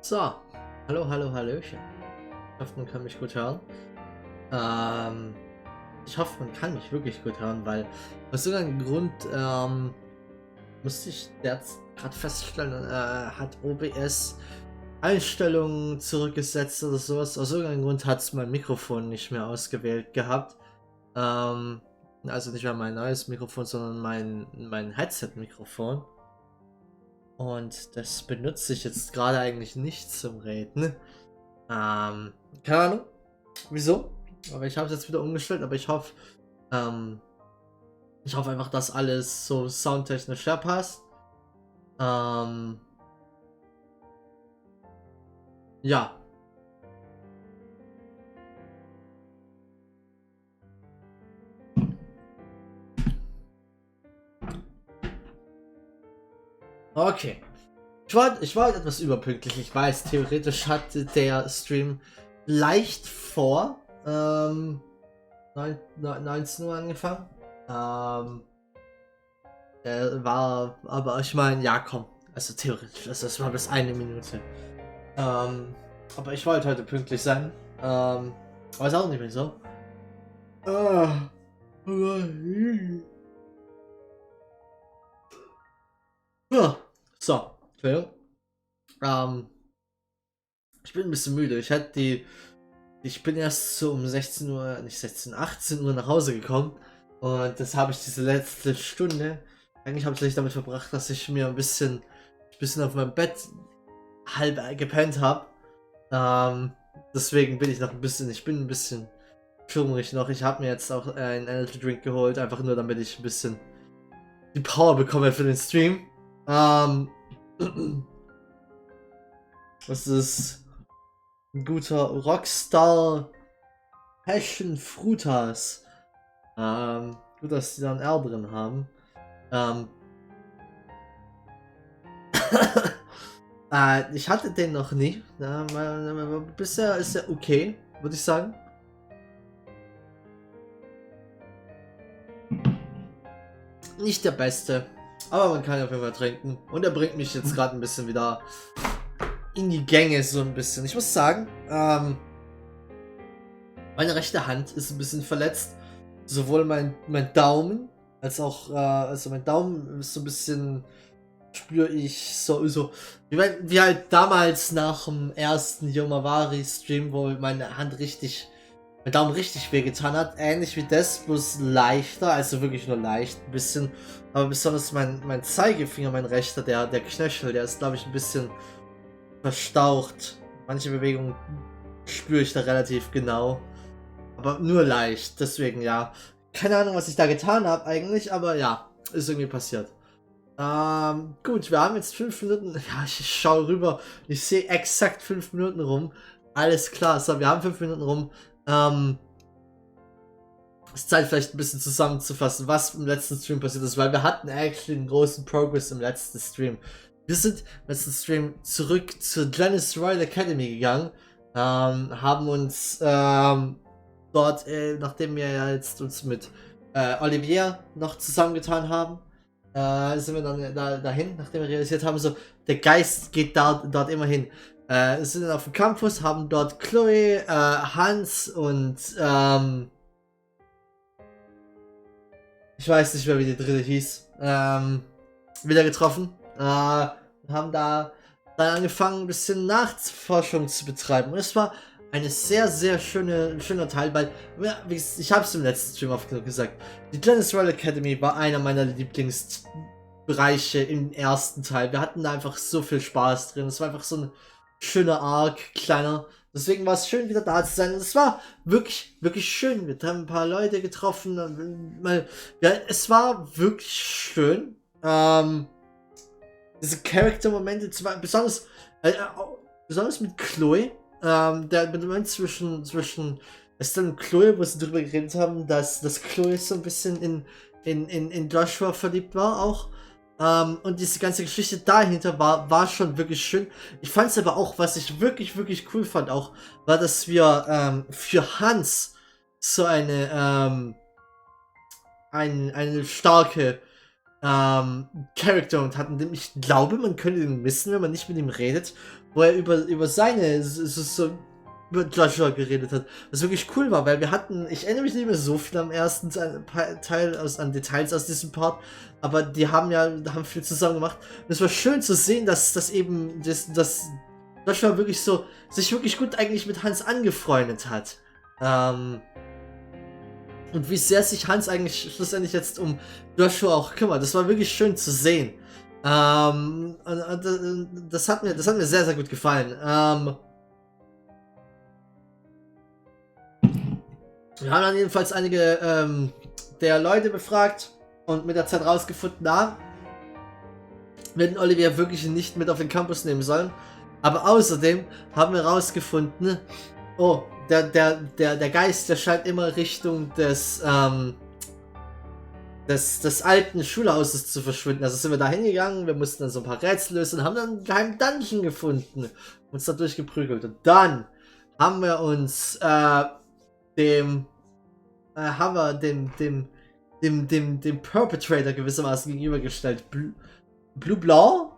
So, hallo, hallo, hallöchen. Ich hoffe, man kann mich gut hören. Ähm, Ich hoffe, man kann mich wirklich gut hören, weil aus irgendeinem Grund musste ich jetzt gerade feststellen, hat OBS Einstellungen zurückgesetzt oder sowas. Aus irgendeinem Grund hat es mein Mikrofon nicht mehr ausgewählt gehabt. Ähm, also nicht mehr mein neues Mikrofon, sondern mein Headset-Mikrofon. Und das benutze ich jetzt gerade eigentlich nicht zum Reden. Keine Ahnung, wieso. Aber ich habe es jetzt wieder umgestellt, aber ähm, ich hoffe einfach, dass alles so soundtechnisch passt. Ähm, ja. Okay. Ich war etwas überpünktlich. Ich weiß, theoretisch hatte der Stream leicht vor 19 Uhr angefangen. Er war, aber ich meine, ja komm, also theoretisch, also es war bis 1 Minute. Aber ich wollte heute pünktlich sein. Weiß auch nicht mehr so. Ah, ja, so, Entschuldigung. Ähm, Ich bin ein bisschen müde. Ich bin erst so um 16 Uhr, nicht 16, 18 Uhr nach Hause gekommen. Und das habe ich diese letzte Stunde eigentlich hauptsächlich damit verbracht, dass ich mir ein bisschen auf meinem Bett halb gepennt habe. Deswegen bin ich noch ein bisschen, ich bin ein bisschen schwummrig noch. Ich habe mir jetzt auch einen Energy Drink geholt, einfach nur damit ich ein bisschen die Power bekomme für den Stream. Das ist ein guter Rockstar Passion Frutas. Gut, dass die da ein R drin haben. Ähm, Ich hatte den noch nie. Bisher ist er okay, würde ich sagen. Nicht der beste, aber man kann auf jeden Fall trinken. Und er bringt mich jetzt gerade ein bisschen wieder in die Gänge, so ein bisschen. Ich muss sagen, meine rechte Hand ist ein bisschen verletzt. Sowohl mein Daumen als auch, also mein Daumen ist so ein bisschen, spüre ich so wie halt damals nach dem ersten Yomavari-Stream, wo mein Daumen richtig wehgetan hat. Ähnlich wie das, bloß leichter, also wirklich nur leicht, ein bisschen. Aber besonders mein Zeigefinger, mein rechter, der Knöchel, der ist, glaube ich, ein bisschen verstaucht. Manche Bewegungen spüre ich da relativ genau. Aber nur leicht, deswegen ja. Keine Ahnung, was ich da getan habe eigentlich, aber ja, ist irgendwie passiert. Gut, wir haben jetzt 5 Minuten. Ja, ich schaue rüber. Ich sehe exakt 5 Minuten rum. Alles klar, so, wir haben 5 Minuten rum. Es ist Zeit, vielleicht ein bisschen zusammenzufassen, was im letzten Stream passiert ist, weil wir hatten actually einen großen Progress im letzten Stream. Wir sind im letzten Stream zurück zur Janice Royal Academy gegangen, haben uns dort, nachdem wir ja jetzt uns mit Olivier noch zusammengetan haben, sind wir dann dahin, nachdem wir realisiert haben, so, der Geist geht dort immer hin. Sind dann auf dem Campus, haben dort Chloe, Hans und ich weiß nicht mehr, wie die dritte hieß, wieder getroffen. Haben da dann angefangen, ein bisschen Nachforschung zu betreiben. Und es war eine sehr, sehr schöner Teil, weil, ja, ich habe es im letzten Stream oft genug gesagt, die Janice Royal Academy war einer meiner Lieblingsbereiche im ersten Teil. Wir hatten da einfach so viel Spaß drin. Es war einfach so ein schöner Arc, kleiner. Deswegen war es schön, wieder da zu sein. Und es war wirklich, wirklich schön. Wir haben ein paar Leute getroffen. Ja, es war wirklich schön. Diese Charakter-Momente, besonders mit Chloe. Der Moment zwischen Estelle und Chloe, wo sie darüber geredet haben, dass Chloe so ein bisschen in Joshua verliebt war auch. Und diese ganze Geschichte dahinter war schon wirklich schön. Ich fand es aber auch, was ich wirklich, wirklich cool fand auch, war, dass wir für Hans so eine starke Charakter und hatten. Ich glaube, man könnte den missen, wenn man nicht mit ihm redet. wo er über seine, so über Joshua geredet hat. Was wirklich cool war, weil wir hatten, ich erinnere mich nicht mehr so viel am ersten Teil an Details aus diesem Part, aber die haben viel zusammen gemacht. Und es war schön zu sehen, dass Joshua wirklich so, sich wirklich gut eigentlich mit Hans angefreundet hat. Und wie sehr sich Hans eigentlich schlussendlich jetzt um Joshua auch kümmert. Das war wirklich schön zu sehen. Das hat mir sehr, sehr gut gefallen. Wir haben dann jedenfalls einige der Leute befragt und mit der Zeit rausgefunden, wir hätten Olivia wirklich nicht mit auf den Campus nehmen sollen. Aber außerdem haben wir rausgefunden, oh, der Geist, der scheint immer Richtung des alten Schulhauses zu verschwinden. Also sind wir da hingegangen, wir mussten dann so ein paar Rätsel lösen und haben dann einen geheimen Dungeon gefunden. Uns da durchgeprügelt. Und dann haben wir uns dem Perpetrator gewissermaßen gegenübergestellt. Blue Blanc,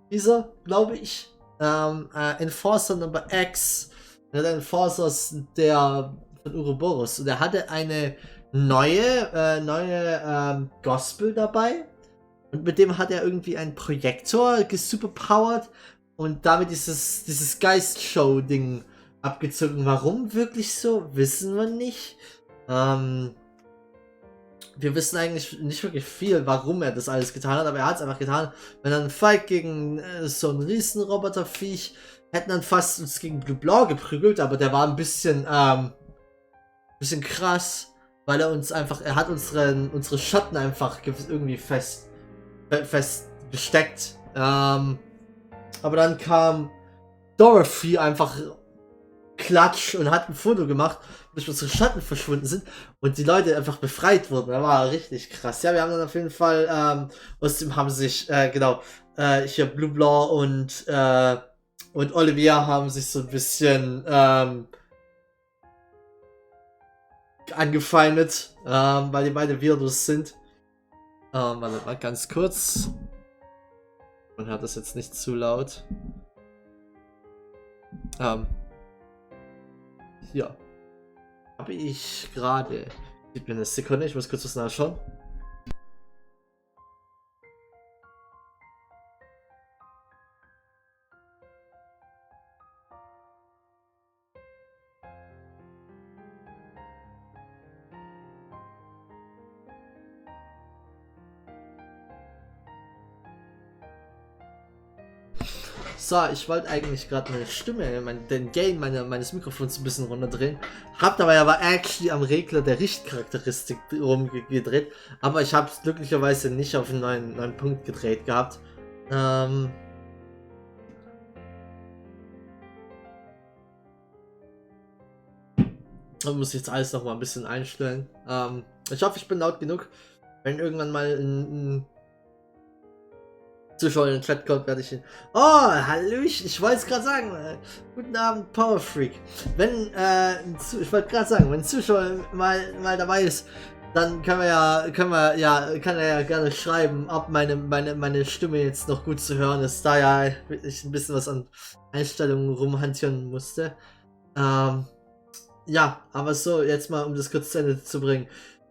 dieser, glaube ich. Enforcer Number X. Der Enforcers der von Ouroboros. Und er hatte eine neue Gospel dabei. Und mit dem hat er irgendwie einen Projektor gesuperpowered und damit dieses Geist-Show-Ding abgezogen. Warum wirklich so, wissen wir nicht. Wir wissen eigentlich nicht wirklich viel, warum er das alles getan hat, aber er hat es einfach getan. Wenn er einen Fight gegen so einen Riesenroboterviech, hätten dann fast uns gegen Blue Blau geprügelt, aber der war ein bisschen krass, weil er hat unsere Schatten einfach irgendwie fest gesteckt. Aber dann kam Dorothy einfach klatsch und hat ein Foto gemacht, bis unsere Schatten verschwunden sind und die Leute einfach befreit wurden. Das war richtig krass. Ja, wir haben dann auf jeden Fall, außerdem haben sich, hier Blue Blanc und Olivia haben sich so ein bisschen angefeindet, weil die beide Weirdos sind. Warte mal ganz kurz. Man hört das jetzt nicht zu laut. Hier. Habe ich gerade. Gib mir eine Sekunde, ich muss kurz was nachschauen. So, ich wollte eigentlich gerade meine Stimme, den Gain meines Mikrofons ein bisschen runterdrehen. Hab dabei aber actually am Regler der Richtcharakteristik rumgedreht. Aber ich habe es glücklicherweise nicht auf einen neuen Punkt gedreht gehabt. Man muss jetzt alles noch mal ein bisschen einstellen. Ich hoffe, ich bin laut genug. Wenn irgendwann mal ein Zuschauer in den Chat kommt, werde ich ihn. Oh, Hallöchen, ich wollte es gerade sagen. Guten Abend, Power Freak. Ich wollte gerade sagen, wenn ein Zuschauer mal dabei ist, dann kann er ja gerne schreiben, ob meine Stimme jetzt noch gut zu hören ist, da ja ich ein bisschen was an Einstellungen rumhantieren musste. Ja, aber so, jetzt mal, um das kurz zu Ende zu bringen.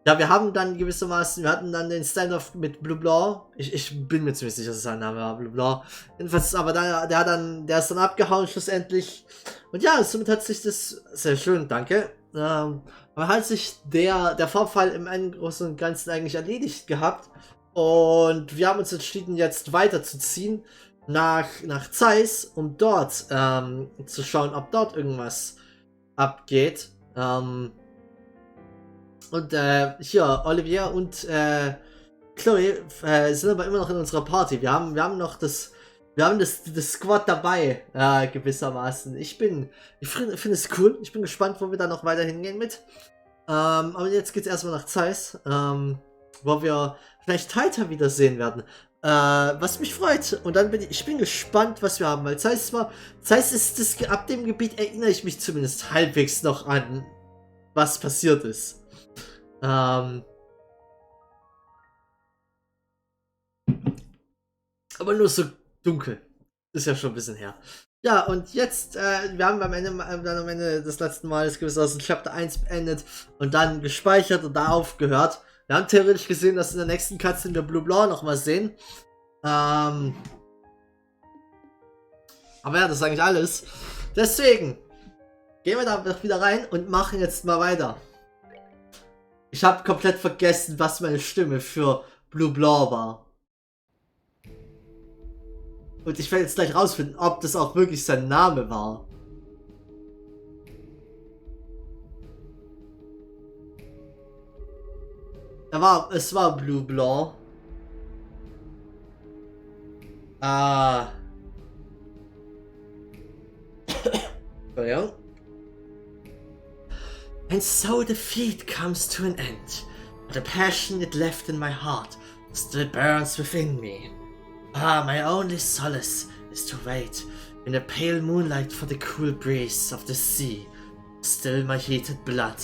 Ja, wir hatten dann den Standoff mit Blue Blanc. Ich bin mir ziemlich sicher, dass sein Name war, Blue Blanc. Jedenfalls, aber der ist dann abgehauen schlussendlich. Und ja, somit hat sich das, sehr schön, danke. Aber hat sich der Vorfall im Großen und Ganzen eigentlich erledigt gehabt. Und wir haben uns entschieden, jetzt weiterzuziehen nach Zeiss, um dort zu schauen, ob dort irgendwas abgeht. Und hier, Olivia und Chloe sind aber immer noch in unserer Party. Wir haben das Squad dabei, gewissermaßen. Ich finde es cool. Ich bin gespannt, wo wir da noch weiter hingehen mit. Aber jetzt geht's erstmal nach Zeiss, wo wir vielleicht Taita wiedersehen werden. Was mich freut. Und dann bin ich bin gespannt, was wir haben, weil Zeiss ist ab dem Gebiet erinnere ich mich zumindest halbwegs noch an, was passiert ist. Aber nur so dunkel. Ist ja schon ein bisschen her. Ja, und jetzt, wir haben dann am Ende des letzten Males gewiss aus dem Chapter 1 beendet und dann gespeichert und da aufgehört. Wir haben theoretisch gesehen, dass in der nächsten Cutscene wir Blue Blau nochmal sehen. Aber ja, das ist eigentlich alles. Deswegen gehen wir da wieder rein und machen jetzt mal weiter. Ich habe komplett vergessen, was meine Stimme für Blue Blau war. Und ich werde jetzt gleich rausfinden, ob das auch wirklich sein Name war. Es war Blue Blanc. Ah. Entschuldigung. And so the feat comes to an end. But the passion it left in my heart still burns within me. Ah, my only solace is to wait in the pale moonlight for the cool breeze of the sea. Still my heated blood.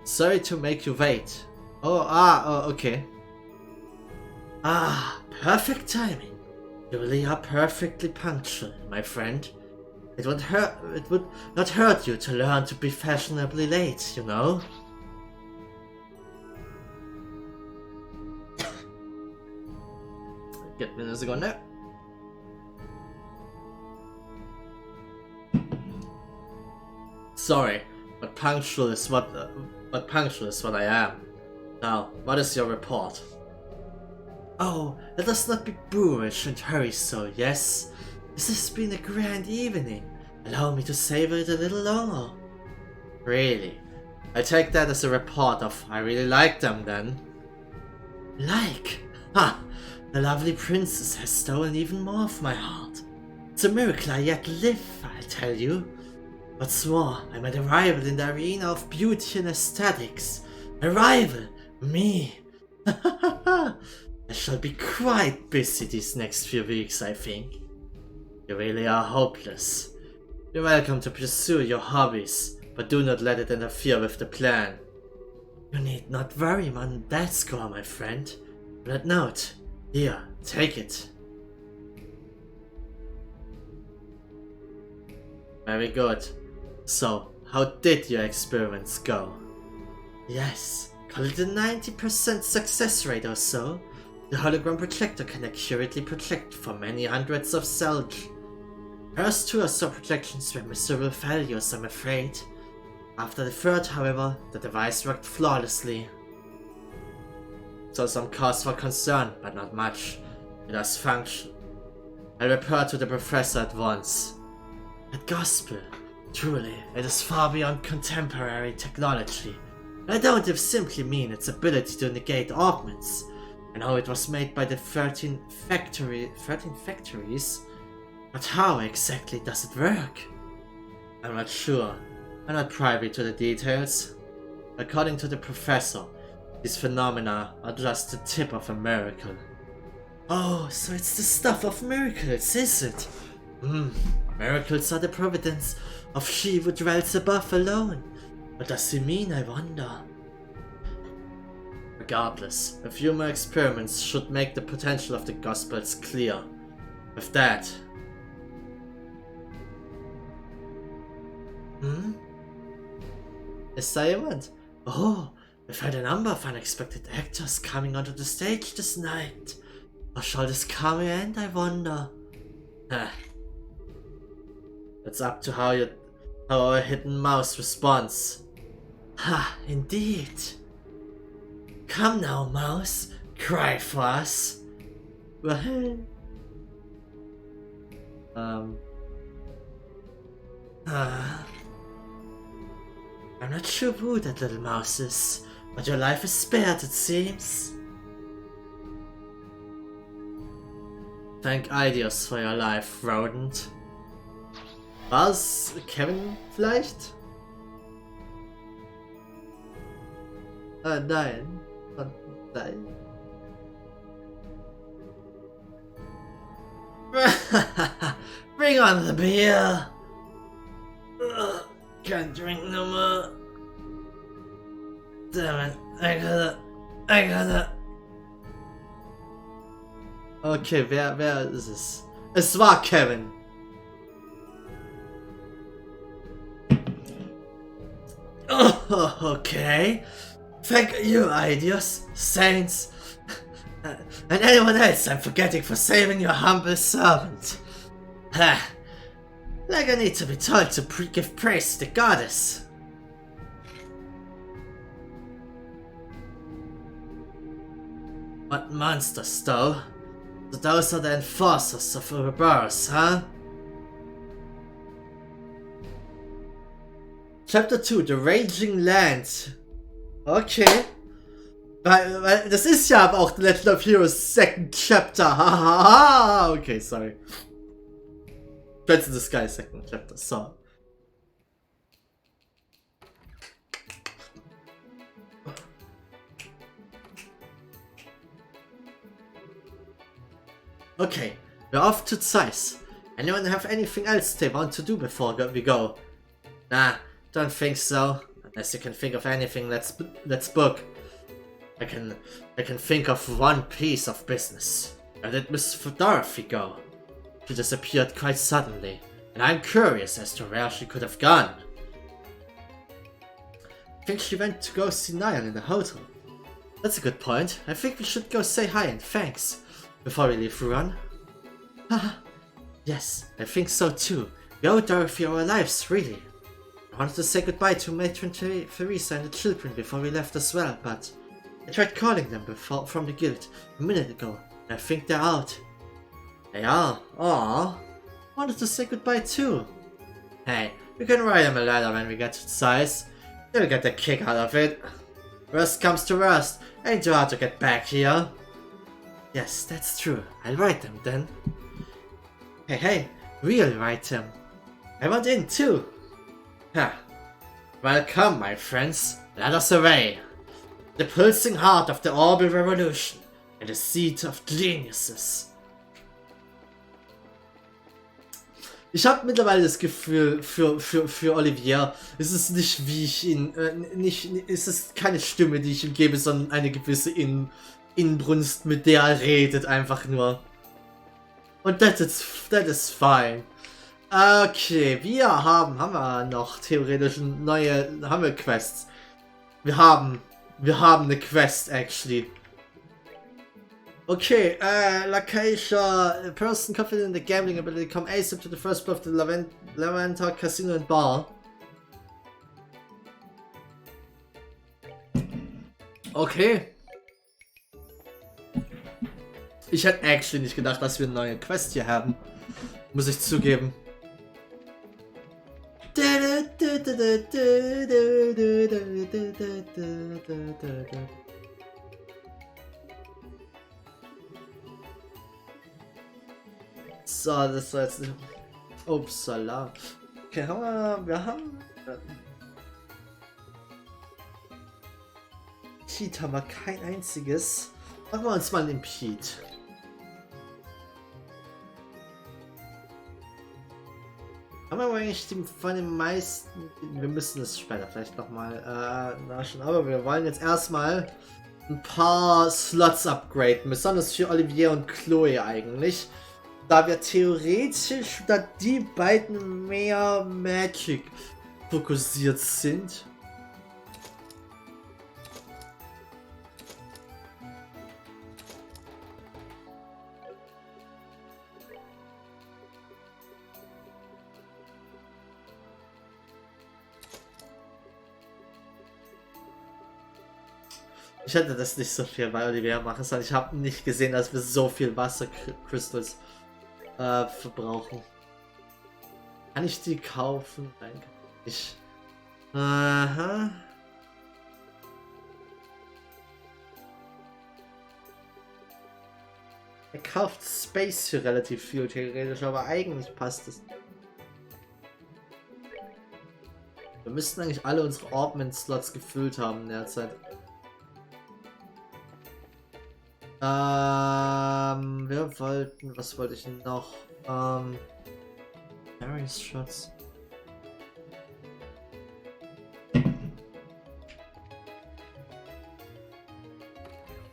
Sorry to make you wait. Oh, okay. Ah, perfect timing. You really are perfectly punctual, my friend. It would not hurt you to learn to be fashionably late, you know? Get me a second there. Sorry, but punctual is what I am. Now, what is your report? Oh, let us not be boorish and hurry so, yes? This has been a grand evening. Allow me to savor it a little longer. Really? I take that as a report of I really like them then. Like? Ha! The lovely princess has stolen even more of my heart. It's a miracle I yet live, I'll tell you. What's more, I'm at a rival in the arena of beauty and aesthetics. A rival? Me? I shall be quite busy these next few weeks, I think. You really are hopeless. You're welcome to pursue your hobbies, but do not let it interfere with the plan. You need not worry on that score, my friend. That note, here, take it. Very good. So, how did your experiments go? Yes, call it a 90% success rate or so. The hologram projector can accurately project for many hundreds of cells. First two or so projections were miserable failures, I'm afraid. After the third, however, the device worked flawlessly. So some cause for concern, but not much. It does function. I'll report to the professor at once. That gospel, truly, it is far beyond contemporary technology. I don't simply mean its ability to negate augments. I know it was made by the 13 factories, but how exactly does it work? I'm not sure. I'm not privy to the details. According to the professor, these phenomena are just the tip of a miracle. Oh, so it's the stuff of miracles, is it? Miracles are the providence of she who dwells above alone. What does he mean, I wonder? Regardless, a few more experiments should make the potential of the Gospels clear. With that... Is da jemand? Oh, we've had a number of unexpected actors coming onto the stage this night. How shall this come end, I wonder? It's up to how our hidden mouse responds. Ha, indeed. Come now, mouse, cry for us. I'm not sure who that little mouse is, but your life is spared, it seems. Thank Ideas for your life, rodent. War's Kevin vielleicht? Nein. Nein. Bring on the beer! Can't drink no more. Damn it, I gotta. Okay, wer ist es? Es war Kevin. Oh, okay. Thank you, Ideas, Saints, and anyone else I'm forgetting for saving your humble servant. Like I need to be told to give praise to the goddess. What monsters, though? So those are the enforcers of Ouroboros, huh? Chapter 2, The Raging Land. Okay. Weil das ist ja aber auch The Legend of Heroes Second Chapter. Hahaha. Okay, sorry. Friends in the Sky Second Chapter, so. Okay, we're off to Zeiss. Anyone have anything else they want to do before we go? Nah, don't think so. Unless you can think of anything, let's book. I can think of one piece of business. Where did Miss Dorothy go? She disappeared quite suddenly, and I'm curious as to where she could have gone. I think she went to go see Niall in the hotel. That's a good point. I think we should go say hi and thanks before we leave Ruan. Haha. Yes, I think so too. We owe Dorothy our lives, really. I wanted to say goodbye to Matron Theresa and the children before we left as well, but I tried calling them from the guild a minute ago, and I think they're out. They are? Aww. I wanted to say goodbye too. Hey, we can write them a letter when we get to Zeiss. They'll get a kick out of it. Worst comes to worst, ain't too hard to get back here. Yes, that's true. I'll write them then. Hey, we'll write them. I want in too. Ha. Welcome, my friends. Let us away. The pulsing heart of the Orbital Revolution and the seat of geniuses. Ich habe mittlerweile das Gefühl, für Olivier ist es nicht wie ich ihn, ist es keine Stimme, die ich ihm gebe, sondern eine gewisse Inbrunst, mit der er redet, einfach nur. Und that is fine. Okay, haben wir noch theoretisch haben wir Quests. Wir haben eine Quest, actually. Okay, Lacacia, a person confident in the gambling ability come ASAP to the first floor of the Lavanta Casino and Bar. Okay. Ich hätte actually nicht gedacht, dass wir eine neue Quest hier haben. Muss ich zugeben. So, das war jetzt... Upsala. Okay, wir haben... Pete haben wir kein einziges. Machen wir uns mal den Pete. Haben wir eigentlich von den meisten... Wir müssen es später vielleicht nochmal nachschauen, aber wir wollen jetzt erstmal ein paar Slots upgraden, besonders für Olivier und Chloe eigentlich. Da wir theoretisch, da die beiden mehr Magic fokussiert sind. Ich hätte das nicht so viel bei Olivier machen sollen. Ich habe nicht gesehen, dass wir so viel Wassercrystals verbrauchen. Kann ich die kaufen? Nein, kann ich nicht. Aha. Er kauft Space für relativ viel theoretisch, aber eigentlich passt es. Wir müssten eigentlich alle unsere Orbment-Slots gefüllt haben derzeit. Wir wollten, was wollte ich noch? Darius Shots.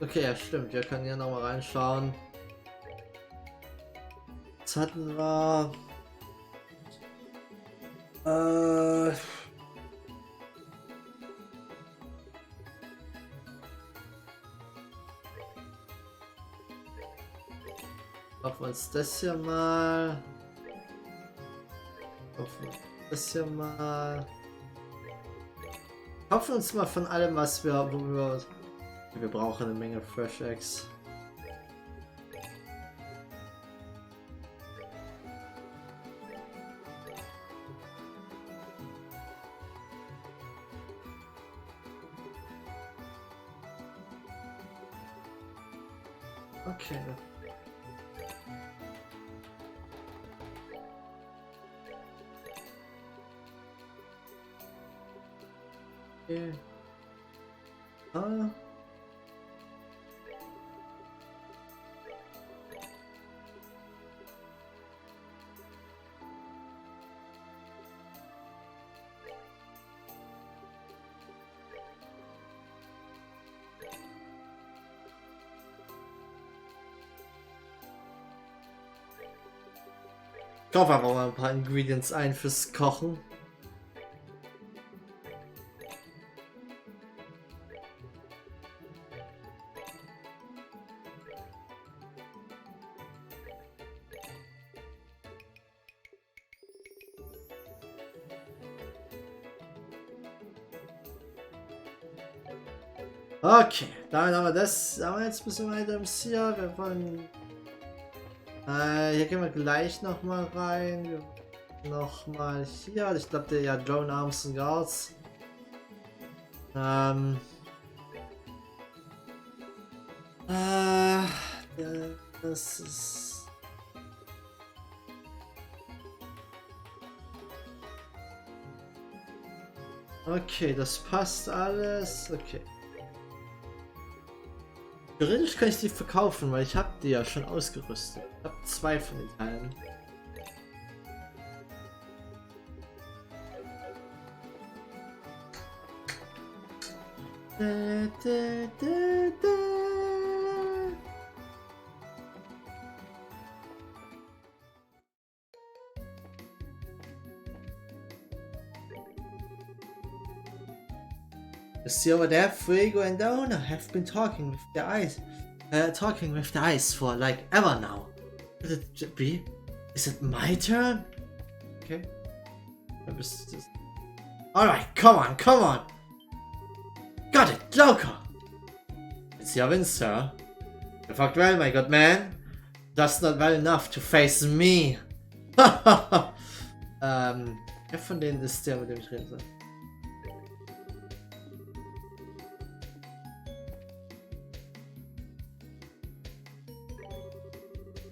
Okay, ja stimmt, wir können hier nochmal reinschauen. Jetzt hatten wir... Kaufen wir uns das hier mal. Kaufen wir uns das hier mal. Kaufen uns mal von allem, was wir, wir brauchen eine Menge Fresh Eggs. Okay. Okay. Ah. Ich kaufe einfach mal ein paar Ingredients ein fürs Kochen. Okay, damit haben wir das. Aber jetzt müssen wir weiter hier. Wir wollen. Hier gehen wir gleich nochmal rein. Nochmal hier. Ich glaube, der ja Drone Arms and Guards. Das ist. Okay, das passt alles. Okay. Theoretisch kann ich die verkaufen, weil ich habe die ja schon ausgerüstet. Ich habe 2 von den Teilen. See over there, Fuego and the owner have been talking with the ice for like ever now. Could it be? Is it my turn? Okay. Alright, come on. Got it, Joker! It's your win, sir. You fought well, my good man. That's not well enough to face me. Wer von denen ist der, mit dem ich reden soll?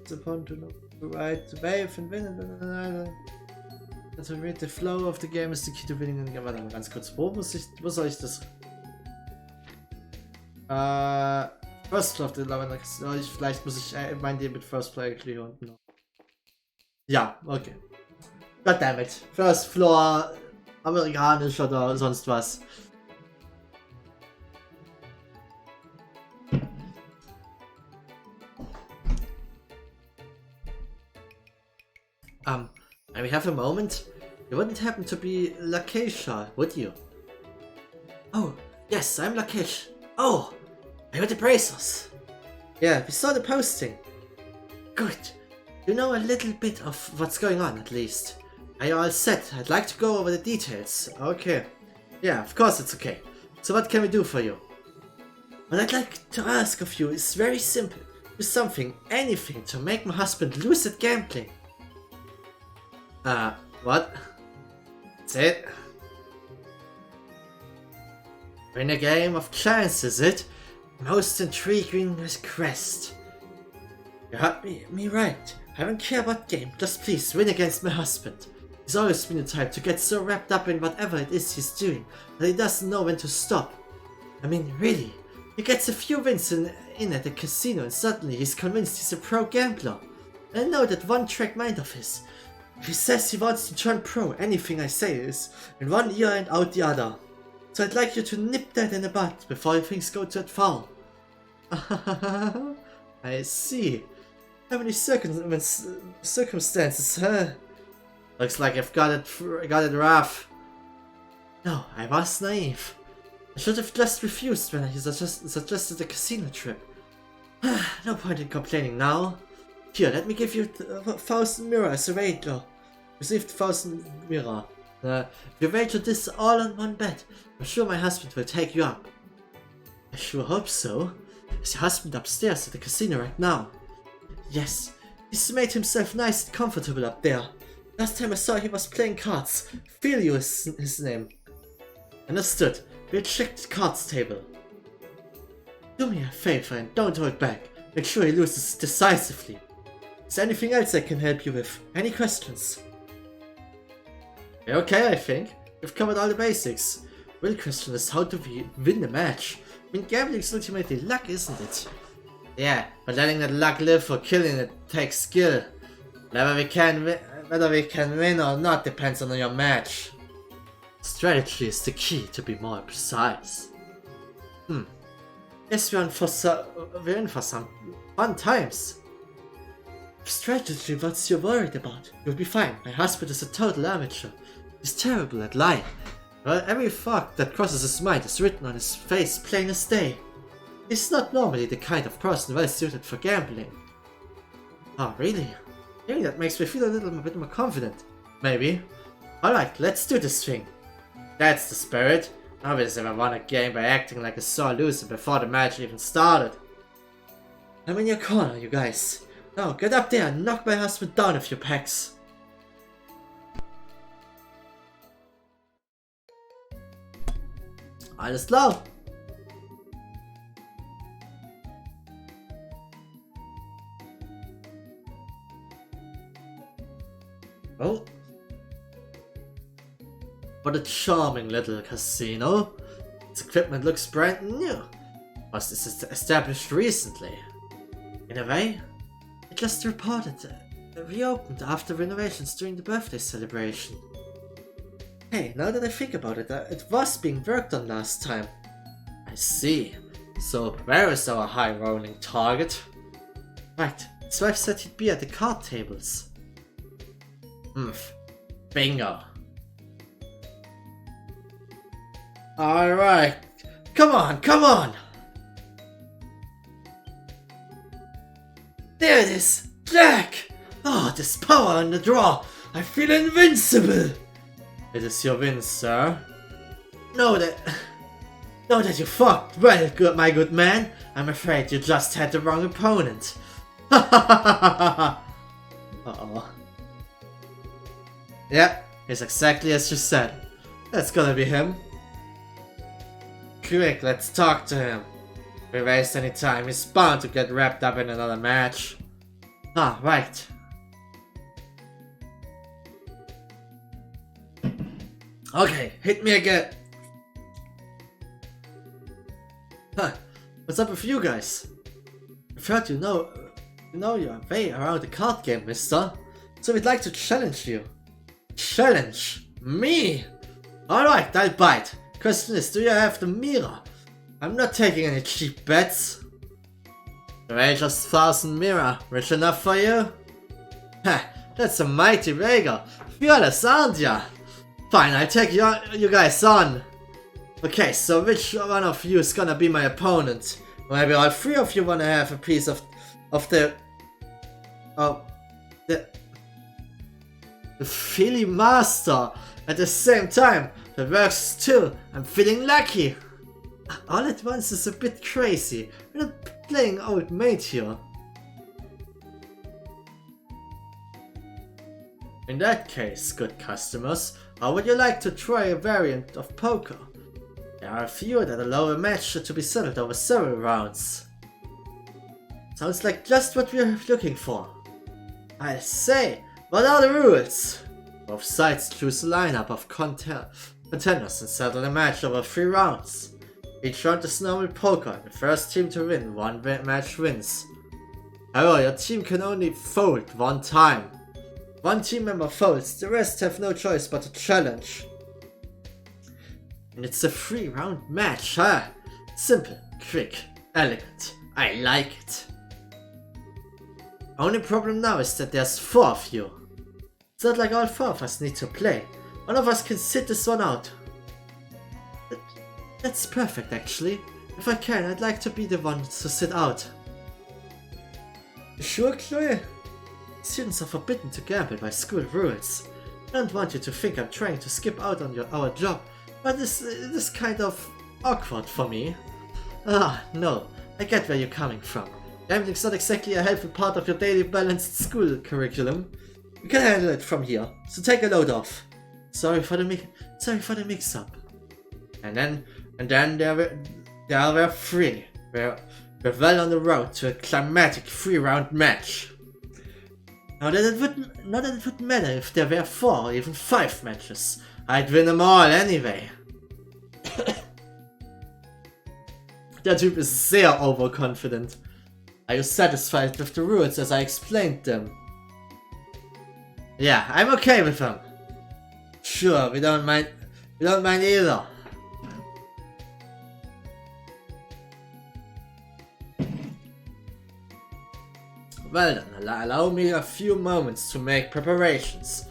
Upon to ride the wave and win to read the flow of the game is the key to winning. Ja, warte mal ganz kurz. Wo soll ich das? First Floor of the Lavender. Vielleicht muss ich mein Deal mit First Floor eigentlich unten noch. Ja, okay. Goddammit. First Floor, amerikanisch oder sonst was. Let me have a moment. You wouldn't happen to be Lakesha, would you? Oh, yes, I'm Lakesh. Oh, I heard the bracers. Yeah, we saw the posting. Good. You know a little bit of what's going on, at least. Are you all set? I'd like to go over the details. Okay. Yeah, of course it's okay. So what can we do for you? What I'd like to ask of you is very simple. Do something, anything, to make my husband lose at gambling. What? That's it? Win a game of chance, is it? Most intriguing request. You heard me right. I don't care what game, just please win against my husband. He's always been the type to get so wrapped up in whatever it is he's doing that he doesn't know when to stop. I mean, really. He gets a few wins in at the casino and suddenly he's convinced he's a pro gambler. I know that one-track mind of his. He says he wants to turn pro. Anything I say is in one ear and out the other. So I'd like you to nip that in the bud before things go that far. I see. How many circumstances, huh? Looks like I've got it rough. No, I was naive. I should have just refused when he suggested a casino trip. No point in complaining now. Here, let me give you 1,000 mirror as a wager. Receive 1,000 mirror. If you wager this all on one bet, I'm sure my husband will take you up. I sure hope so. Is your husband upstairs at the casino right now? Yes, he's made himself nice and comfortable up there. Last time I saw he was playing cards. Filio is his name. Understood. We'll check the cards table. Do me a favor and don't hold back. Make sure he loses decisively. Is there anything else I can help you with? Any questions? You're okay, I think. We've covered all the basics. Real question is how do we win the match? I mean, gambling's ultimately luck, isn't it? Yeah, but letting that luck live or killing it takes skill. Whether we can win or not depends on your match. Strategy is the key to be more precise. Yes, we're in for some fun times. Strategy, what's you worried about? You'll be fine. My husband is a total amateur. He's terrible at lying. Well, every thought that crosses his mind is written on his face plain as day. He's not normally the kind of person well suited for gambling. Oh, really? Maybe that makes me feel a little bit more confident. Maybe. Alright, let's do this thing. That's the spirit. Nobody's ever won a game by acting like a sore loser before the match even started. I'm in your corner, you guys. Now get up there and knock my husband down a few pecks. Alles klar. Oh. What a charming little casino. Its equipment looks brand new. Was this established recently? In a way, it just reopened after renovations during the birthday celebration. Hey, now that I think about it, it was being worked on last time. I see. So where is our high rolling target? Right, his wife said he'd be at the card tables. Bingo. Alright, come on, come on! There it is! Jack! Oh, this power on the draw! I feel invincible! It is your win, sir. Know that you fucked well, my good man. I'm afraid you just had the wrong opponent. Uh-oh. Yep, it's exactly as you said. That's gonna be him. Quick, let's talk to him. If we waste any time, he's bound to get wrapped up in another match. Ah, right. Okay, hit me again. Huh, what's up with you guys? I've heard you know your way around the card game, mister. So we'd like to challenge you. Challenge? Me? Alright, I'll bite. Question is, do you have the mirror? I'm not taking any cheap bets. Just 1,000 mirror, rich enough for you? Heh, that's a mighty wager. Fearless, aren't ya? Fine, I'll take you guys on. Okay, so which one of you is gonna be my opponent? Maybe all three of you wanna have a piece of the Philly Master at the same time. That works too. I'm feeling lucky. All at once is a bit crazy. We're not playing old mate here. In that case, good customers, how would you like to try a variant of poker? There are a few that allow a match to be settled over several rounds. Sounds like just what we're looking for. I say, what are the rules? Both sides choose a lineup of contenders and settle a match over 3 rounds. Each round is normal poker. The first team to win one match wins. However, your team can only fold 1 time. One team member folds, the rest have no choice but to challenge. And it's a 3-round match, huh? Simple, quick, elegant. I like it. Only problem now is that there's 4 of you. It's not like all 4 of us need to play. One of us can sit this one out. That's perfect, actually. If I can, I'd like to be the one to sit out. You sure, Chloe? Students are forbidden to gamble by school rules. I don't want you to think I'm trying to skip out on our job, but this is kind of awkward for me. Ah, no, I get where you're coming from. Gambling's not exactly a helpful part of your daily balanced school curriculum. You can handle it from here, so take a load off. Sorry for the mix-up. And then there were three. We're well on the road to a climatic 3-round match. Not that it would matter if there were 4 or even 5 matches. I'd win them all anyway. Der Typ ist sehr overconfident. Are you satisfied with the rules as I explained them? Yeah, I'm okay with them. Sure, we don't mind either. Well then, allow me a few moments to make preparations.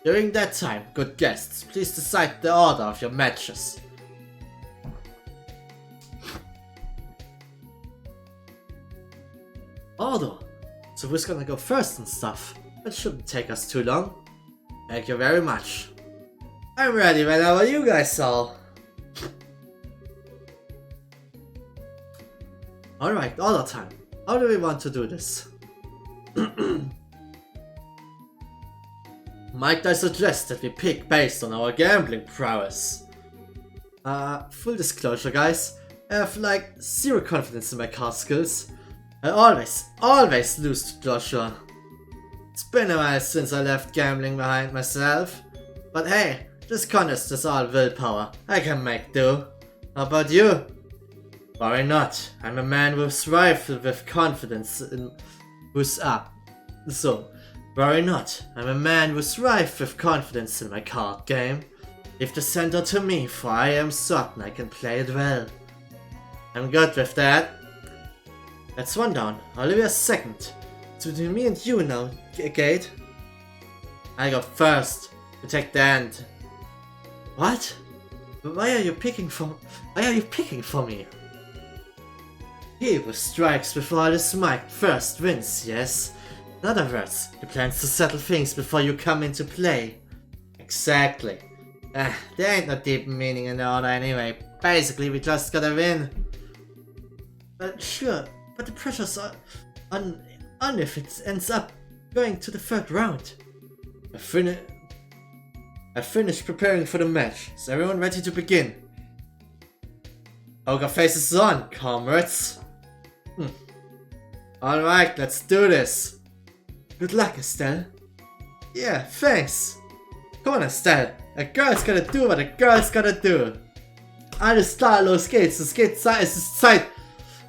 During that time, good guests, please decide the order of your matches. Order? So who's gonna go first and stuff? That shouldn't take us too long. Thank you very much. I'm ready whenever you guys are. Alright, order time. How do we want to do this? Might I suggest that we pick based on our gambling prowess? Full disclosure guys, I have like 0 confidence in my card skills. I always lose to Joshua. It's been a while since I left gambling behind myself. But hey, this contest is all willpower. I can make do. How about you? Worry not. I'm a man who's rifled with confidence in worry not. I'm a man who's rife with confidence in my card game. Leave the center to me, for I am certain I can play it well. I'm good with that. That's one down. Olivia's second. It's between me and you now, Gate. I go first. You take the end. What? Why are you picking for me? He who strikes with all his might first wins, yes? In other words, he plans to settle things before you come into play. Exactly. There ain't no deep meaning in the order anyway. Basically, we just gotta win. Sure, but the pressure's on if it ends up going to the 3rd round. I finished preparing for the match. Is everyone ready to begin? Poker face is on, comrades. Alright, let's do this. Good luck, Estelle. Yeah, thanks. Come on, Estelle. A girl's gotta do what a girl's gotta do. Alles klar, los geht's. Es ist Zeit,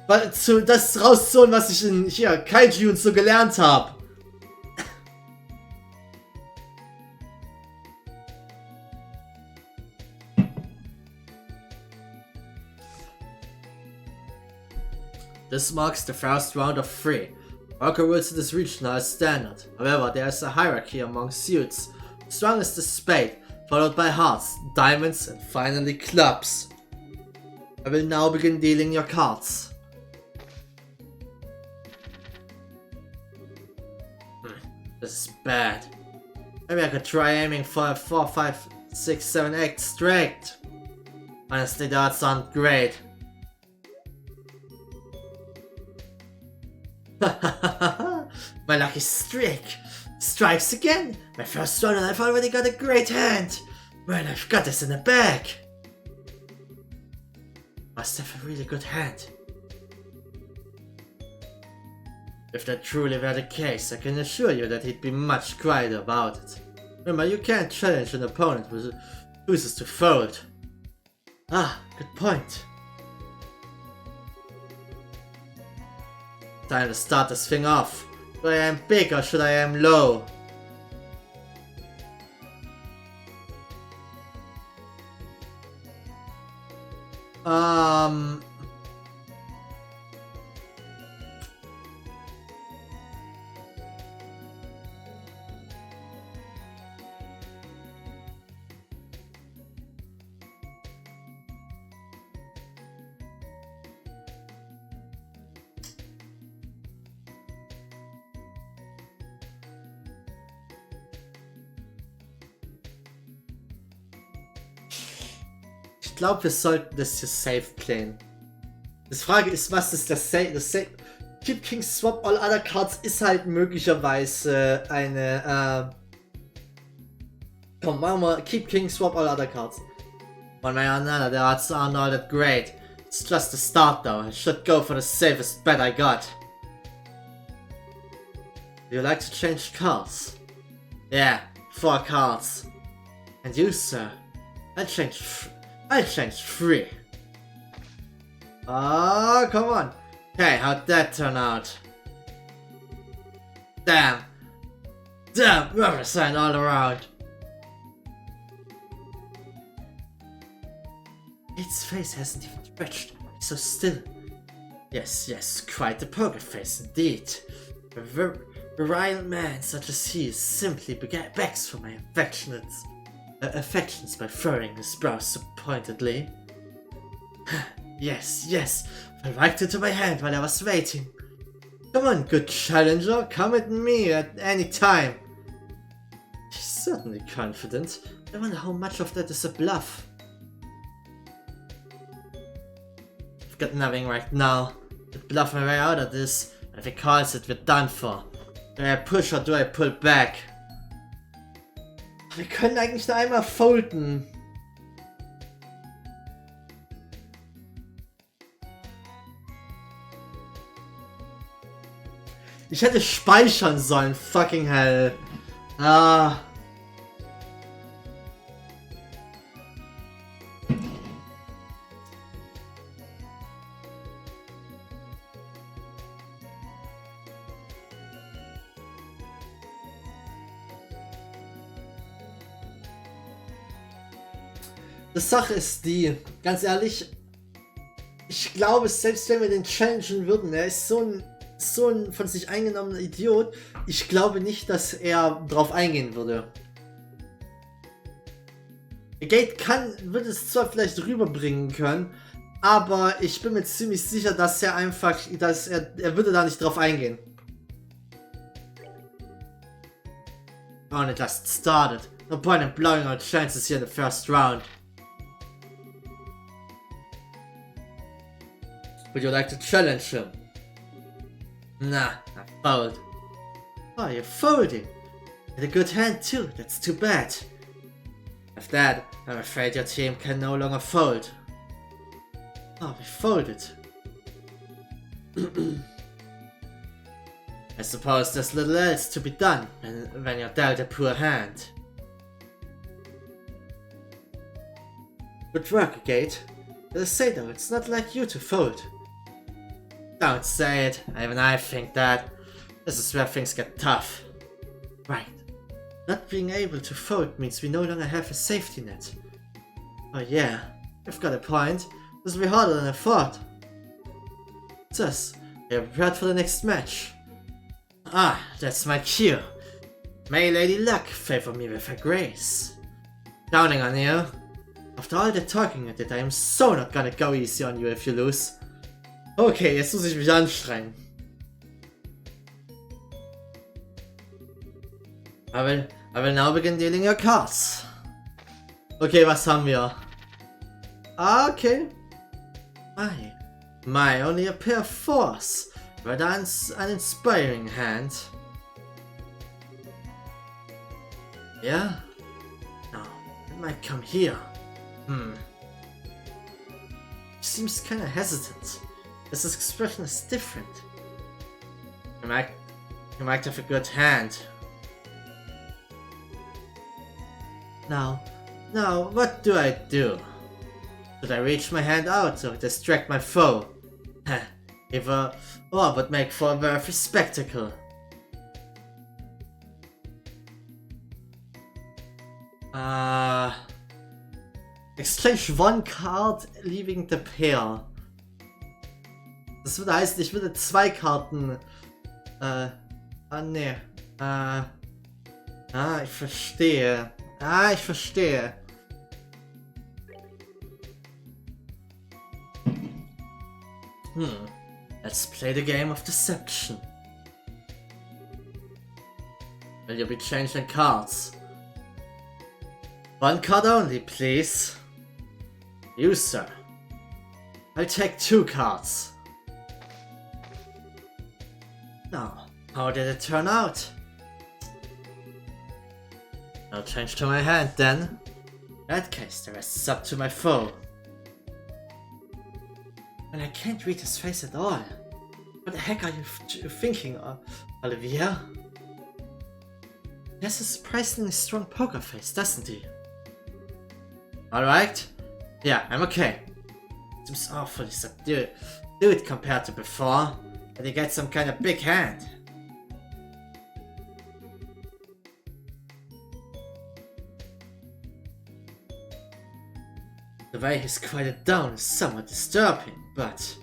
das rauszuholen, was ich in hier Kaiju und so gelernt habe. This marks the first round of 3. Poker rules in this region are standard. However, there is a hierarchy among suits. Strongest is spade, followed by hearts, diamonds, and finally clubs. I will now begin dealing your cards. This is bad. Maybe I could try aiming for a 4, 5, 6, 7, 8 straight. Honestly, the odds aren't great. My lucky streak strikes again. My first run and I've already got a great hand. Man, I've got this in the bag. Must have a really good hand. If that truly were the case, I can assure you that he'd be much quieter about it. Remember, you can't challenge an opponent who chooses to fold. Ah, good point. Time to start this thing off. Should I aim big or should I aim low? Ich glaube, wir sollten das hier safe playen. Die Frage ist, was ist das Safe? Keep King Swap All Other Cards ist halt möglicherweise eine, komm, machen wir Keep King Swap All Other Cards. One way or another, the odds aren't all that great. It's just a start though. I should go for the safest bet I got. Do you like to change cards? Yeah, 4 cards. And you, sir? I'll change 3. Oh, come on. Okay, how'd that turn out? Damn, rubber sign all around. Its face hasn't even stretched, it's so still. Yes, quite a poker face indeed. A virile man such as he simply begs for my affections by furrowing his brows so pointedly. Yes, I whacked into my hand while I was waiting. Come on, good challenger, come at me at any time. He's certainly confident. I wonder how much of that is a bluff. I've got nothing right now. I'd bluff my way out of this, but if he calls it, we're done for. Do I push or do I pull back? Wir können eigentlich nur einmal folden. Ich hätte speichern sollen, fucking hell. Ah. Die Sache ist die, ganz ehrlich, ich glaube, selbst wenn wir den challengen würden, er ist so ein von sich eingenommener Idiot, ich glaube nicht, dass er drauf eingehen würde. Der Gate wird es zwar vielleicht rüberbringen können, aber ich bin mir ziemlich sicher, dass er einfach, er würde da nicht drauf eingehen. Only just started. No point in blowing our chances here in the first round. Would you like to challenge him? Nah, I fold. Oh, you're folding. With a good hand too, that's too bad. With that, I'm afraid your team can no longer fold. Oh, we folded. I suppose there's little else to be done when you're dealt a poor hand. Good work, Gate. Let us say though, it's not like you to fold. Don't say it, even I think that. This is where things get tough. Right. Not being able to fold means we no longer have a safety net. Oh yeah, you've got a point. This will be harder than I thought. Thus, we are prepared for the next match. Ah, that's my cue. May Lady Luck favor me with her grace. Counting on you. After all the talking I did, I am so not gonna go easy on you if you lose. Okay, jetzt muss ich mich anstrengen. I will now begin dealing your cards. Okay, was haben wir? Ah, okay. My, only a pair of 4s. Rather an inspiring hand. Yeah? No, it might come here. She seems kinda hesitant. His expression is different. You might have a good hand. Now, what do I do? Should I reach my hand out to distract my foe? Or would make for a worthy spectacle. Exchange one card, leaving the pair. Das würde heißen, ich würde 2 Karten. Nee. Ich verstehe. Ich verstehe. Let's play the game of deception. Will you be changing cards? 1 card only, please. You, sir. I'll take 2 cards. Now, how did it turn out? No change to my hand then. In that case, the rest is up to my foe. And I can't read his face at all. What the heck are you thinking, Olivia? He has a surprisingly strong poker face, doesn't he? Alright. Yeah, I'm okay. Seems awfully subdued compared to before. But he gets some kind of big hand. The way he's quieted down is somewhat disturbing, but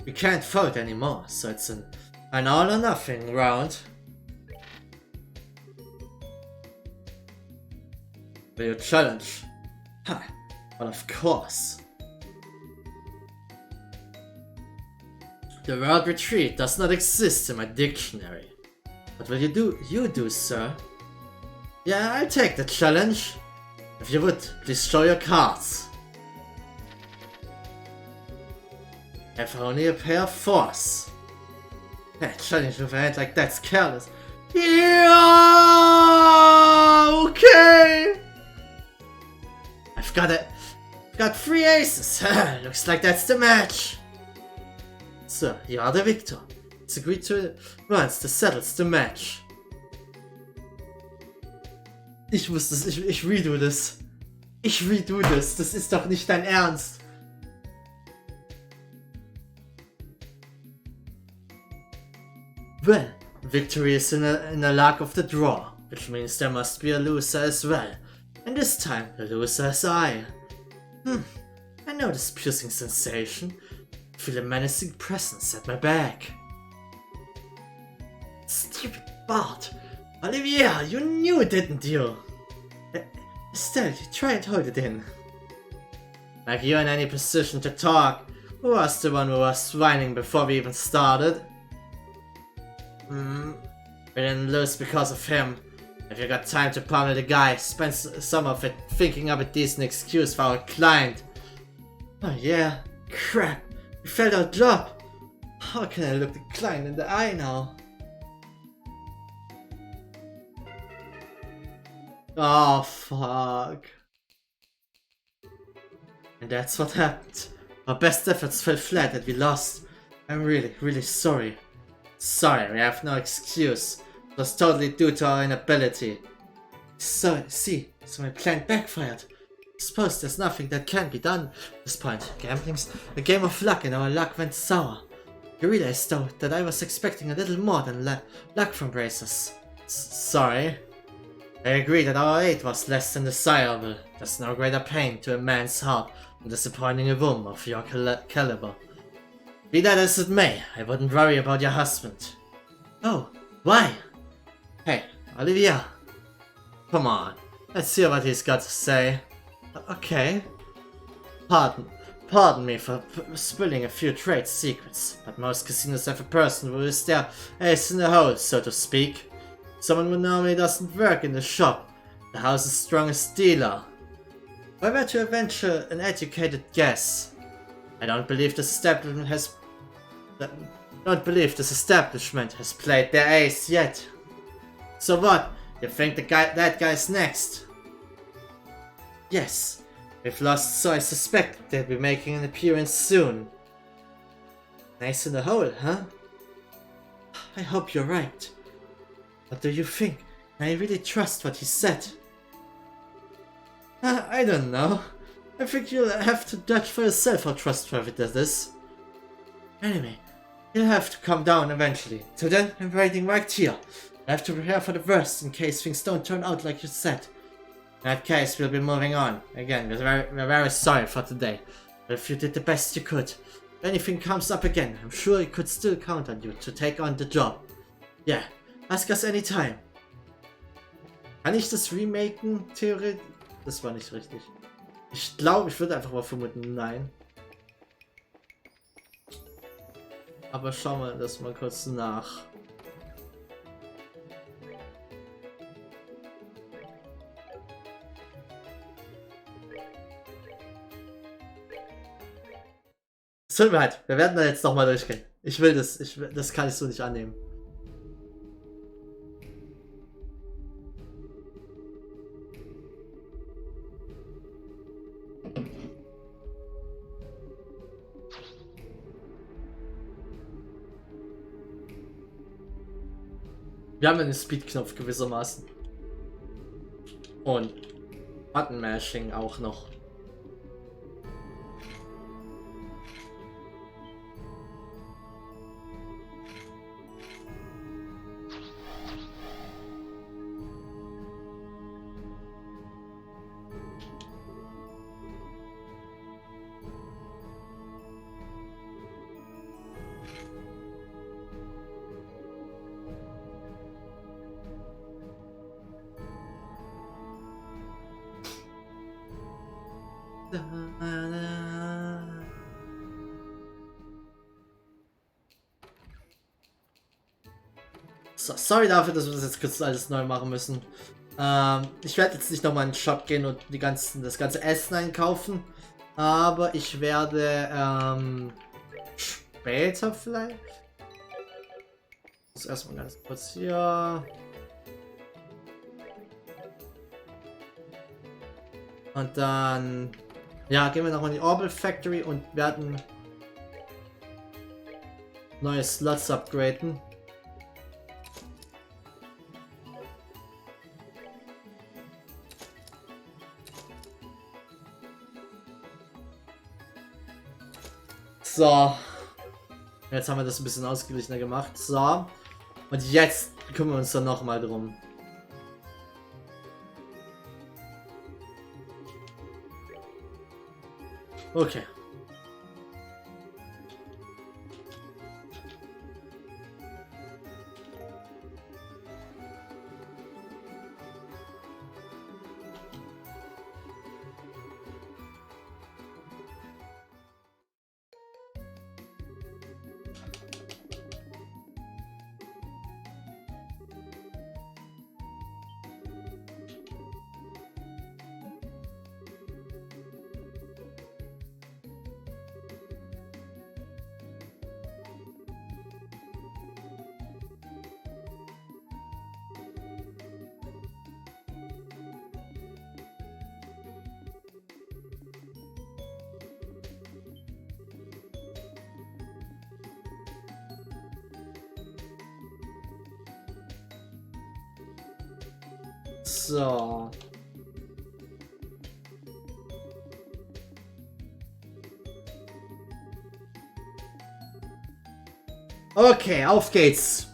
we can't vote anymore, so it's an all or nothing round. Will you challenge? Ha! Well, of course. The word retreat does not exist in my dictionary. What will you do, sir? Yeah, I'll take the challenge. If you would, please show your cards. I have only a pair of 4s. Yeah, challenge with a hand like that's careless. Yeah, okay. I've got 3 aces. Looks like that's the match. Sir, you are the victor. It's agreed to once that settles the match. Ich redo das. Ich redo das. Das ist doch nicht dein Ernst. Well, victory is in the luck of the draw, which means there must be a loser as well. And this time, the loser is I. I know this piercing sensation. I feel a menacing presence at my back. Stupid Bart. Olivia, you knew, didn't you? Still, try and hold it in. Like you're in any position to talk. Who was the one who was whining before we even started? We didn't lose because of him. If you got time to pummel the guy, spend some of it thinking up a decent excuse for our client. Oh yeah, crap, we failed our job. How can I look the client in the eye now? Oh fuck. And that's what happened. Our best efforts fell flat and we lost. I'm really sorry. Sorry, we have no excuse. It was totally due to our inability. So my plan backfired. I suppose there's nothing that can be done at this point. Gambling's a game of luck and our luck went sour. You realize though that I was expecting a little more than luck from Bracers. Sorry. I agree that our aid was less than desirable. There's no greater pain to a man's heart than disappointing a woman of your caliber. Be that as it may, I wouldn't worry about your husband. Oh, why? Hey, Olivia. Come on, let's hear what he's got to say. Okay. Pardon me for spilling a few trade secrets, but most casinos have a person who is their ace in the hole, so to speak. Someone who normally doesn't work in the shop, the house's strongest dealer. If I were to venture an educated guess, I don't believe this establishment has played their ace yet. So what? You think that guy's next? Yes, we've lost, so I suspect they'll be making an appearance soon. Nice in the hole, huh? I hope you're right. What do you think? Can I really trust what he said? I don't know. I think you'll have to judge for yourself how trustworthy that is. Anyway, you'll have to come down eventually. Till then, I'm waiting right here. I have to prepare for the worst in case things don't turn out like you said. In that case, we'll be moving on. Again, we're very sorry for today. But if you did the best you could, if anything comes up again, I'm sure you could still count on you to take on the job. Yeah, ask us anytime. Kann ich das remaken, theoretisch? Das war nicht richtig. Ich glaube, ich würde einfach mal vermuten, nein. Aber schauen wir das mal kurz nach. Es tut mir leid, wir werden da jetzt nochmal durchgehen. Ich will das, das kann ich so nicht annehmen. Wir haben einen Speed-Knopf gewissermaßen. Und Button-Mashing auch noch. So, sorry dafür, dass wir das jetzt kurz alles neu machen müssen. Ich werde jetzt nicht nochmal in den Shop gehen und das ganze Essen einkaufen. Aber ich werde später vielleicht. Das erstmal ganz kurz hier. Und dann, ja, gehen wir nochmal in die Orbital Factory und werden neue Slots upgraden. So. Jetzt haben wir das ein bisschen ausgeglichener gemacht. So. Und jetzt kümmern wir uns dann nochmal drum. Okay. So. Okay, auf geht's.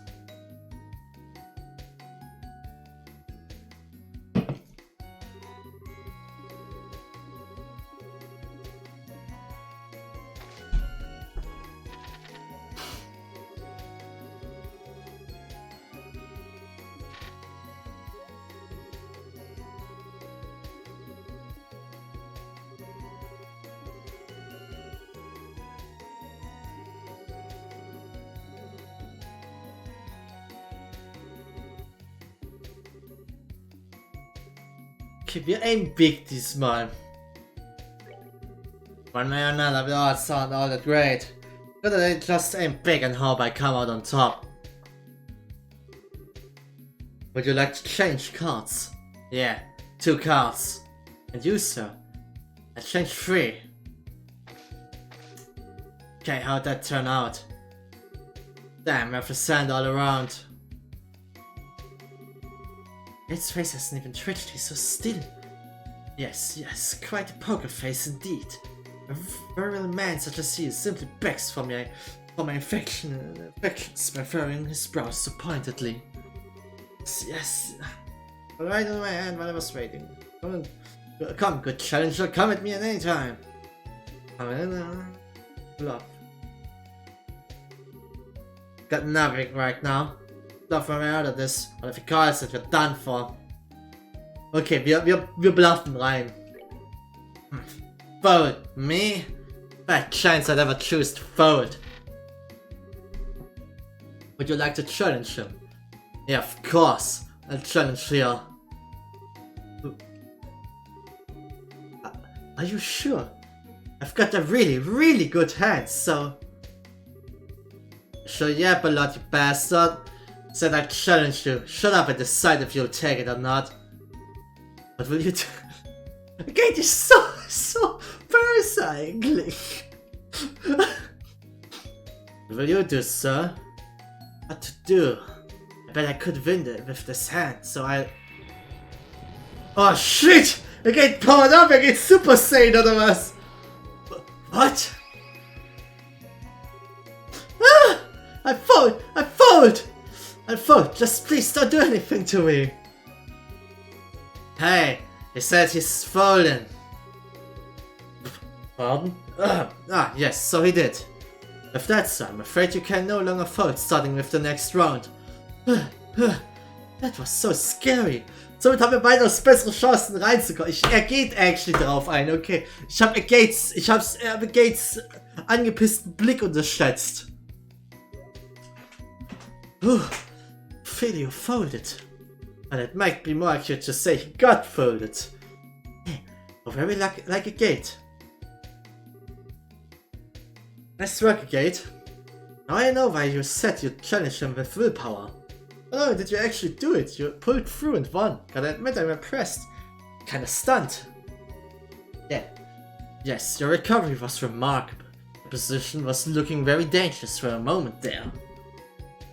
Okay, wir aim big diesmal. One way or another, we all sound all that great. Better they just aim big and hope I come out on top. Would you like to change cards? Yeah, 2 cards. And you, sir? I changed 3. Okay, how'd that turn out? Damn, I have sand all around. His face hasn't even twitched, he's so still. Yes, yes, quite a poker face indeed. A virile man such as he is simply begs for my affections by furrowing his brows so pointedly. Yes, right in my hand while I was waiting. Come, good challenger, come at me at any time. Bluff. Got nothing right now. Bluff my way out of this, or if he calls it, we're done for. Okay, wir bluffen rein. Fold me? Bad chance I'd ever choose to fold. Would you like to challenge him? Yeah, of course. I'll challenge here. Are you sure? I've got a really, really good hand, so... Sure, yeah, Ballot, you bastard. Said I challenge you. Shut up and decide if you'll take it or not. What will you do? The gate is so perverse, eigentlich. What will you do, sir? What to do? I bet I could win it with this hand, so I... Oh shit! Er geht powered up, er geht Super Saiyan oder was? What? Ah! I fold! I fold! I fold! Just please don't do anything to me! Hey! He said he's fallen! Pardon? Yes, so he did. If that's so, I'm afraid you can no longer fold starting with the next round. That was so scary! Somit haben wir weitaus bessere Chancen reinzukommen. Er geht actually drauf ein, okay. Ich habe Gates angepissten Blick unterschätzt. Feel you folded. And it might be more accurate to say he got folded. Or very like a gate. Nice work, Gate. Now I know why you said you'd challenge him with willpower. Oh, did you actually do it? You pulled through and won. Gotta admit, I'm impressed. Kinda stunned. Yeah. Yes, your recovery was remarkable. The position was looking very dangerous for a moment there.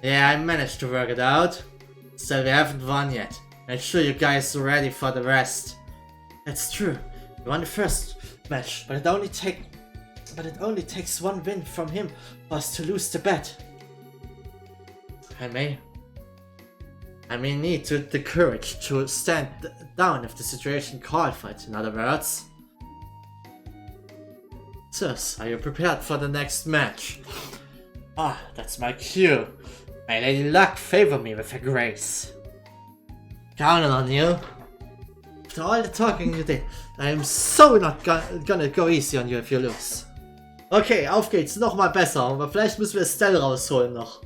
Yeah, I managed to work it out. Still, we haven't won yet. I'm sure you guys are ready for the rest. That's true. We won the first match, but it only takes one win from him for us to lose the bet. I may need the courage to stand down if the situation called for it, in other words. Sirs, are you prepared for the next match? Ah, that's my cue. May Lady Luck favor me with her grace. Counting on you. After all the talking you did, I am so not gonna go easy on you if you lose. Okay, auf geht's, nochmal besser, aber vielleicht müssen wir Estelle rausholen noch.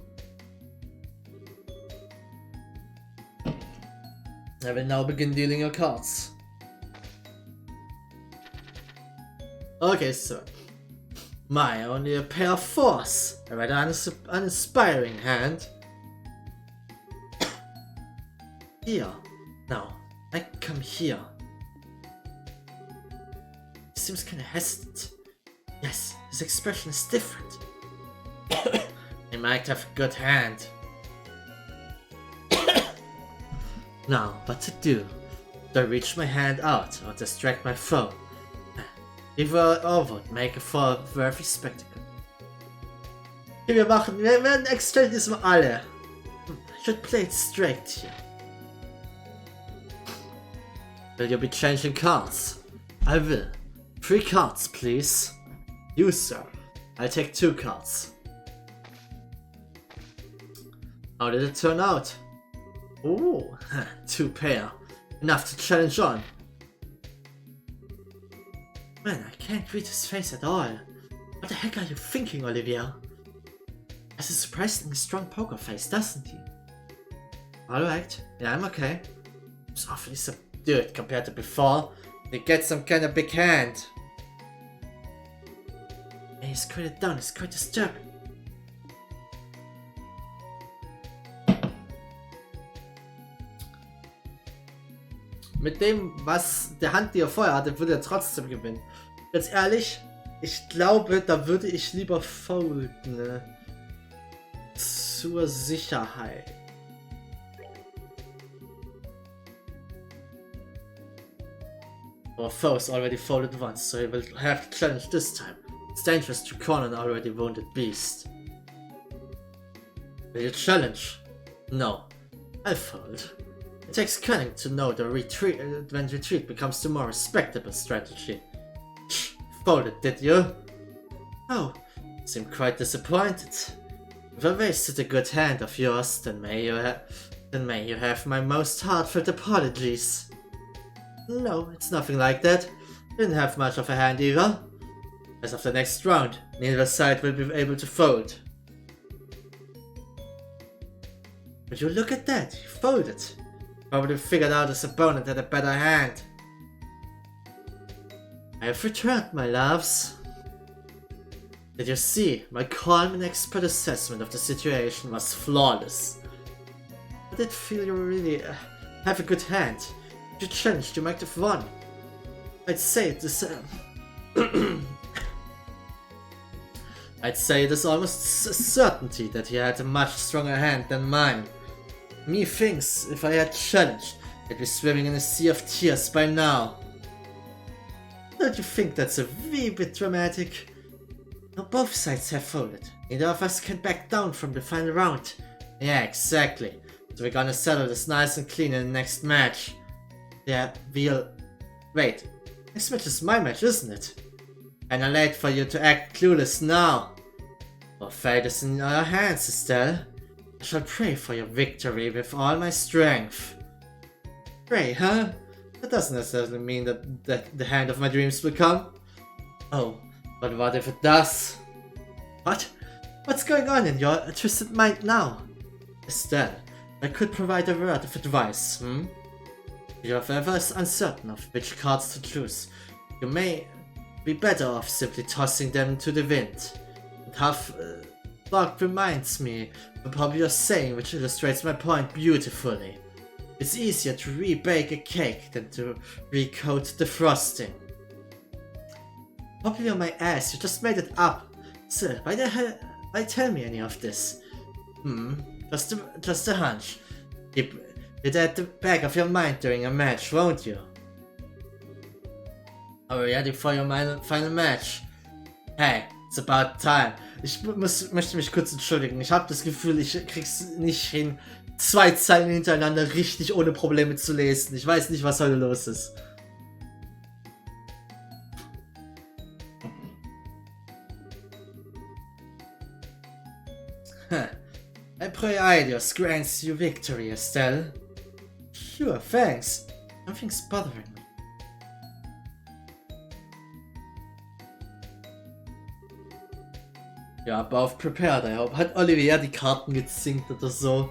I will now begin dealing your cards. Okay, sir. My, only a pair of fours. A rather uninspiring hand. Here. Now, I come here. He seems kinda hesitant. Yes, his expression is different. He might have a good hand. Now, what to do? Do I reach my hand out or distract my foe? Either or would make a for worthy spectacle. Okay, wir werden extend diesmal alle. I should play it straight here. Will you be changing cards? I will. 3 cards, please. You, sir. I'll take 2 cards. How did it turn out? Ooh, 2 pair. Enough to challenge on. Man, I can't read his face at all. What the heck are you thinking, Olivia? Has a surprisingly strong poker face, doesn't he? Alright, yeah, I'm okay. He's awfully subdued compared to before. He gets some kind of big hand. And he's quite it down, it's quite disturbing. Mit dem, was der Hand, die er vorher hatte, würde er trotzdem gewinnen. Ganz ehrlich, ich glaube, da würde ich lieber folden. Ne? Zur Sicherheit. Our foe's already folded once, so he will have to challenge this time. It's dangerous to corner an already wounded beast. Will you challenge? No. I'll fold. It takes cunning to know the retreat when retreat becomes the more respectable strategy. Folded, did you? Oh, you seem quite disappointed. If I wasted a good hand of yours, then may you have my most heartfelt apologies. No, it's nothing like that. Didn't have much of a hand either. As of the next round, neither side will be able to fold. But you look at that, he folded. Probably figured out his opponent had a better hand. I have returned, my loves. Did you see? My calm and expert assessment of the situation was flawless. I did feel you really have a good hand. If you challenged, you might have won. I'd say this. I'd say it is almost a certainty that he had a much stronger hand than mine. Methinks, if I had challenged, I'd be swimming in a sea of tears by now. Don't you think that's a wee bit dramatic? Now both sides have folded. Neither of us can back down from the final round. Yeah, exactly. So we're gonna settle this nice and clean in the next match. Yeah, we'll... Wait. Next match is my match, isn't it? Kinda late for you to act clueless now. Your fate is in your hands, Estelle. I shall pray for your victory with all my strength. Pray, huh? That doesn't necessarily mean that the hand of my dreams will come. Oh, but what if it does? What? What's going on in your twisted mind now? Estelle, I could provide a word of advice, If you're ever uncertain of which cards to choose, you may be better off simply tossing them to the wind. And half thought reminds me of a popular saying which illustrates my point beautifully. It's easier to rebake a cake than to recoat the frosting. Popular my ass, you just made it up. So, why the hell why tell me any of this? Just a hunch. Keep it at the back of your mind during a match, won't you? Are you ready for your final match? Hey, it's about time. Ich möchte mich kurz entschuldigen. Ich habe das Gefühl, ich krieg's nicht hin, 2 Zeilen hintereinander richtig ohne Probleme zu lesen. Ich weiß nicht, was heute los ist. I pray Idios grants you victory, Estelle. Sure, thanks. Nothing's bothering me. Ja, both prepared, I hope. Hat Olivier die Karten gezinkt oder so?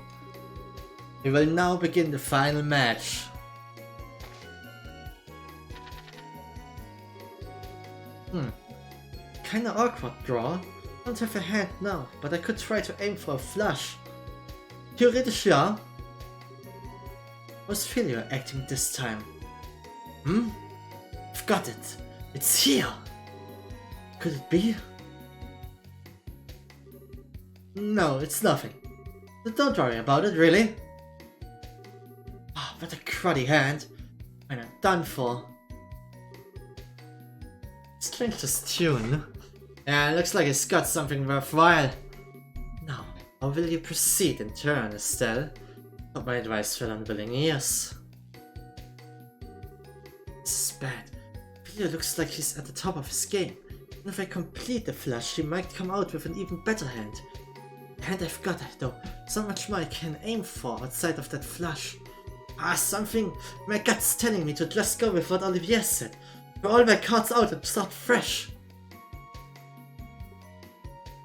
We will now begin the final match. Kinda awkward draw. Don't have a hand now, but I could try to aim for a flush. Theoretisch ja. How's failure acting this time? I've got it. It's here. Could it be? No, it's nothing. But don't worry about it, really. What a cruddy hand. And I'm done for. Strange this tune. Yeah, it looks like it's got something worthwhile. Now, how will you proceed in turn, Estelle? Not my advice for unwilling ears. This is bad. Peter looks like he's at the top of his game. And if I complete the flush, he might come out with an even better hand. The hand I've got, though, so much more I can aim for outside of that flush. Something my gut's telling me to just go with what Olivier said. Throw all my cards out and start fresh.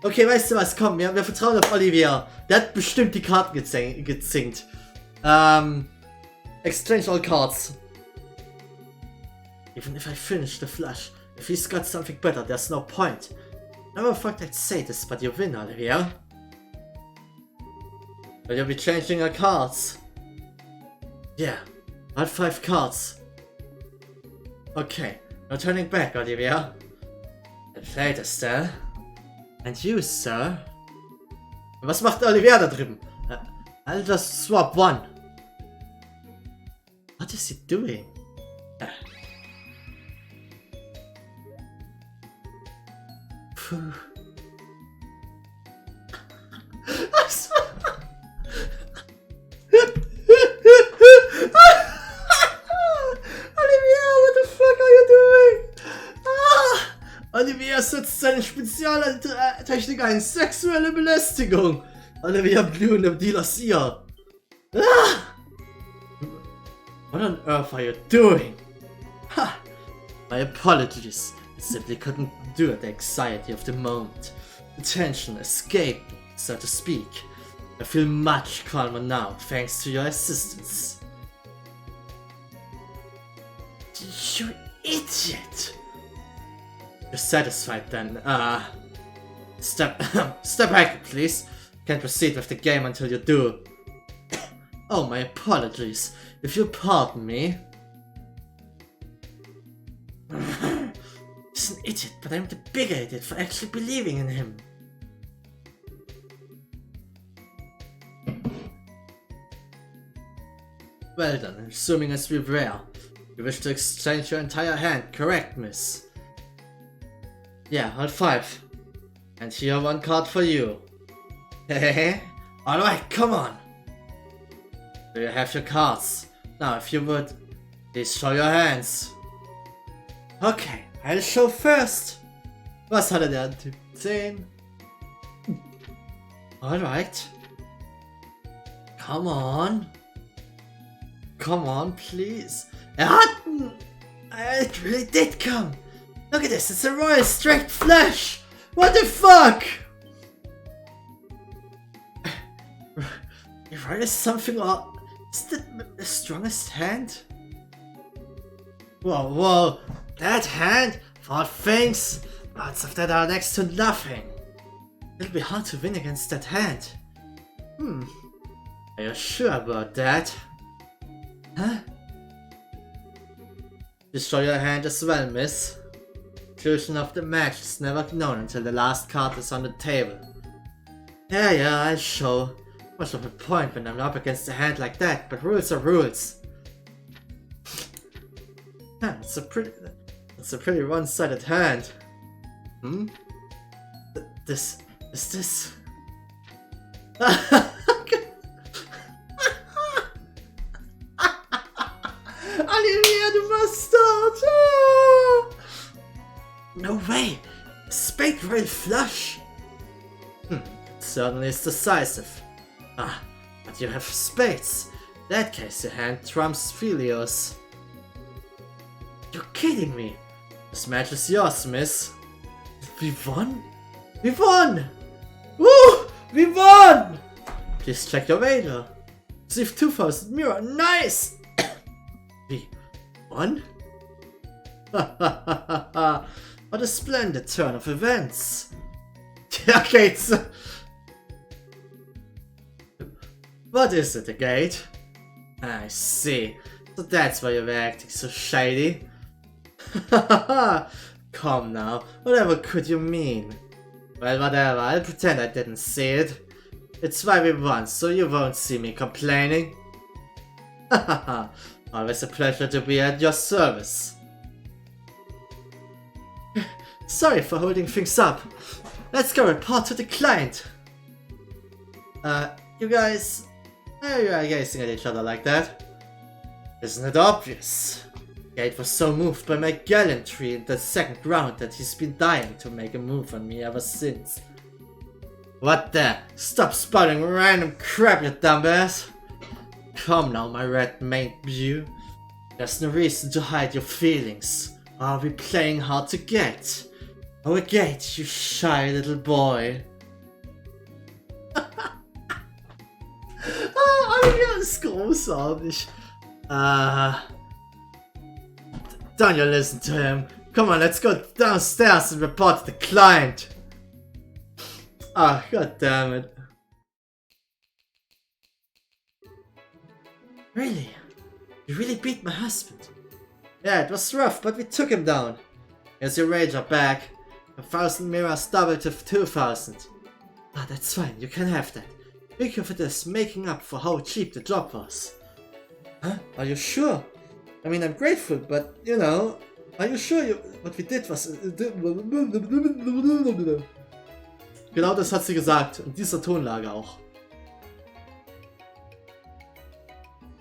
Okay, weißt du was? Komm, wir vertrauen auf Olivier. Der hat bestimmt die Karten gezinkt. Exchange all cards. Even if I finish the flush, if he's got something better, there's no point. Never thought I'd say this, but you win, Olivier. Will you be changing your cards? Yeah, all 5 cards. Okay, no turning back, Olivier. Then played, Estelle. And you, sir? Was macht Olivier da drüben? I'll just swap one. What is he doing? Puh. Olivier setzt seine Spezialtechnik ein. Sexuelle Belästigung. Olivier Blue im Dealers Ear. What on earth are you doing? Ha! My apologies. I simply couldn't do it. The anxiety of the moment. The tension escaped, so to speak. I feel much calmer now, thanks to your assistance. You idiot! You're satisfied then, Step back, please. Can't proceed with the game until you do. Oh, my apologies. If you'll pardon me. He's an idiot, but I'm the bigger idiot for actually believing in him. Well done, assuming as we were. You wish to exchange your entire hand, correct, miss? Yeah, all 5. And here 1 card for you. Hehehe. Alright, come on. Do you have your cards? Now, if you would, please show your hands. Okay, I'll show first. Was hatte der Typ? 10. Alright. Come on. Come on, please. It really did come. Look at this, it's a royal straight flush. What the fuck? You write something or is that the strongest hand? Whoa, that hand? For things, odds of that are next to nothing. It'll be hard to win against that hand. Are you sure about that? Huh? You show your hand as well, miss. Conclusion of the match is never known until the last card is on the table. Yeah, I'll show. Much of a point when I'm up against a hand like that, but rules are rules. It's a pretty one-sided hand. This is this. Olivia, du Bastard! No way! A spade royal flush! It certainly is decisive. But you have spades. In that case, your hand trumps Filios. You're kidding me! This match is yours, miss. We won? We won! Woo! We won! Please check your wager. Receive 2000 mirror. Nice! We won? What a splendid turn of events. Okay, what is it, a gate? I see. So that's why you were acting so shady. Come now, whatever could you mean? Well, whatever, I'll pretend I didn't see it. It's why we won, so you won't see me complaining. Always a pleasure to be at your service. Sorry for holding things up. Let's go report to the client. You guys... Why are you gazing at each other like that? Isn't it obvious? Gate was so moved by my gallantry in the second round that he's been dying to make a move on me ever since. What the? Stop spouting random crap, you dumbass! Come now, my red-maned beau. There's no reason to hide your feelings. Are we playing hard to get? Oh, a gate, you shy little boy. Ja, ist großartig. Don't you listen to him. Come on, let's go downstairs and report to the client. God damn it. Really? You really beat my husband? Yeah, it was rough, but we took him down. Here's your rager back. 1,000 mirrors doubled to 2,000. That's fine, you can have that. Thank you for this, making up for how cheap the job was. Huh? Are you sure? I mean, I'm grateful, but, you know, are you sure what we did was... Genau das hat sie gesagt, in dieser Tonlage auch.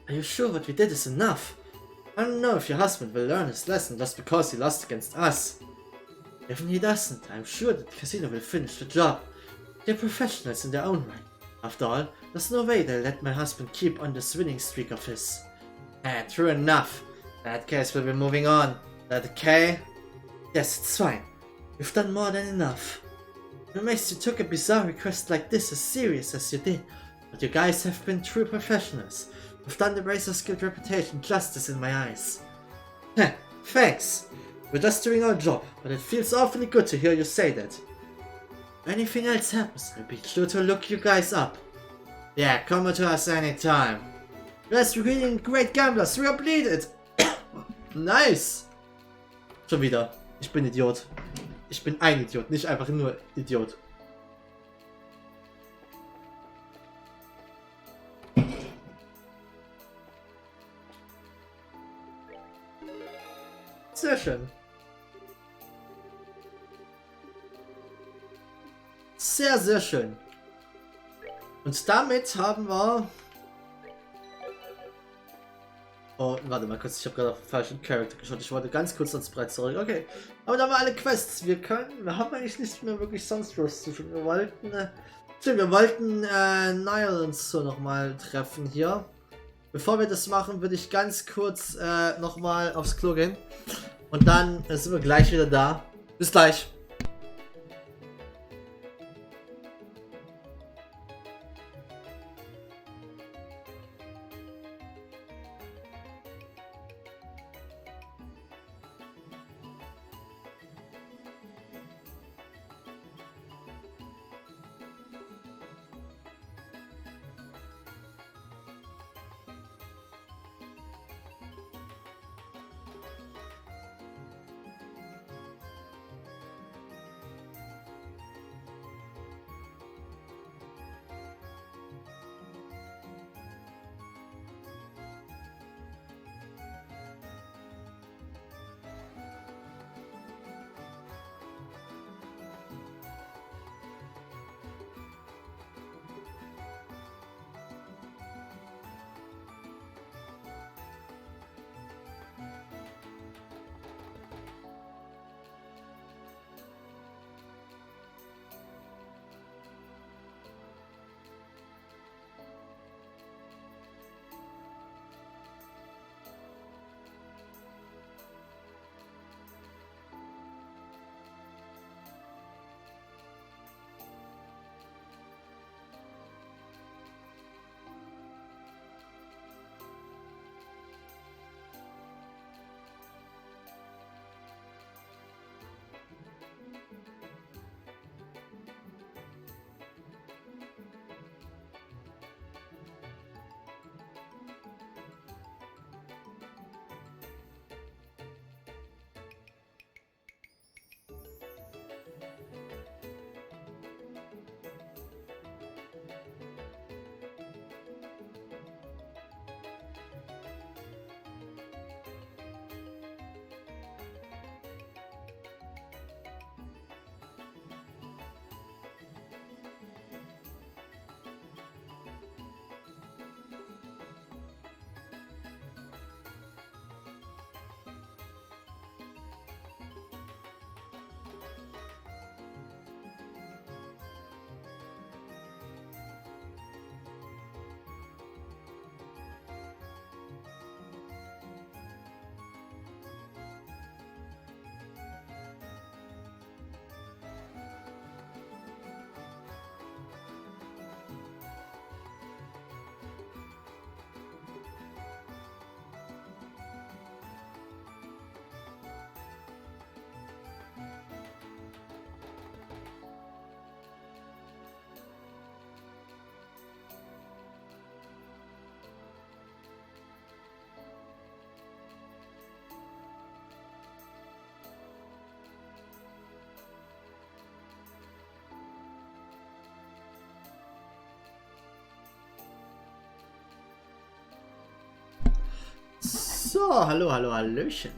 Are you sure what we did is enough? I don't know if your husband will learn his lesson just because he lost against us. Even he doesn't, I'm sure that the casino will finish the job. They're professionals in their own right. After all, there's no way they'll let my husband keep on this winning streak of his. True enough. In that case, we'll be moving on. That okay? Yes, it's fine. You've done more than enough. What makes you took a bizarre request like this as serious as you did? But you guys have been true professionals. You've done the Razor's Guild reputation justice in my eyes. Thanks. We're just doing our job, but it feels awfully good to hear you say that. Anything else happens, I'll be sure to look you guys up. Yeah, come to us anytime. Let's really great gamblers, we are bleeded. Nice. Schon wieder. Ich bin Idiot. Ich bin ein Idiot, nicht einfach nur Idiot. Sehr schön. Sehr, sehr schön. Und damit haben wir... Oh, warte mal kurz, ich habe gerade auf den falschen Charakter geschaut. Ich wollte ganz kurz ans Brett zurück. Okay. Aber da haben wir alle Quests. Wir haben eigentlich nicht mehr wirklich sonst was zu tun. Wir wollten Niall und so nochmal treffen hier. Bevor wir das machen, würde ich ganz kurz nochmal aufs Klo gehen. Und dann sind wir gleich wieder da. Bis gleich. So, hallo, hallo, hallöchen.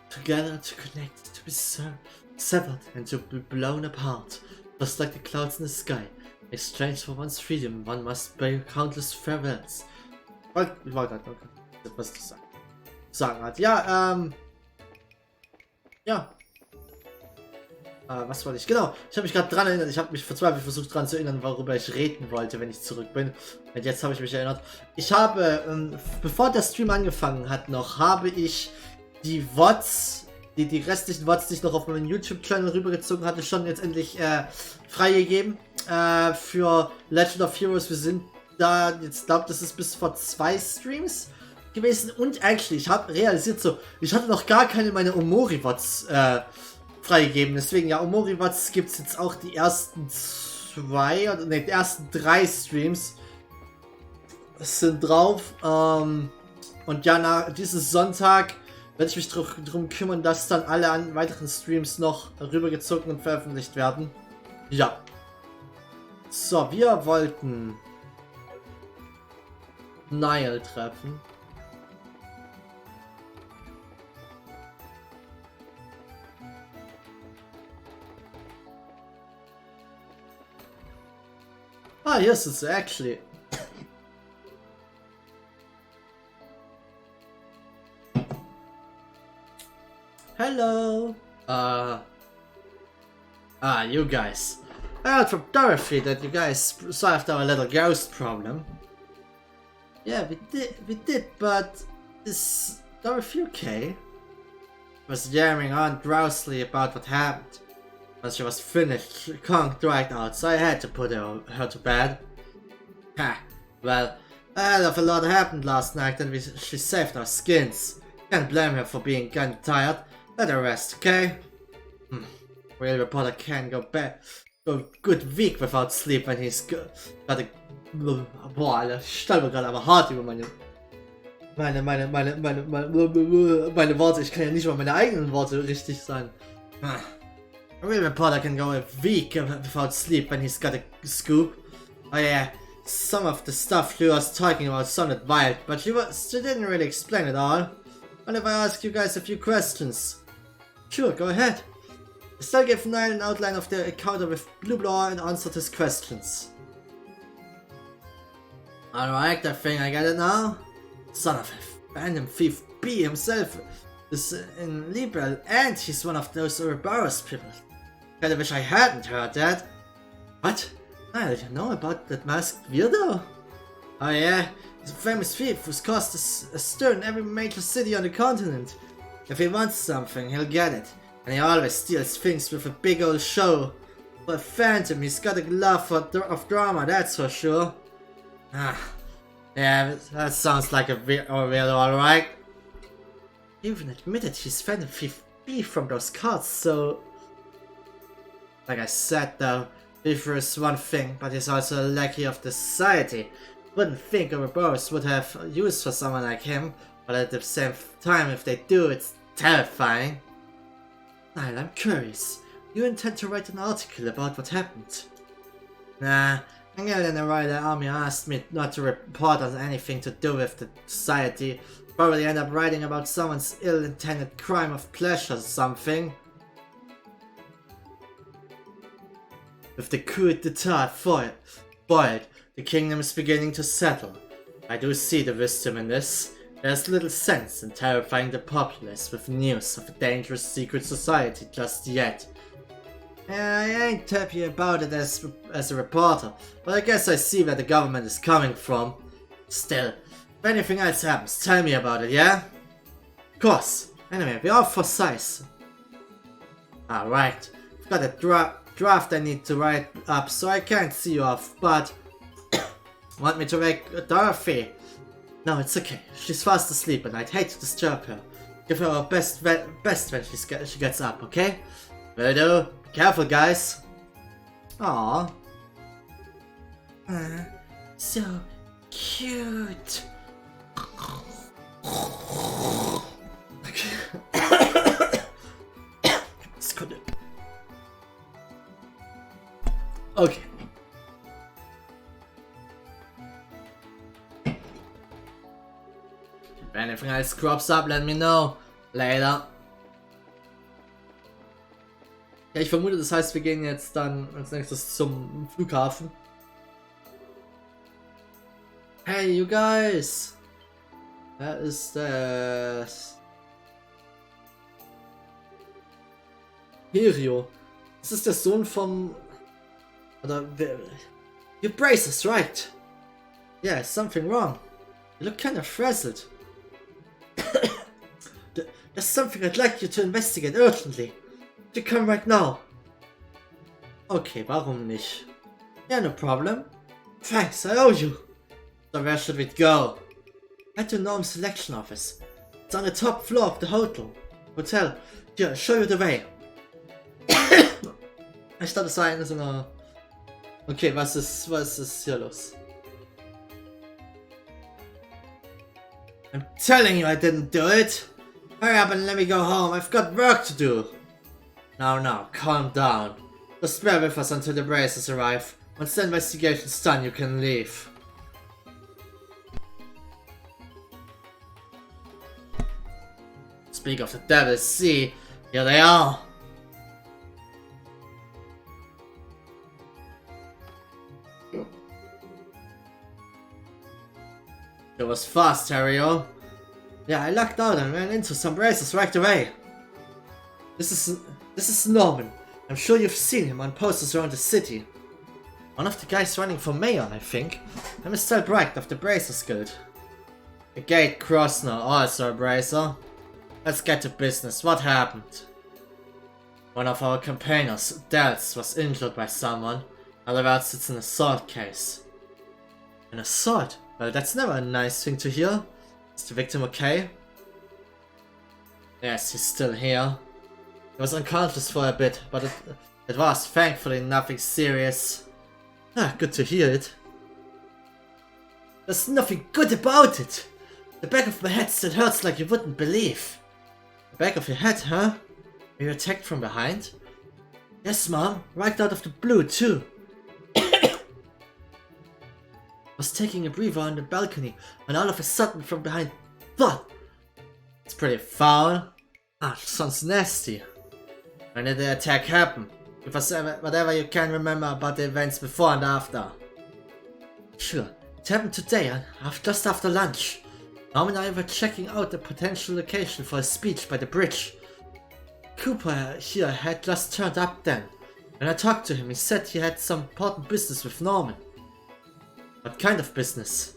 Together to connect, to be severed and to be blown apart. Just like the clouds in the sky. Exchange for one's freedom, one must pay countless farewells. Ich war gerade noch was zu sagen hat. Ja, ja. Was wollte ich? Genau, ich habe mich gerade dran erinnert. Ich habe mich verzweifelt versucht dran zu erinnern, worüber ich reden wollte, wenn ich zurück bin. Und jetzt habe ich mich erinnert. Ich habe, bevor der Stream angefangen hat noch, habe ich die VODs, die restlichen VODs, die ich noch auf meinen YouTube-Channel rübergezogen hatte, schon jetzt endlich freigegeben. Für Legend of Heroes. Wir sind da, jetzt glaube das ist bis vor 2 Streams. gewesen und eigentlich, ich habe realisiert so, ich hatte noch gar keine meiner Omori-Wots freigegeben. Deswegen, ja, Omori-Wots gibt es jetzt auch die ersten 2 oder ne, die ersten 3 Streams sind drauf. Und ja, nach diesem Sonntag werde ich mich drum kümmern, dass dann alle weiteren Streams noch rübergezogen und veröffentlicht werden. Ja. So, wir wollten Niall treffen. Ah, hier ist es actually. Hello. You guys. I heard from Dorothy that you guys solved our little ghost problem. Yeah, we did, but is Dorothy okay? Was yammering on drowsily about what happened. When she was finished, she conked right out, so I had to put her to bed. Ha, well, a hell of a lot happened last night and she saved our skins. Can't blame her for being kinda tired. Let her rest, okay? Real reporter can't go a good week without sleep when he's got a... Boah, Alter, ich stolper gerade aber hart über meine Worte. Ich kann ja nicht mal meine eigenen Worte richtig sagen. A real reporter can go a week without sleep when he's got a scoop. Oh yeah, some of the stuff she was talking about sounded wild, but she didn't really explain it all. What if I ask you guys a few questions? Sure, go ahead. I still give Niall an outline of the encounter with Blue Blower and answered his questions. Alright, I think I get it now. Son of a random thief B himself is in Libel and he's one of those Ouroboros people. Kinda wish I hadn't heard that. What? Niall, you know about that masked weirdo? Oh yeah, he's a famous thief who's caused a stir in every major city on the continent. If he wants something, he'll get it. And he always steals things with a big old show. For a phantom, he's got a love of drama, that's for sure. Yeah, that sounds like a weirdo, alright. He even admitted he's Phantom Thief B from those cards, so... Like I said though, Beaver is one thing, but he's also a lackey of the society. Wouldn't think Ouroboros would have use for someone like him, but at the same time, if they do, it's terrifying. Niall, I'm curious. You intend to write an article about what happened? Nah, Angel and the Rider Army asked me not to report on anything to do with the society. Probably end up writing about someone's ill-intended crime of pleasure or something. With the coup d'etat foiled, the kingdom is beginning to settle. I do see the wisdom in this. There's little sense in terrifying the populace with news of a dangerous secret society just yet. I ain't happy about it as a reporter, but I guess I see where the government is coming from. Still, if anything else happens, tell me about it, yeah? Of course. Anyway, we're off for Zeiss. Alright, I've got a draft I need to write up, so I can't see you off, but... Want me to wake Dorothy? No, it's okay. She's fast asleep and I'd hate to disturb her. Give her our best when she gets up, okay? Will do. Be careful, guys. Aww. So cute. Okay. If anything else crops up, let me know. Later. Ja, ich vermute, das heißt, wir gehen jetzt dann als nächstes zum Flughafen. Hey, you guys! Wer ist das? Hirio. Das ist der Sohn vom... Oder... Your braces, right? Yeah, something wrong. You look kind of frazzled. There's something I'd like you to investigate urgently. You come right now. Okay, warum nicht? Yeah, no problem. Thanks, I owe you. So where should we go? Head to Norm's selection office. It's on the top floor of the hotel. Here, I'll show you the way. Ich dachte, das war eine so eine... Okay, was ist hier los? I'm telling you I didn't do it! Hurry up and let me go home, I've got work to do! Now, calm down. Just bear with us until the braces arrive. Once the investigation's done, you can leave. Speak of the Devil's Sea, here they are! It was fast, Harry-o. Yeah, I lucked out and ran into some braces right away. This is Norman. I'm sure you've seen him on posters around the city. One of the guys running for mayor, I think. I'm Mr. Bright of the Bracers Guild. A gate cross now, also a bracer. Let's get to business. What happened? One of our campaigners, Dels, was injured by someone. Otherwise, it's an assault case. An assault? Well, that's never a nice thing to hear. Is the victim okay? Yes, he's still here. He was unconscious for a bit, but it was thankfully nothing serious. Ah, good to hear it. There's nothing good about it! The back of my head still hurts like you wouldn't believe. The back of your head, huh? Were you attacked from behind? Yes, Mom. Right out of the blue, too. Was taking a breather on the balcony when all of a sudden from behind, thud! It's pretty foul. Ah, sounds nasty. When did the attack happen? Give us whatever you can remember about the events before and after. Sure, it happened today, just after lunch. Mom and I were checking out the potential location for a speech by the bridge. Cooper here had just turned up then. When I talked to him, he said he had some important business with Norman. What kind of business?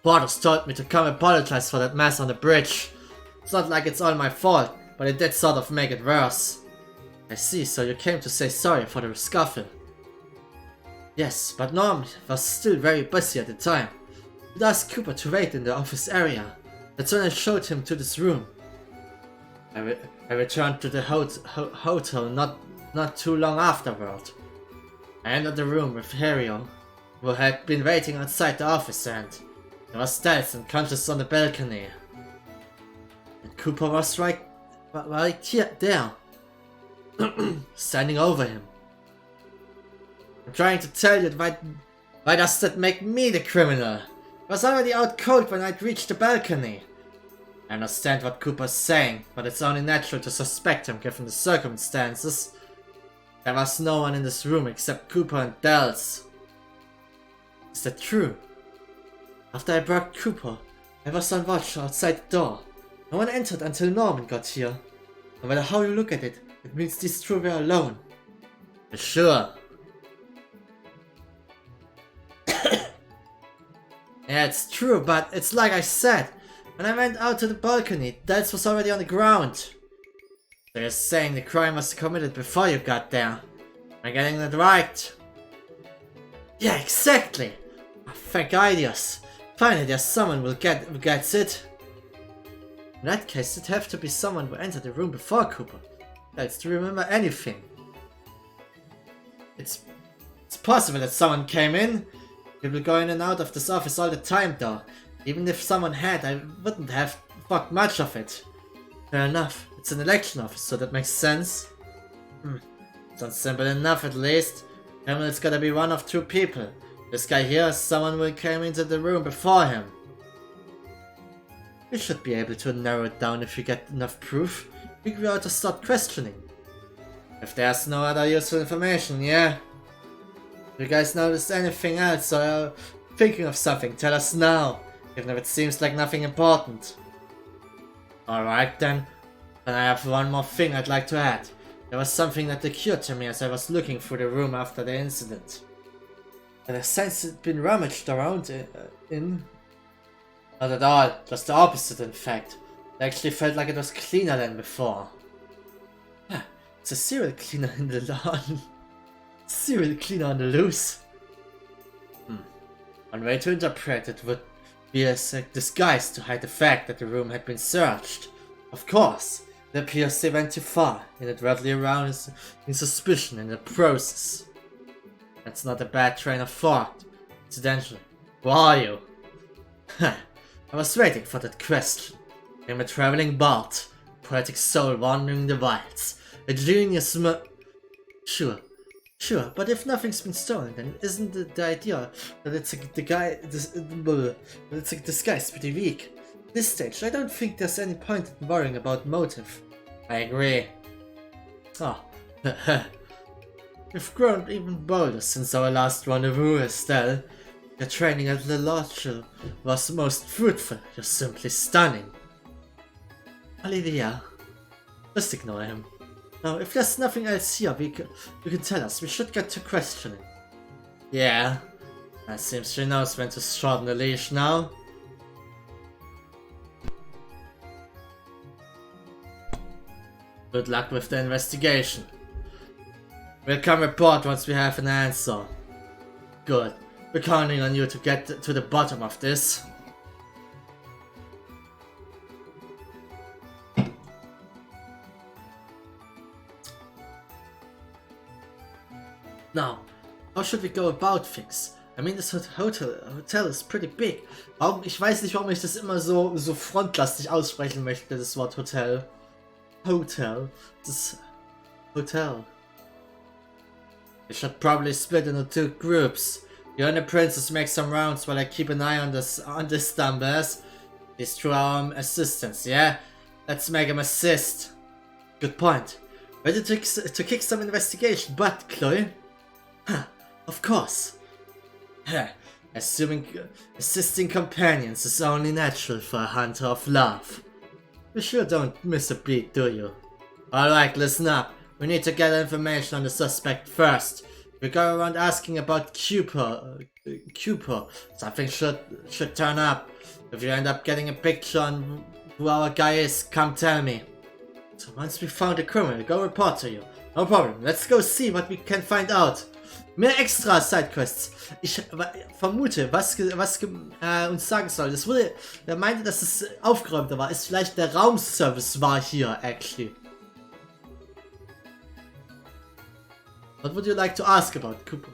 Porters told me to come apologize for that mess on the bridge. It's not like it's all my fault, but it did sort of make it worse. I see, so you came to say sorry for the scuffle. Yes, but Norm was still very busy at the time. He'd asked Cooper to wait in the office area. That's when I showed him to this room. I returned to the hotel not too long afterward. I entered the room with Harry-o, who had been waiting outside the office, and there was Dels unconscious on the balcony. And Cooper was right here, there, standing over him. I'm trying to tell you, why does that make me the criminal? I was already out cold when I'd reached the balcony. I understand what Cooper's saying, but it's only natural to suspect him given the circumstances. There was no one in this room except Cooper and Dels. Is that true? After I brought Cooper, I was on watch outside the door. No one entered until Norman got here. No matter how you look at it, it means these two were alone. For sure. Yeah, it's true, but it's like I said. When I went out to the balcony, Dels was already on the ground. So you're saying the crime was committed before you got there? Am I getting that right? Yeah, exactly! Fake ideas. Finally, there's someone who gets it. In that case, it'd have to be someone who entered the room before Cooper. Dels to remember anything. It's possible that someone came in. People go in and out of this office all the time though. Even if someone had, I wouldn't have thought much of it. Fair enough. It's an election office, so that makes sense. Sounds simple enough at least. Criminal's gotta be one of two people. This guy here is someone who came into the room before him. You should be able to narrow it down if you get enough proof. We ought to start questioning. If there's no other useful information, yeah. If you guys noticed anything else or are thinking of something, tell us now. Even if it seems like nothing important. Alright then. Then I have one more thing I'd like to add. There was something that occurred to me as I was looking through the room after the incident. And I sensed it'd been rummaged around in... Not at all, just the opposite in fact. It actually felt like it was cleaner than before. Ah, it's a serial cleaner in the lawn. Serial cleaner on the loose. One way to interpret it would be as a disguise to hide the fact that the room had been searched. Of course, it appears they went too far, and it readily aroused in suspicion in the process. That's not a bad train of thought. Incidentally, who are you? I was waiting for that question. I'm a traveling bard, a poetic soul wandering the wilds, a genius Sure, but if nothing's been stolen, then isn't it the idea that it's a disguise pretty weak? At this stage, I don't think there's any point in worrying about motive. I agree. Oh, you've grown even bolder since our last rendezvous, Estelle. Your training at the lodge was most fruitful. You're simply stunning. Olivia, just ignore him. Now, if there's nothing else here, you can tell us. We should get to questioning. Yeah, it seems she knows when to shorten the leash now. Good luck with the investigation. We'll come report once we have an answer. Good. We're counting on you to get to the bottom of this. Now, how should we go about things? I mean, das Hotel ist pretty big. Ich weiß nicht, warum ich das immer so frontlastig aussprechen möchte, das Wort Hotel. Hotel. Das Hotel. We should probably split into two groups. You and the princess make some rounds while I keep an eye on this dumbass. He's through our assistance, yeah? Let's make him assist. Good point. Ready to kick some investigation, but Chloe? Huh, of course. Assisting companions is only natural for a hunter of love. You sure don't miss a beat, do you? Alright, listen up. We need to get information on the suspect first. We go around asking about Cooper. Something should turn up. If you end up getting a picture on who our guy is, come tell me. So once we found a criminal, go report to you. No problem. Let's go see what we can find out. Mehr extra Sidequests. Ich vermute, was uns sagen soll. Das wurde, er meinte, dass es aufgeräumter war. Ist vielleicht der Raumservice war hier, actually. What would you like to ask about, Cooper?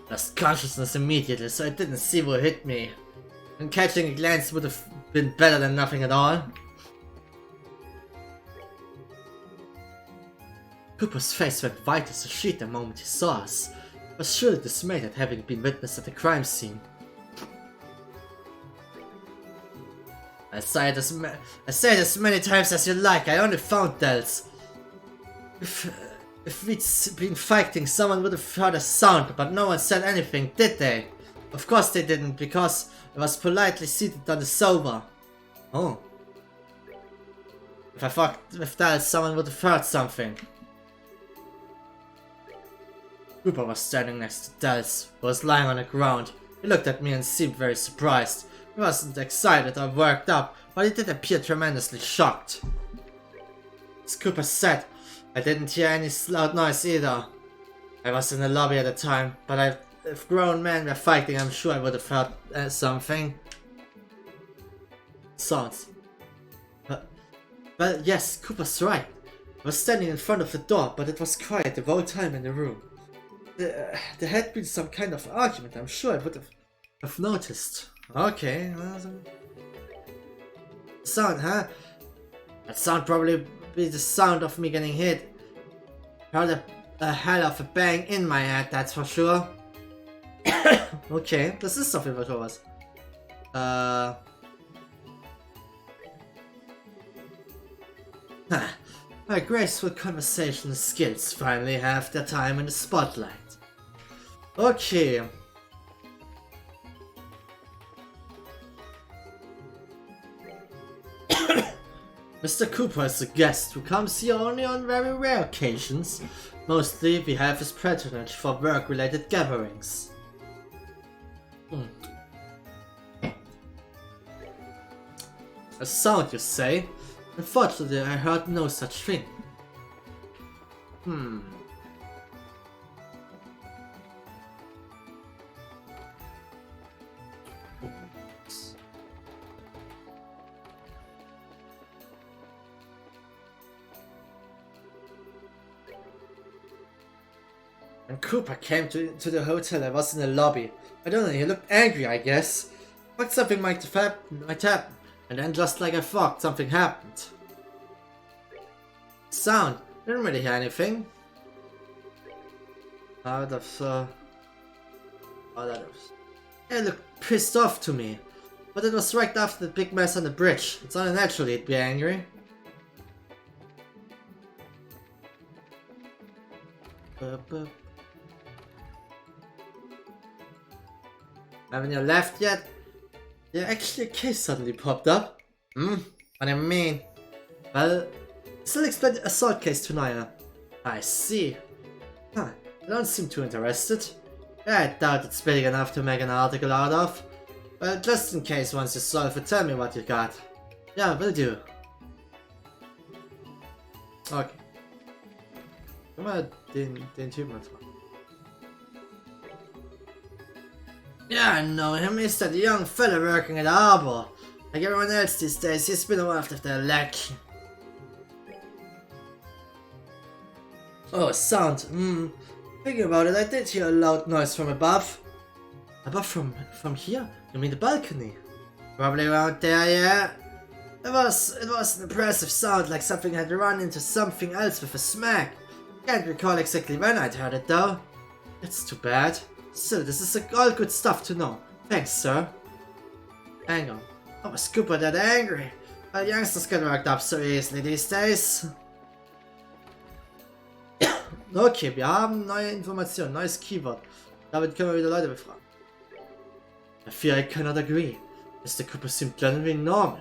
Lost consciousness immediately, so I didn't see what hit me. And catching a glance would have been better than nothing at all. Cooper's face went white as a sheet the moment he saw us. He was surely dismayed at having been witness at the crime scene. I say it as many times as you like, I only found Dells. If we'd been fighting, someone would have heard a sound, but no one said anything, did they? Of course they didn't, because I was politely seated on the sofa. Oh. If I fucked with Dells, someone would have heard something. Cooper was standing next to Dells, who was lying on the ground. He looked at me and seemed very surprised. He wasn't excited or worked up, but he did appear tremendously shocked. As Cooper said, I didn't hear any loud noise either. I was in the lobby at the time, but if grown men were fighting, I'm sure I would have heard something. Sounds. Well, yes, Cooper's right. I was standing in front of the door, but it was quiet the whole time in the room. There had been some kind of argument, I'm sure I would have noticed. Okay. Sound, huh? That sound probably be the sound of me getting hit. Heard a hell of a bang in my head, that's for sure. Okay, das ist auf jeden Fall schon was. My graceful conversation skills finally have their time in the spotlight. Okay. Mr. Cooper is a guest who comes here only on very rare occasions. Mostly we have his patronage for work-related gatherings. A sound, you say? Unfortunately, I heard no such thing. When Cooper came to the hotel, I was in the lobby. I don't know, he looked angry, I guess. But something might happen. And then just like I thought, something happened. Sound. I didn't really hear anything. Out of He looked pissed off to me. But it was right after the big mess on the bridge. It's unnatural he'd be angry. Haven't you left yet? Yeah, actually a case suddenly popped up. What do you mean? Well, still expect the assault case tonight. I see. Huh, you don't seem too interested. Yeah, I doubt it's big enough to make an article out of. Well, just in case once you solve it, tell me what you got. Yeah, will do. Okay. Guck mal den Typen mal fragen. Yeah, I know him. He's that young fella working at Arbor. Like everyone else these days, he's been away after the election. Oh, sound. Thinking about it, I did hear a loud noise from above. Above from here? You mean the balcony? Probably around there, yeah. It was an impressive sound, like something had run into something else with a smack. Can't recall exactly when I'd heard it though. That's too bad. Still, this is all good stuff to know. Thanks, sir. Hang on. I was Cooper that angry. Well, youngsters get worked up so easily these days. Okay, wir haben neue Informationen, neues Keyword. Damit können wir wieder Leute befragen. I fear I cannot agree. Mr. Cooper seemed generally normal.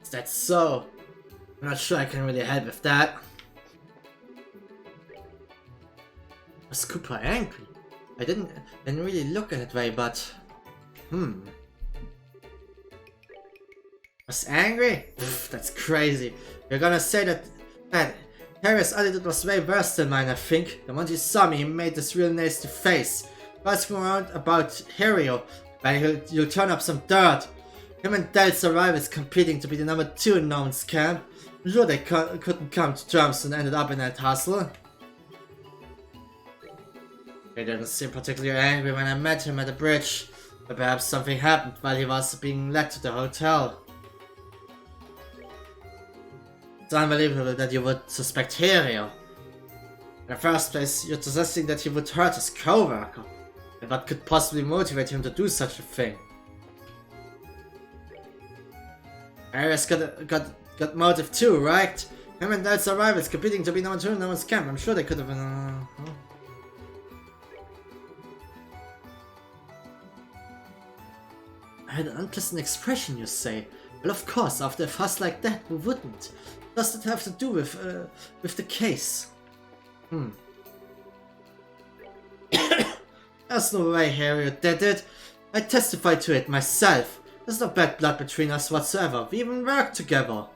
Is that so? I'm not sure I can really help with that. Was Cooper angry? I didn't really look at it way, but... Was angry? Pfft, that's crazy. You're gonna say that Harry's attitude was way worse than mine, I think. The moment he saw me, he made this real nasty face. Asking around about Harry, but you'll turn up some dirt. Him and Dell's rivals competing to be the number 2 in Nolan's camp. I'm sure they couldn't come to terms and ended up in that hustle. He didn't seem particularly angry when I met him at the bridge. But perhaps something happened while he was being led to the hotel. It's unbelievable that you would suspect Hario. In the first place, you're suggesting that he would hurt his co-worker. And what could possibly motivate him to do such a thing? Harry's got motive too, right? Him and Dell's rivals competing to be number 2 in Noah's camp. I'm sure they could have been... I had an unpleasant expression, you say? Well, of course, after a fuss like that, who wouldn't? Does it have to do with the case? There's no way Harriet did it. I testified to it myself. There's no bad blood between us whatsoever. We even work together.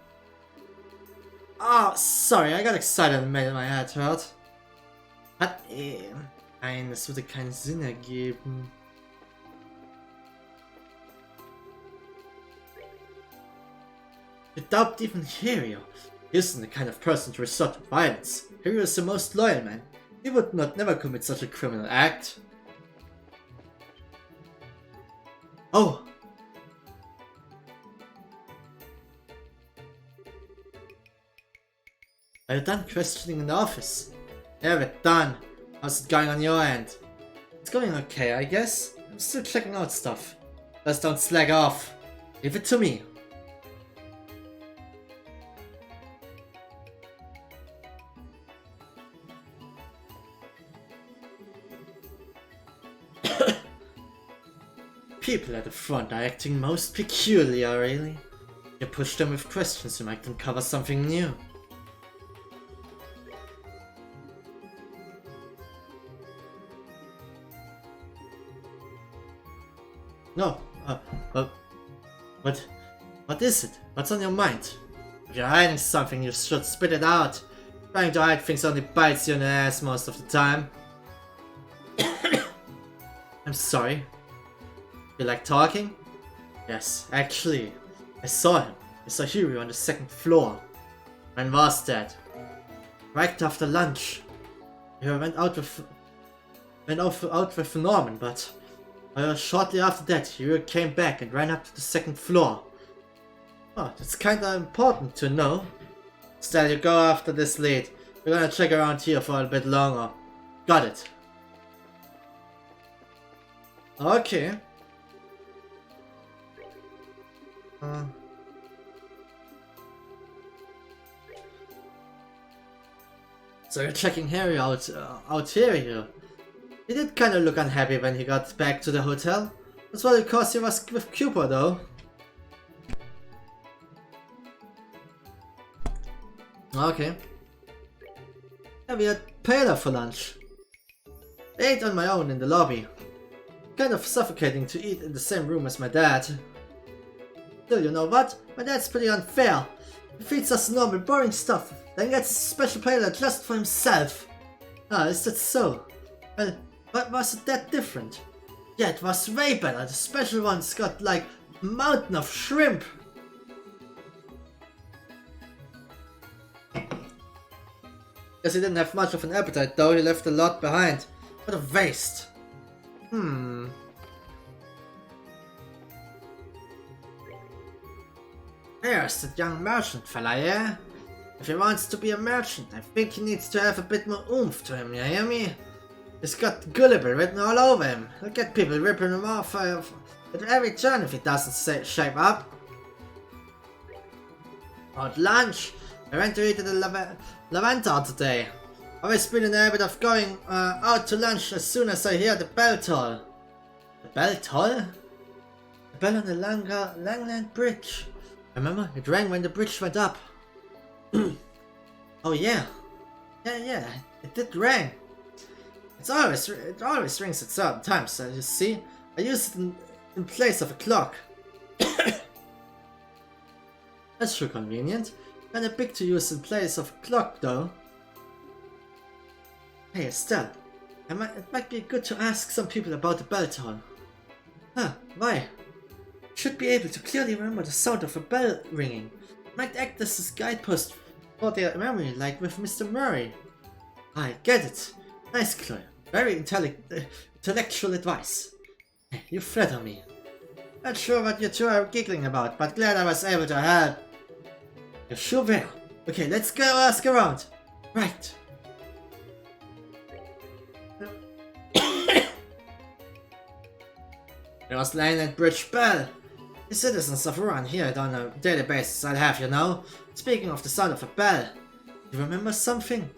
Oh, sorry, I got excited and made my head hurt. Hat nein, das würde keinen Sinn ergeben. You doubt even Hario. He isn't the kind of person to resort to violence. Hario is the most loyal man. He would never commit such a criminal act. Oh! Are you done questioning in the office? Yeah, we're done. How's it going on your end? It's going okay, I guess. I'm still checking out stuff. Just don't slag off. Leave it to me. People at the front are acting most peculiar, really. You push them with questions to make them cover something new. No, what is it? What's on your mind? I If you're hiding something, you should spit it out. Trying to hide things only bites you in the ass most of the time. I'm sorry. You like talking? Yes, actually. I saw him. I saw Hiro on the second floor. When was that? Right after lunch. He went out with Norman, but shortly after that, Hiro came back and ran up to the second floor. Oh, that's kinda important to know. Still, you go after this lead. We're gonna check around here for a bit longer. Got it. Okay. So you're checking Harry out here. He did kinda look unhappy when he got back to the hotel. That's what it cost he was with Cooper though. Okay. Yeah, we had paella for lunch. I ate on my own in the lobby. Kind of suffocating to eat in the same room as my dad. Still, you know what? My dad's pretty unfair. He feeds us normal boring stuff, then gets special paella just for himself. Ah, is that so? Well, but was it that different? Yeah, it was way better. The special ones got like a mountain of shrimp. Guess he didn't have much of an appetite though, he left a lot behind. What a waste. There's that young merchant fella, yeah? If he wants to be a merchant, I think he needs to have a bit more oomph to him, you hear me? He's got gullible written all over him. He'll get people ripping him off at every turn if he doesn't shape up. At lunch, I went to eat at the Lavanta today. Always been in the habit of going out to lunch as soon as I hear the bell toll. The bell toll? The bell on the Langland Bridge. Remember? It rang when the bridge went up. Oh yeah. Yeah, it did ring. It always rings at certain times, so you see? I use it in place of a clock. That's sure convenient. Kinda big to use in place of a clock though. Hey Estelle, it might be good to ask some people about the bell toll. Huh, why? Should be able to clearly remember the sound of a bell ringing. Might act as a guidepost for their memory, like with Mr. Murray. I get it. Nice, Chloe. Very intellectual advice. You flatter me. Not sure what you two are giggling about, but glad I was able to help. You sure will. Okay, let's go ask around. Right. It was Langland Bridge Bell. The citizens of around here on a daily basis I'll have, you know. Speaking of the sound of a bell, you remember something?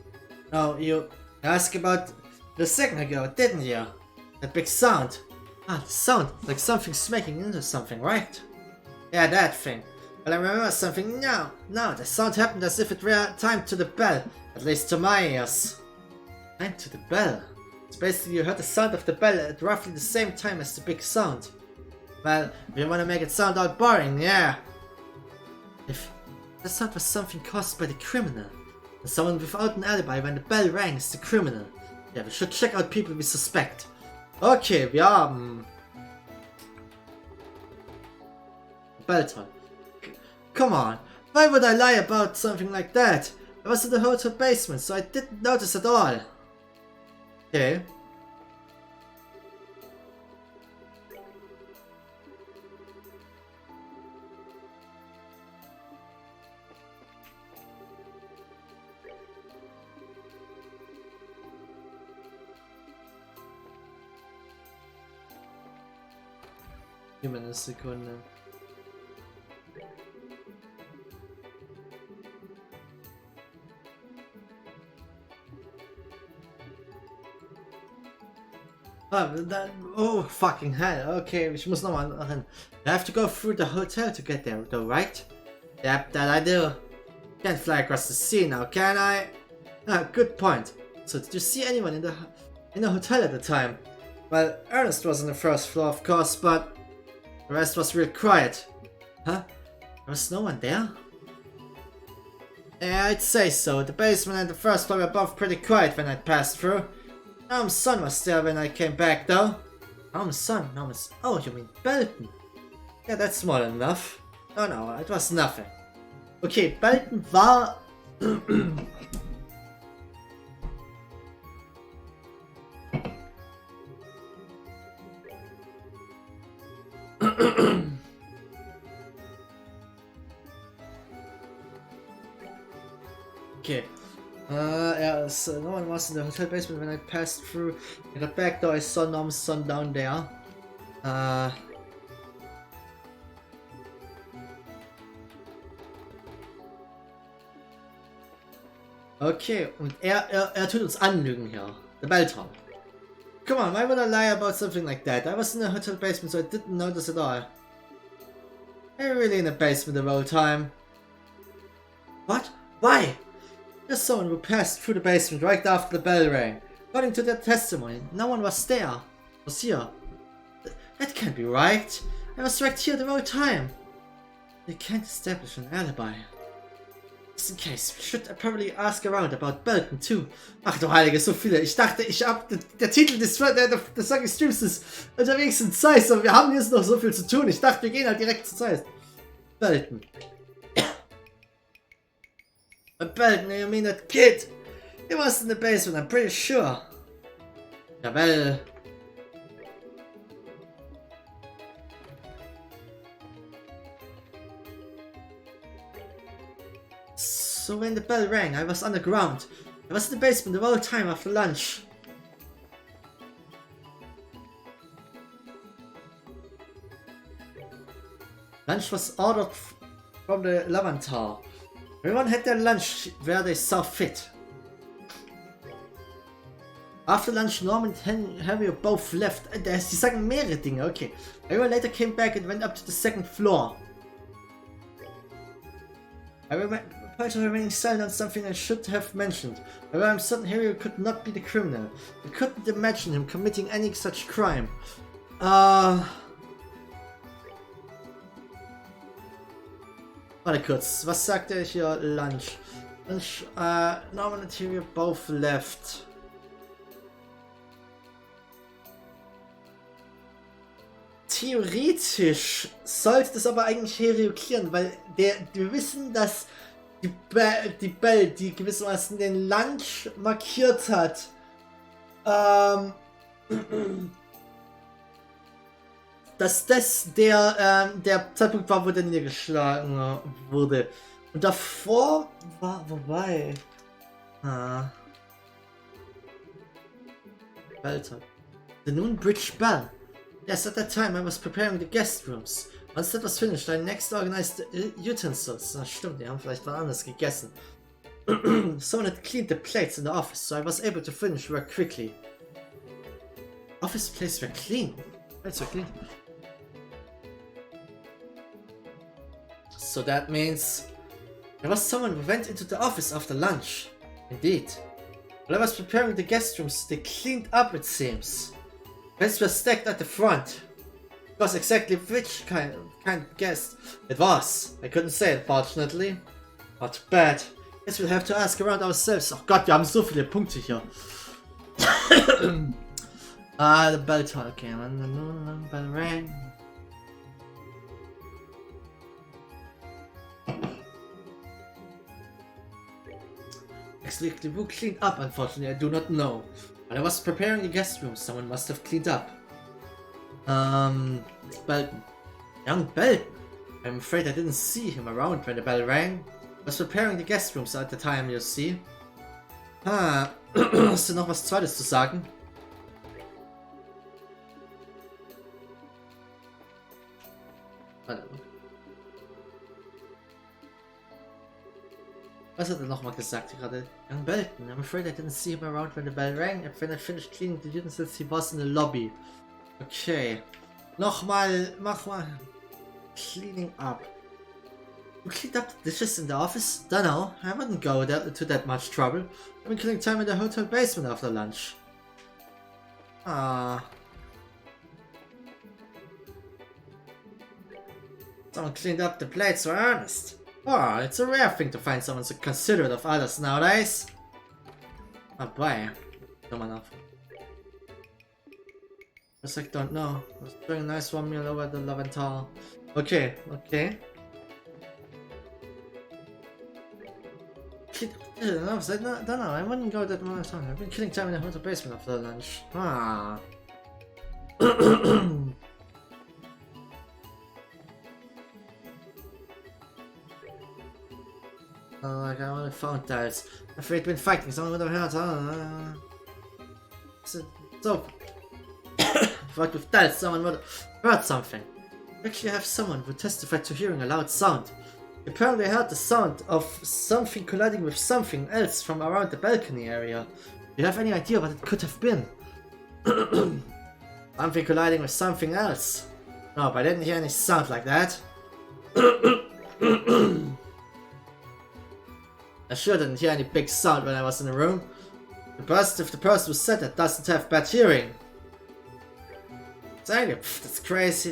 No, you asked about the second ago, didn't you? That big sound. Ah, the sound, like something smacking into something, right? Yeah, that thing. Well, I remember something now. Now, the sound happened as if it were timed to the bell, at least to my ears. Timed to the bell? It's basically you heard the sound of the bell at roughly the same time as the big sound. Well, we want to make it sound all boring, yeah. If the sound was something caused by the criminal, and someone without an alibi when the bell rang is the criminal, yeah, we should check out people we suspect. Okay, we are... bell toll. Come on, why would I lie about something like that? I was in the hotel basement, so I didn't notice at all. Okay. Gib mir eine Sekunde. Oh, fucking hell. Okay, ich muss nochmal rein. I have to go through the hotel to get there, though, right? Yep, that I do. Can't fly across the sea now, can I? Ah, good point. So, did you see anyone in the hotel at the time? Well, Ernest was on the first floor, of course, but the rest was real quiet. Huh? There was no one there? Yeah, I'd say so. The basement and the first floor were both pretty quiet when I passed through. Norman's son was there when I came back, though. Norman's son? Norman's... Oh, you mean Belton? Yeah, that's small enough. Oh no, it was nothing. Okay, Belton war... Okay. Yeah, so no one was in the hotel basement when I passed through. In the back door, I saw Norman's son down there. Okay, und er tut uns anlügen hier. The bell tower. Come on, why would I lie about something like that? I was in the hotel basement, so I didn't notice at all. Are you really in the basement the whole time? What? Why? There's someone who passed through the basement right after the bell rang. According to their testimony, no one was there. Was here. That can't be right. I was right here the whole time. They can't establish an alibi. Just in case, we should probably ask around about Belton too. Ach du Heilige, so viele. Ich dachte, der Titel des Streams ist Unterwegs in Zeiss, aber wir haben jetzt noch so viel zu tun. Ich dachte, wir gehen halt direkt zu Zeiss. Belton. Belton, you mean that kid? He was in the basement, I'm pretty sure. Ja, well... So when the bell rang, I was underground. I was in the basement the whole time after lunch. Lunch was ordered from the Levantar. Everyone had their lunch where they saw fit. After lunch, Norman and Harry both left. Sie sagen mehrere Dinge, okay. Everyone later came back and went up to the second floor. I tried to remain silent on something I should have mentioned. However, I'm certain Harry could not be the criminal. I couldn't imagine him committing any such crime. Warte kurz, was sagt er hier? Lunch. Norman and Harry both left. Theoretisch sollte das aber eigentlich Harry klären, weil wir wissen, dass die Bell, die gewissermaßen den Lunch markiert hat, dass das der Zeitpunkt war, wo der niedergeschlagen wurde. Und davor war, wobei... Belltime. The Noon Bridge Bell. Yes, at that time I was preparing the guest rooms. Once that was finished, I next organized the utensils. Na stimmt, die haben vielleicht was anderes gegessen. Someone had cleaned the plates in the office, so I was able to finish work quickly. Office plates were clean. Plates were clean. So that means there was someone who went into the office after lunch. Indeed. While I was preparing the guest rooms, they cleaned up, it seems. Plates were stacked at the front. It was exactly which kind of guest it was. I couldn't say, unfortunately. Not bad. Guess we'll have to ask around ourselves. Oh Gott, wir haben so viele Punkte hier. The bell toll came and the bell rang. Exactly who cleaned up, unfortunately, I do not know. When I was preparing the guest room, someone must have cleaned up. Belton. Young Belton. I'm afraid I didn't see him around when the bell rang. I was preparing the guest rooms at the time, you see. Hast du noch was Zweites zu sagen? Was hat er nochmal gesagt gerade? Young Belton, I'm afraid I didn't see him around when the bell rang. And when I finished cleaning the utensils, he was in the lobby. Okay. Mach mal. Cleaning up. You cleaned up the dishes in the office? Don't know. I wouldn't go to that much trouble. I've been killing time in the hotel basement after lunch. Someone cleaned up the plates for Ernest. Oh, it's a rare thing to find someone so considerate of others nowadays. Oh boy. Come on off. Just like don't know. I was doing a nice one meal over the Lavental. Okay, okay. I don't know, I wouldn't go that much time. I've been killing time in the hotel basement after lunch. Ah. Oh, like I only found that. I'm afraid we've been fighting someone with our heart. So, fight with that, someone would have heard something. We actually have someone who testified to hearing a loud sound. He apparently heard the sound of something colliding with something else from around the balcony area. Do you have any idea what it could have been? Something colliding with something else. No, but I didn't hear any sound like that. I sure didn't hear any big sound when I was in the room. If the person who said that doesn't have bad hearing. Exactly. That's crazy.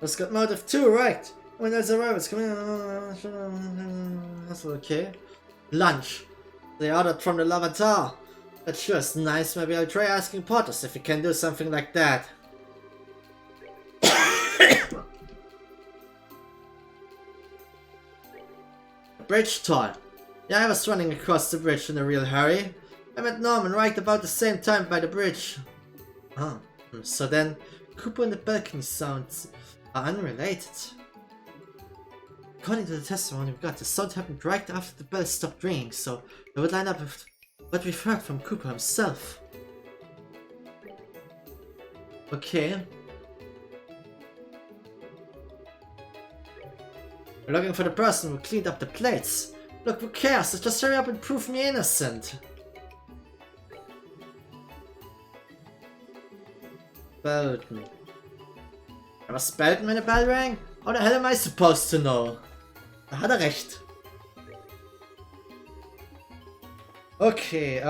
It's got motive too, right? When there's a rabbits coming in. That's okay. Lunch. They ordered from the Lavatar. That sure is nice. Maybe I'll try asking Porters if he can do something like that. Bridge tour. Yeah, I was running across the bridge in a real hurry. I met Norman right about the same time by the bridge. Oh, so then Cooper and the balcony sounds are unrelated. According to the testimony we got, the sound happened right after the bell stopped ringing, so it would line up with what we've heard from Cooper himself. Okay. We're looking for the person who cleaned up the plates. Look, who cares? Just hurry up and prove me innocent. Belton. Er was Belton, when the bell rang? How the hell am I supposed to know? Da hat er recht. Okay,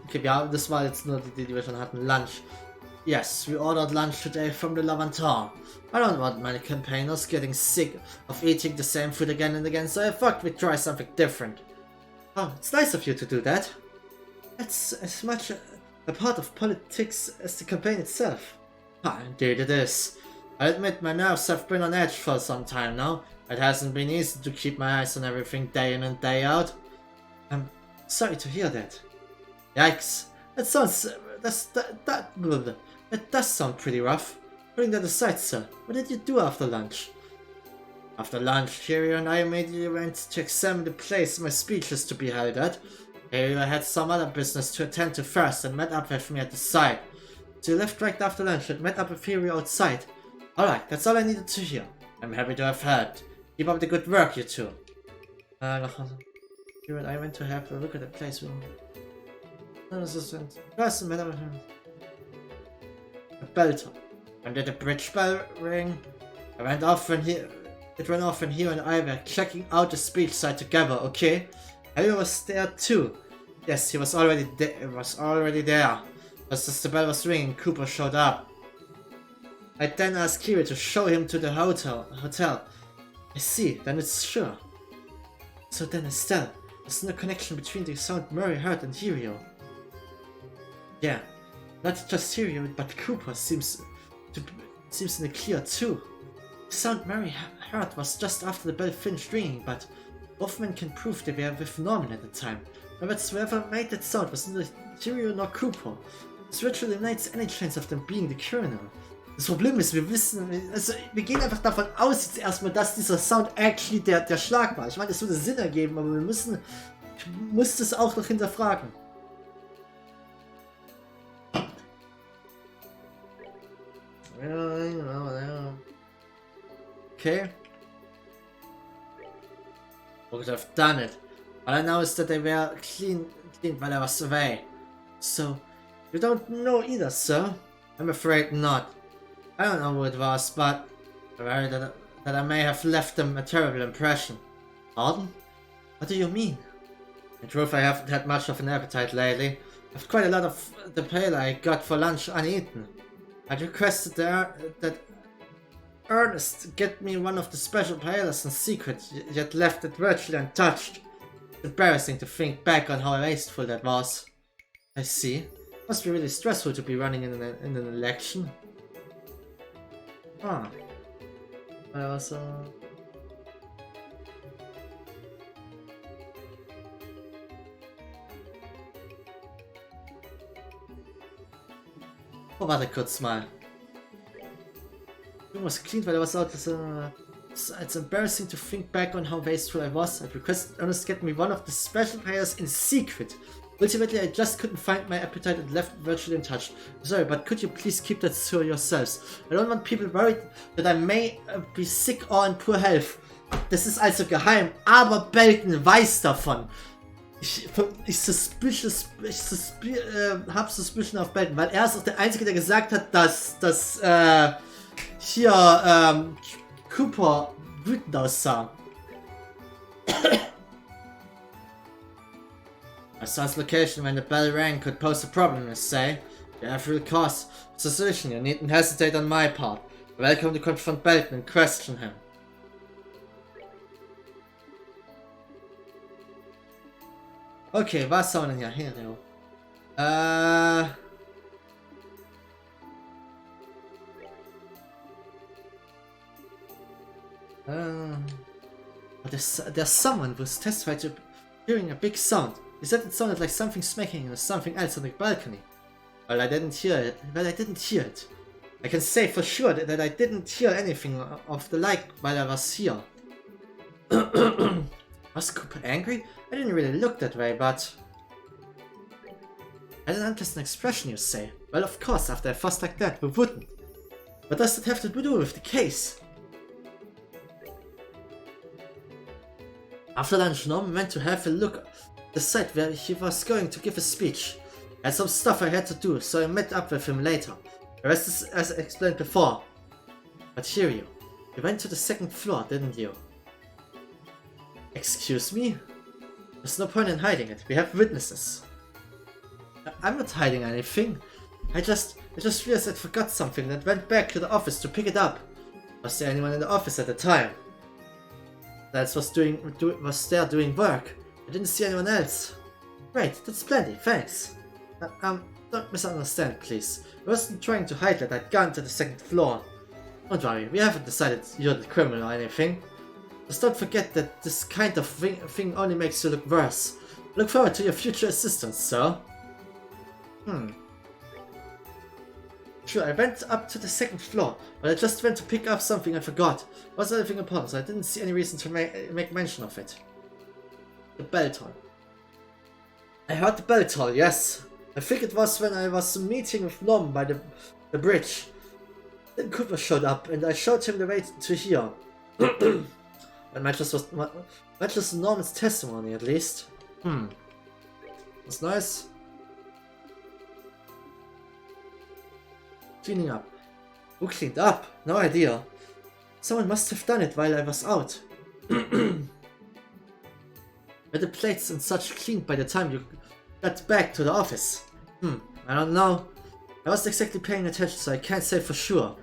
okay, ja, das war jetzt nur die wir schon hatten. Lunch. Yes, we ordered lunch today from the Lavantar. I don't want my campaigners getting sick of eating the same food again and again, so I thought we'd try something different. Oh, it's nice of you to do that. That's as much a part of politics as the campaign itself. Ah, indeed it is. I admit my nerves have been on edge for some time now. It hasn't been easy to keep my eyes on everything day in and day out. I'm sorry to hear that. Yikes. That sounds... That does sound pretty rough. Putting that aside, sir, what did you do after lunch? After lunch, Cheerio and I immediately went to examine the place my speech is to be held at. Cheerio had some other business to attend to first and met up with me at the site. So you left right after lunch and met up with Cheerio outside. Alright, that's all I needed to hear. I'm happy to have helped. Keep up the good work, you two. Cheerio and I went to have a look at the place. First met up with him. A bell toll. When did the bridge bell ring? It went off when he and I were checking out the speech site together, okay? Harry was there too. Yes, he was already there. Just as the bell was ringing, Cooper showed up. I then asked Kiri to show him to the hotel. I see, then it's sure. So then Estelle, there's no connection between the sound Murray heard and Hirio. Yeah. Not just Tyrion, but Cooper seems in the clear too. The sound Mary heard was just after the bell finished ringing, but both men can prove they were with Norman at the time. But whoever made that sound was neither Tyrion nor Cooper. This virtually eliminates any chance of them being the criminal. Das Problem ist, wir gehen einfach davon aus jetzt erstmal, dass dieser Sound actually der Schlag war. Ich meine, das würde Sinn ergeben, aber ich muss das auch noch hinterfragen. Okay. Who could have done it? All I know is that they were cleaned while I was away. So, you don't know either, sir? I'm afraid not. I don't know who it was, but I worry that I may have left them a terrible impression. Pardon? What do you mean? In truth, I haven't had much of an appetite lately. I've quite a lot of the pale I got for lunch uneaten. I'd requested that Ernest get me one of the special pails in secret, yet left it virtually untouched. Embarrassing to think back on how wasteful that was. I see. Must be really stressful to be running in an election. Ah. That was Oh, what a good smile. It was clean while I was out. It's embarrassing to think back on how wasteful I was. I'd requested Ernest get me one of the special players in secret. Ultimately, I just couldn't find my appetite and left virtually untouched. Sorry, but could you please keep that to yourselves? I don't want people worried that I may be sick or in poor health. Das ist also geheim, aber Belton weiß davon. Ich hab Suspicion auf Belton, weil er ist auch der Einzige, der gesagt hat, dass hier Cooper wütend aussah. I saw his location when the bell rang could pose a problem, you say? You have real cause. Suspicion, you needn't hesitate on my part. Welcome to confront Belton and question him. Okay, was haben wir denn hier? Hier, there's someone who's testified to hearing a big sound. He said it sounded like something smacking or something else on the balcony. Well, I didn't hear it. I can say for sure that I didn't hear anything of the like while I was here. Was Cooper angry? I didn't really look that way, but... I had an unpleasant expression, you say? Well, of course, after a fuss like that, who wouldn't? What does that have to do with the case? After lunch, Norman went to have a look at the site where he was going to give a speech. I had some stuff I had to do, so I met up with him later. The rest is as I explained before. But hear you went to the second floor, didn't you? Excuse me? There's no point in hiding it, we have witnesses. I'm not hiding anything. I just realized I forgot something and went back to the office to pick it up. Was there anyone in the office at the time? That was there doing work. I didn't see anyone else. Great, that's plenty, thanks. Don't misunderstand, please. I wasn't trying to hide that I'd gone to the second floor. Don't worry, we haven't decided you're the criminal or anything. Just don't forget that this kind of thing only makes you look worse. Look forward to your future assistance, sir. Sure, I went up to the second floor, but I just went to pick up something I forgot. Was anything important, so I didn't see any reason to make mention of it. The bell toll. I heard the bell toll, yes. I think it was when I was meeting with Norman by the bridge. Then Cooper showed up, and I showed him the way to here. And matches Norman's testimony, at least. That's nice. Cleaning up. Who cleaned up? No idea. Someone must have done it while I was out. Were the plates and such cleaned by the time you got back to the office? I don't know. I wasn't exactly paying attention, so I can't say for sure.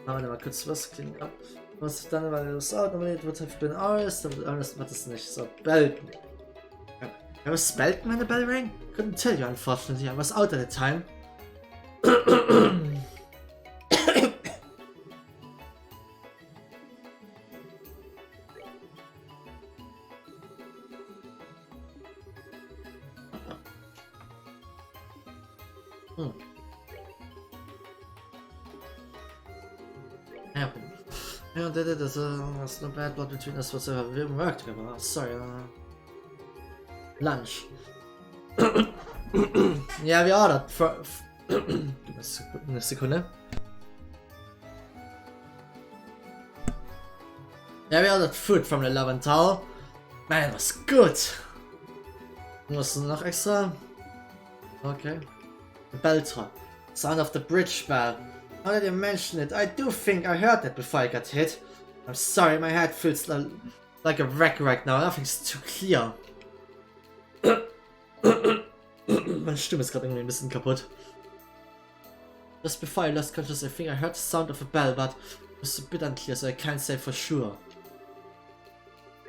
Aber mal kurz was cleaning up. Was done while I was out, normally it would have been ours, but Ernest macht es nicht. So, Belton. I was Belton when the bell rang? Couldn't tell you, unfortunately. I was out at the time. There's no bad blood between us whatsoever. We haven't worked together. Oh, sorry. Lunch. Yeah, we ordered for. Gib mir eine Sekunde. Yeah, we ordered food from the Lavantal. Man, it was good. Was noch extra? Okay. The bell toll. Sound of the bridge bell. Now that you mention it, I do think I heard that before I got hit. I'm sorry, my head feels like a wreck right now. Nothing's too clear. Meine Stimme ist gerade irgendwie ein bisschen kaputt. Just before I lost consciousness, I think I heard the sound of a bell, but it was a bit unclear, so I can't say for sure.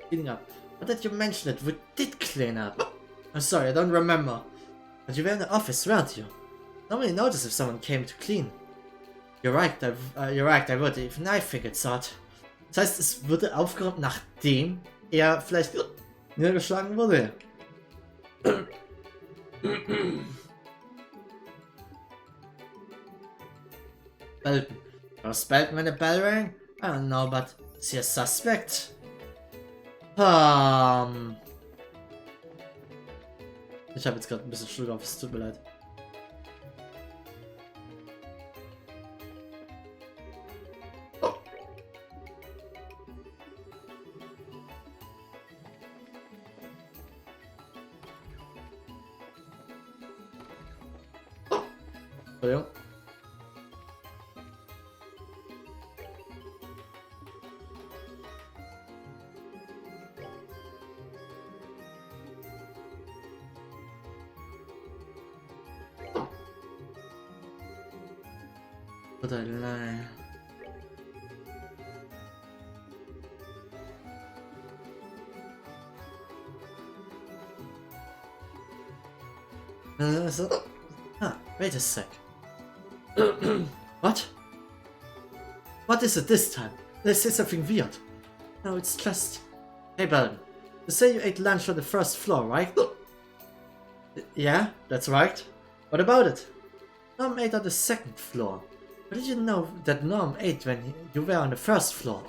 Cleaning up. Now that you mention it, we did clean up. I'm sorry, I don't remember. But you were in the office, weren't you? Nobody noticed if someone came to clean. You're right, I would. Even I figured it's odd. Das heißt, es wurde aufgeräumt, nachdem er vielleicht niedergeschlagen wurde. Belton. Was Belton when the bell rang? I don't know, but is he a suspect? Ich habe jetzt gerade ein bisschen Schluck auf, es tut mir leid. Oh. Oh. Entschuldigung. Would I lie? Wait a sec. What? What is it this time? They say something weird. No, it's just... Hey, Belton. You say you ate lunch on the first floor, right? Yeah, that's right. What about it? Norm ate on the second floor. How did you know that Norm ate when you were on the first floor?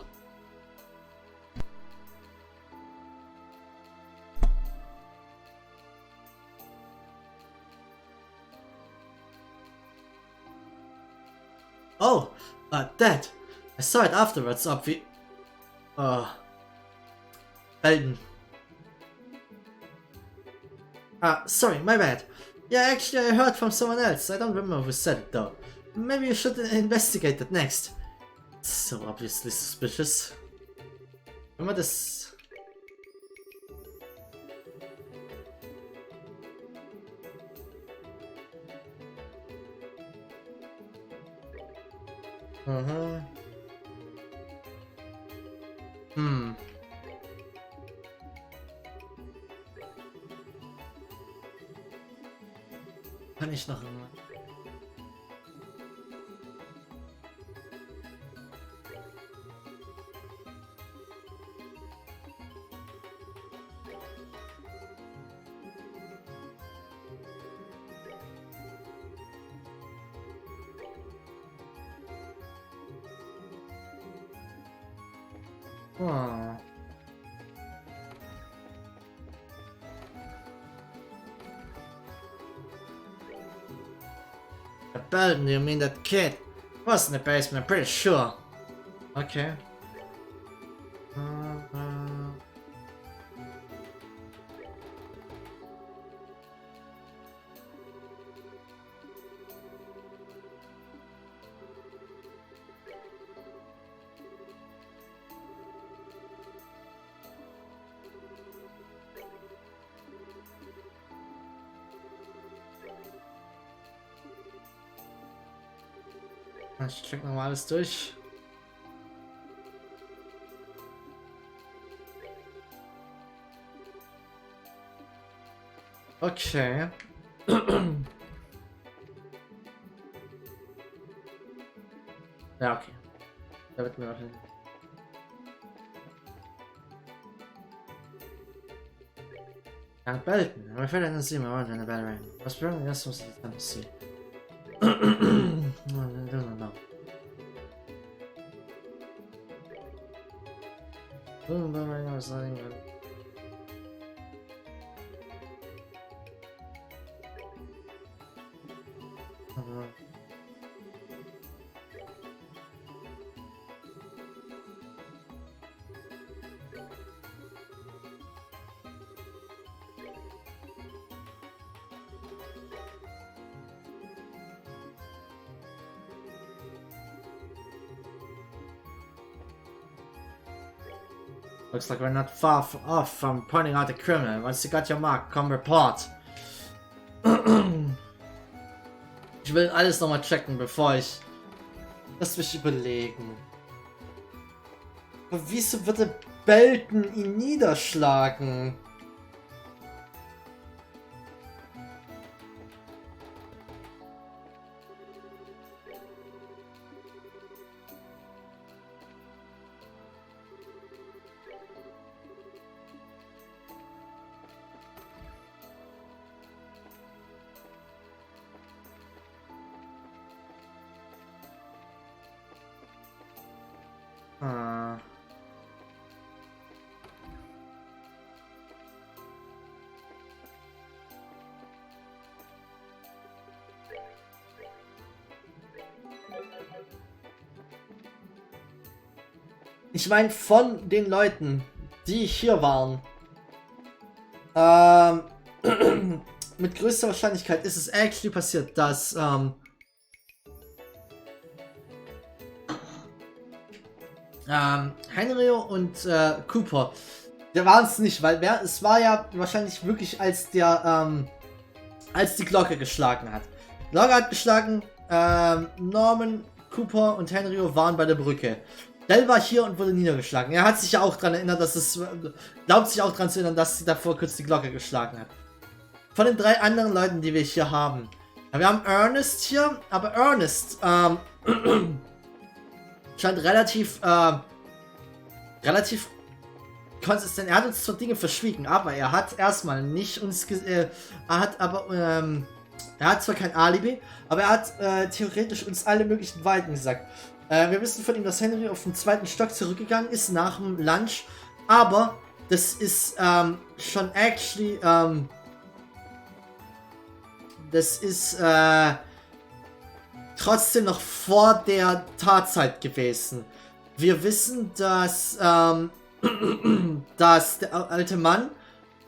Oh, that. I saw it afterwards, Belton. Sorry, my bad. Yeah, actually I heard from someone else. I don't remember who said it though. Maybe you should investigate that next. It's so obviously suspicious. Remember this... Kann ich noch immer... Oh. Belton, you mean that kid? Was in the basement, I'm pretty sure. Okay. Ich check nochmal alles durch. Okay. Ja, okay. Da wird mir noch hin. Ja, Belton. I'm afraid I didn't see my word in the bell ring. Was wrong? Yes, was I didn't see. No. Right now it's not even. Looks like we're not far off from pointing out the criminal. Once you got your mark, come report. Ich will alles nochmal checken, bevor ich... Lass mich überlegen. Aber wieso würde Belton ihn niederschlagen? Ich meine, von den Leuten, die hier waren, mit größter Wahrscheinlichkeit ist es actually passiert, dass Henry und Cooper, der waren es nicht, weil es war ja wahrscheinlich wirklich, als die Glocke geschlagen hat. Die Glocke hat geschlagen, Norman, Cooper und Henry waren bei der Brücke. Dell war hier und wurde niedergeschlagen. Er hat sich ja auch daran erinnert, glaubt sich auch daran zu erinnern, dass sie davor kurz die Glocke geschlagen hat. Von den 3 anderen Leuten, die wir hier haben. Ja, wir haben Ernest hier, aber Ernest, scheint relativ konsistent. Er hat uns zwar Dinge verschwiegen, aber er hat erstmal nicht uns, er hat zwar kein Alibi, aber er hat theoretisch uns alle möglichen Wahrheiten gesagt. Wir wissen von ihm, dass Henry auf den 2. Stock zurückgegangen ist nach dem Lunch, aber das ist schon actually, das ist trotzdem noch vor der Tatzeit gewesen. Wir wissen, dass, dass der alte Mann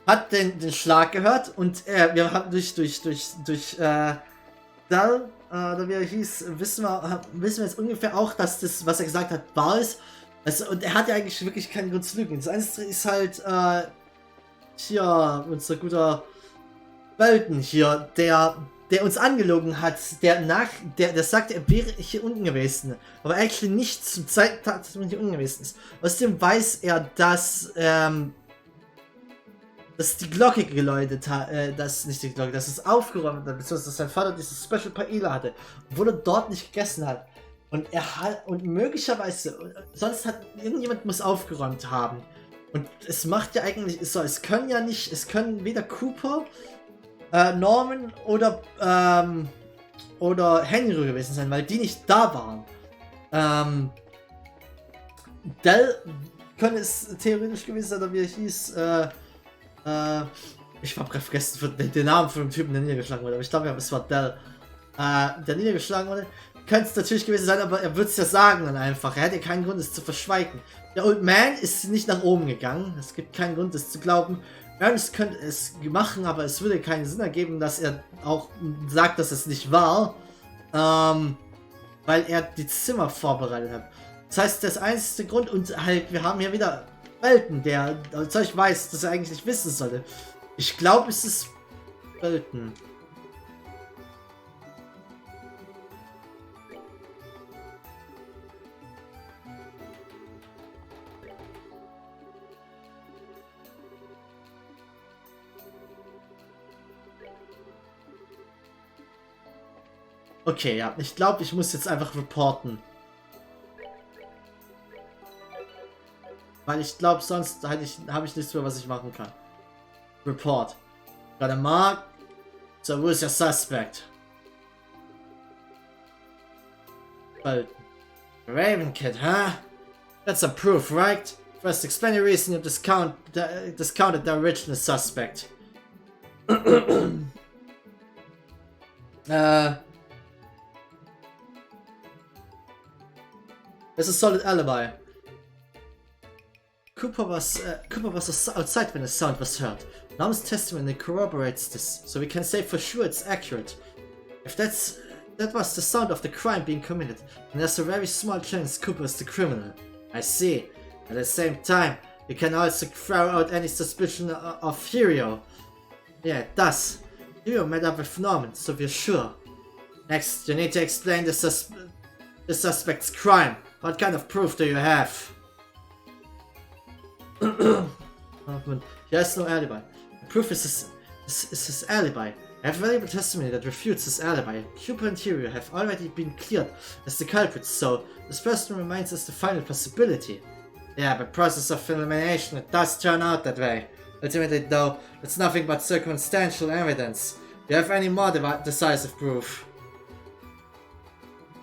hat den Schlag gehört und wir haben durch Dell, oder wie er hieß, wissen wir jetzt ungefähr auch, dass das, was er gesagt hat, wahr ist. Also, und er hat ja eigentlich wirklich keinen Grund zu lügen. Das Einzige ist halt, hier, unser guter Belton hier, der uns angelogen hat, der sagt, er wäre hier unten gewesen, aber actually nicht zum Zeitpunkt hier unten gewesen ist. Außerdem weiß er, dass die Glocke geläutet hat, dass es aufgeräumt hat, beziehungsweise dass sein Vater dieses Special Paella hatte, obwohl er dort nicht gegessen hat. Und und möglicherweise, sonst hat irgendjemand muss aufgeräumt haben. Und es macht ja eigentlich, es können weder Cooper, Norman oder Henry gewesen sein, weil die nicht da waren. Dell könnte es theoretisch gewesen sein, oder wie er hieß, ich habe gerade vergessen den Namen von dem Typen, der niedergeschlagen wurde, aber ich glaube, es war Dell, der niedergeschlagen wurde. Könnte es natürlich gewesen sein, aber er würde es ja sagen dann einfach. Er hätte keinen Grund, es zu verschweigen. Der Old Man ist nicht nach oben gegangen. Es gibt keinen Grund, es zu glauben. Ernest könnte es machen, aber es würde keinen Sinn ergeben, dass er auch sagt, dass es nicht war. Weil er die Zimmer vorbereitet hat. Das heißt, das einzige Grund, und halt, wir haben hier wieder Belton, der Zeug weiß, dass er eigentlich nicht wissen sollte. Ich glaube, es ist Belton. Okay, ja. Ich glaube, ich muss jetzt einfach reporten. Weil ich glaube, sonst habe ich nichts mehr, was ich machen kann. Report. Got a mark. So who's your suspect? But Raven Kid, huh? That's a proof, right? First, explain the reason you discounted the original suspect. It's a solid alibi. Cooper was outside when the sound was heard. Norman's testimony corroborates this, so we can say for sure it's accurate. If that was the sound of the crime being committed, then there's a very small chance Cooper is the criminal. I see. At the same time, You can also throw out any suspicion of Furio. Yeah, it does. Furio met up with Norman, so we're sure. Next, you need to explain the suspect's crime. What kind of proof do you have? He has no alibi. The proof is his alibi. I have valuable testimony that refutes his alibi. Cooper and Furio have already been cleared as the culprits, so this person remains as the final possibility. Yeah, by process of elimination, it does turn out that way. Ultimately, though, it's nothing but circumstantial evidence. Do you have any more decisive proof?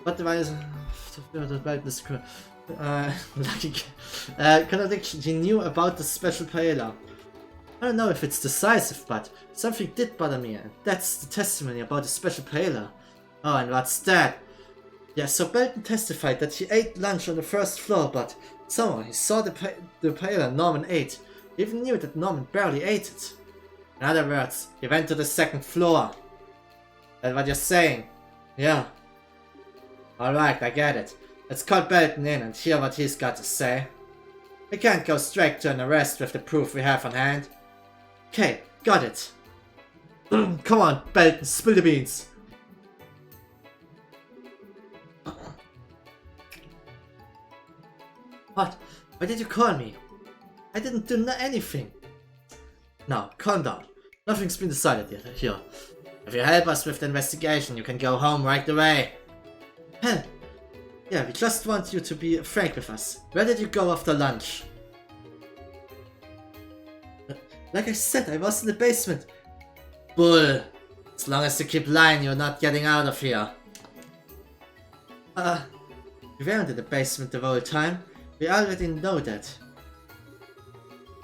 What device? Contradiction. He knew about the special paella. I don't know if it's decisive, but something did bother me, and that's the testimony about the special paella. Oh, and what's that? Yeah, so Belton testified that he ate lunch on the first floor, but somehow he saw the paella Norman ate. He even knew that Norman barely ate it. In other words, he went to the second floor. That's what you're saying? Yeah. Alright, I get it. Let's call Belton in and hear what he's got to say. We can't go straight to an arrest with the proof we have on hand. Okay, got it. Come on, Belton, spill the beans. What? Why did you call me? I didn't do anything. Now, calm down. Nothing's been decided yet here. If you help us with the investigation, you can go home right away. Hell, yeah, we just want you to be frank with us. Where did you go after lunch? Like I said, I was in the basement. Bull. As long as you keep lying, you're not getting out of here. You weren't in the basement the whole time. We already know that.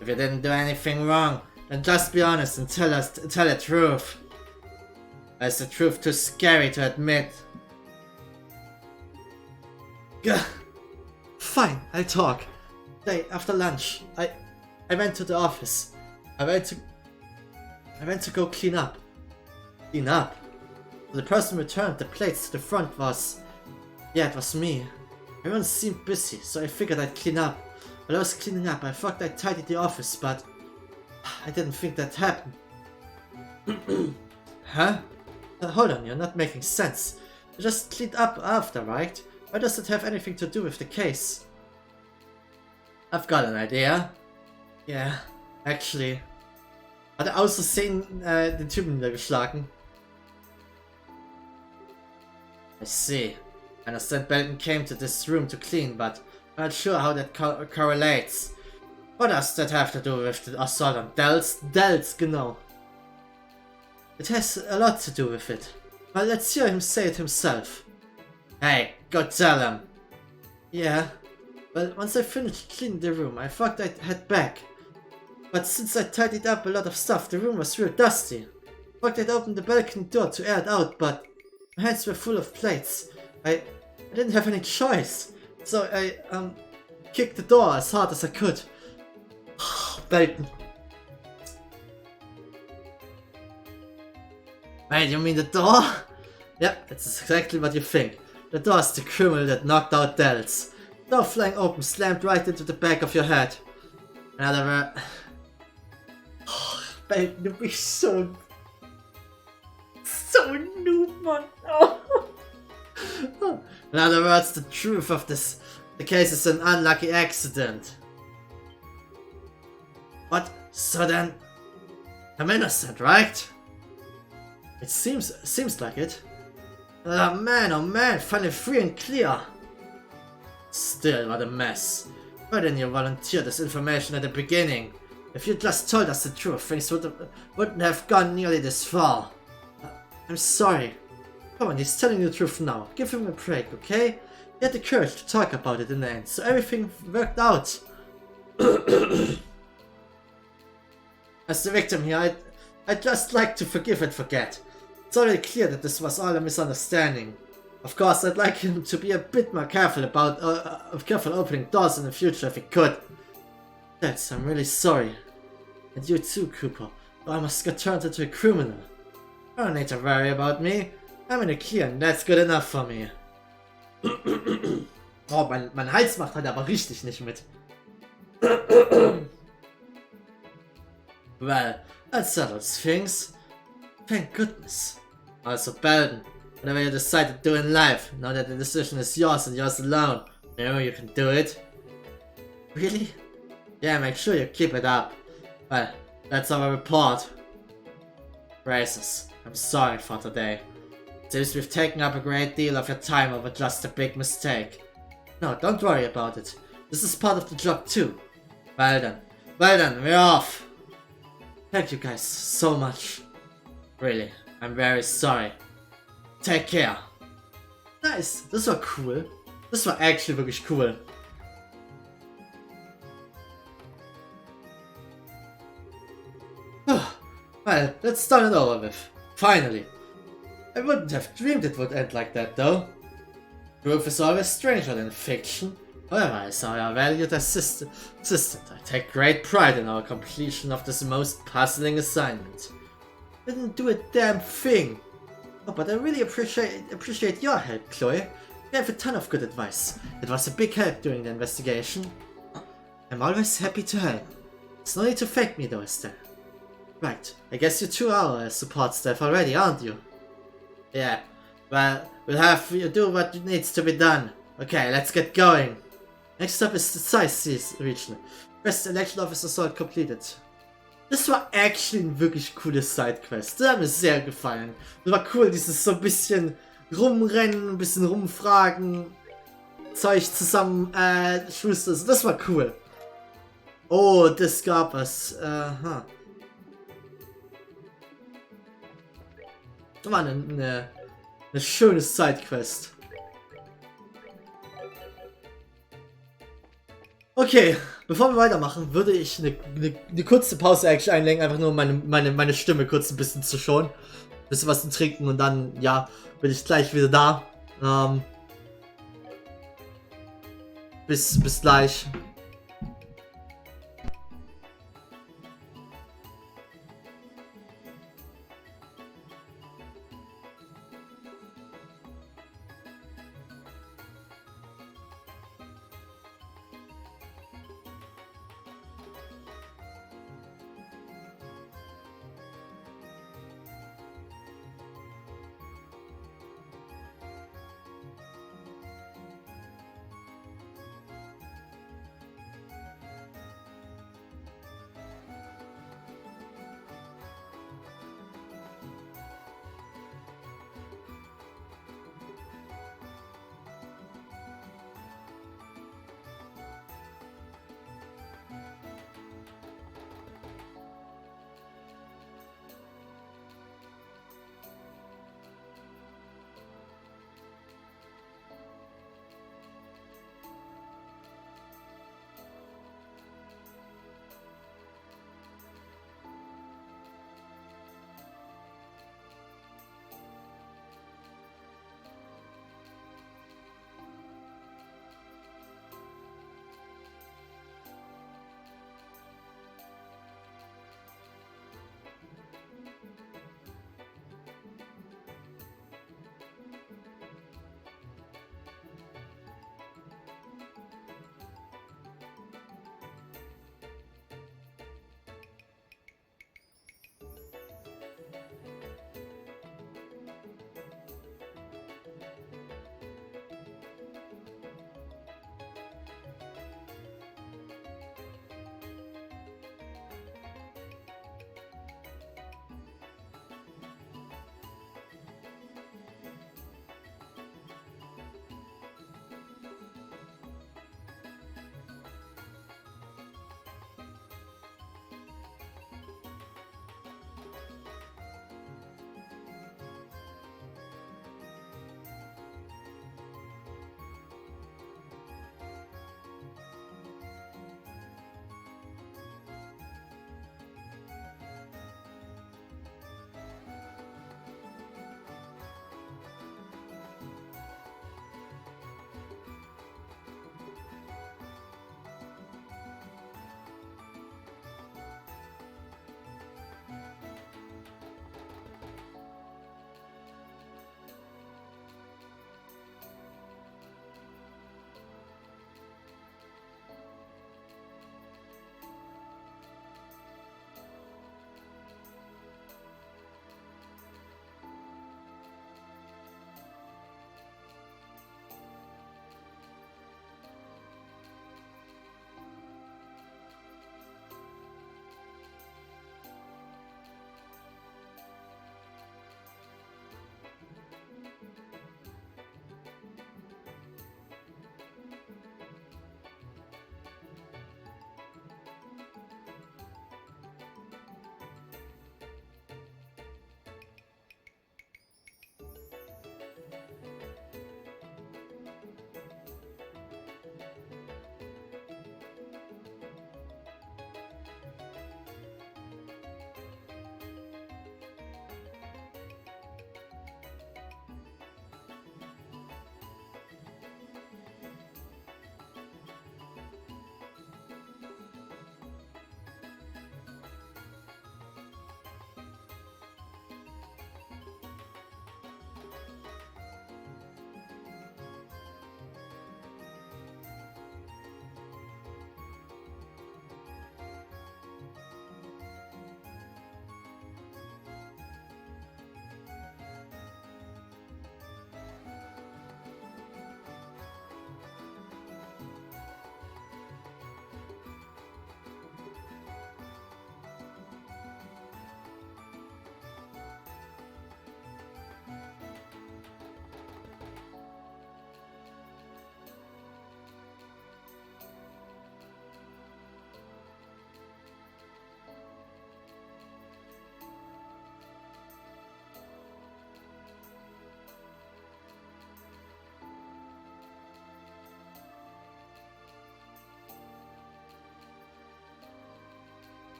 If you didn't do anything wrong, then just be honest and tell the truth. Or is the truth too scary to admit? Gah. Fine, I'll talk. Day after lunch, I went to the office. I went to go clean up. Clean up? The person returned the plates to the front was... Yeah, it was me. Everyone seemed busy, so I figured I'd clean up. While I was cleaning up, I thought I'd tidy the office, but... I didn't think that happened. Huh? Hold on, you're not making sense. You just cleaned up after, right? Why does it have anything to do with the case? I've got an idea. Yeah, actually. Hat er aus Versehen den Typen niedergeschlagen? I see. I understand Belton came to this room to clean, but I'm not sure how that correlates. What does that have to do with the assault on Dells? Dells, genau. It has a lot to do with it. Well, let's hear him say it himself. Hey, go tell him. Yeah. Well, once I finished cleaning the room, I thought I'd head back. But since I tidied up a lot of stuff, the room was real dusty. I thought I'd open the balcony door to air it out, but my hands were full of plates. I didn't have any choice. So I, kicked the door as hard as I could. Belton. Wait, you mean the door? Yep, that's exactly what you think. The door is the criminal that knocked out Dells. The door flying open slammed right into the back of your head. In other words... Belton, du bist so noob, man. Oh. In other words, the truth of the case is an unlucky accident. What? So then, I'm innocent, right? It seems like it. Oh man, finally free and clear. Still, what a mess. Why didn't you volunteer this information at the beginning? If you just told us the truth, things wouldn't have gone nearly this far. I'm sorry. Come on, he's telling you the truth now. Give him a break, okay? He had the courage to talk about it in the end, so everything worked out. As the victim here, I'd just like to forgive and forget. It's already clear that this was all a misunderstanding. Of course, I'd like him to be a bit more careful about careful opening doors in the future if he could. That's, I'm really sorry. And you too, Cooper. I must get turned into a criminal. I don't need to worry about me. I'm in the clear and that's good enough for me. Oh, mein Hals macht halt aber richtig nicht mit. Well, that settles things. Thank goodness. Also, Belden, whatever you decide to do in life, know that the decision is yours and yours alone. You know you can do it. Really? Yeah, make sure you keep it up. Well, that's our report. Braces, I'm sorry for today. Seems we've taken up a great deal of your time over just a big mistake. No, don't worry about it. This is part of the job too. Well then, we're off. Thank you guys so much. Really, I'm very sorry. Take care. Nice, das war cool. Das war actually wirklich cool. Well, let's start it over with. Finally. I wouldn't have dreamed it would end like that though. Truth is always stranger than fiction. However, I saw our valued assistant. I take great pride in our completion of this most puzzling assignment. Didn't do a damn thing. Oh, but I really appreciate your help, Chloe. You gave a ton of good advice. It was a big help during the investigation. I'm always happy to help. There's no need to thank me though, is there? Right, I guess you two are our support staff already, aren't you? Yeah, well, we'll have you do what needs to be done. Okay, let's get going. Next up is the Zeiss region. First election officer sort completed. Das war actually ein wirklich cooles Sidequest. Das hat mir sehr gefallen. Das war cool, dieses so ein bisschen rumrennen, ein bisschen rumfragen, Zeug zusammen schustern. Das war cool. Oh, das gab es. Aha. Das war eine schöne Sidequest. Okay, bevor wir weitermachen, würde ich eine kurze Pause eigentlich einlegen, einfach nur meine Stimme kurz ein bisschen zu schonen. Ein bisschen was zu trinken und dann, ja, bin ich gleich wieder da. Bis gleich.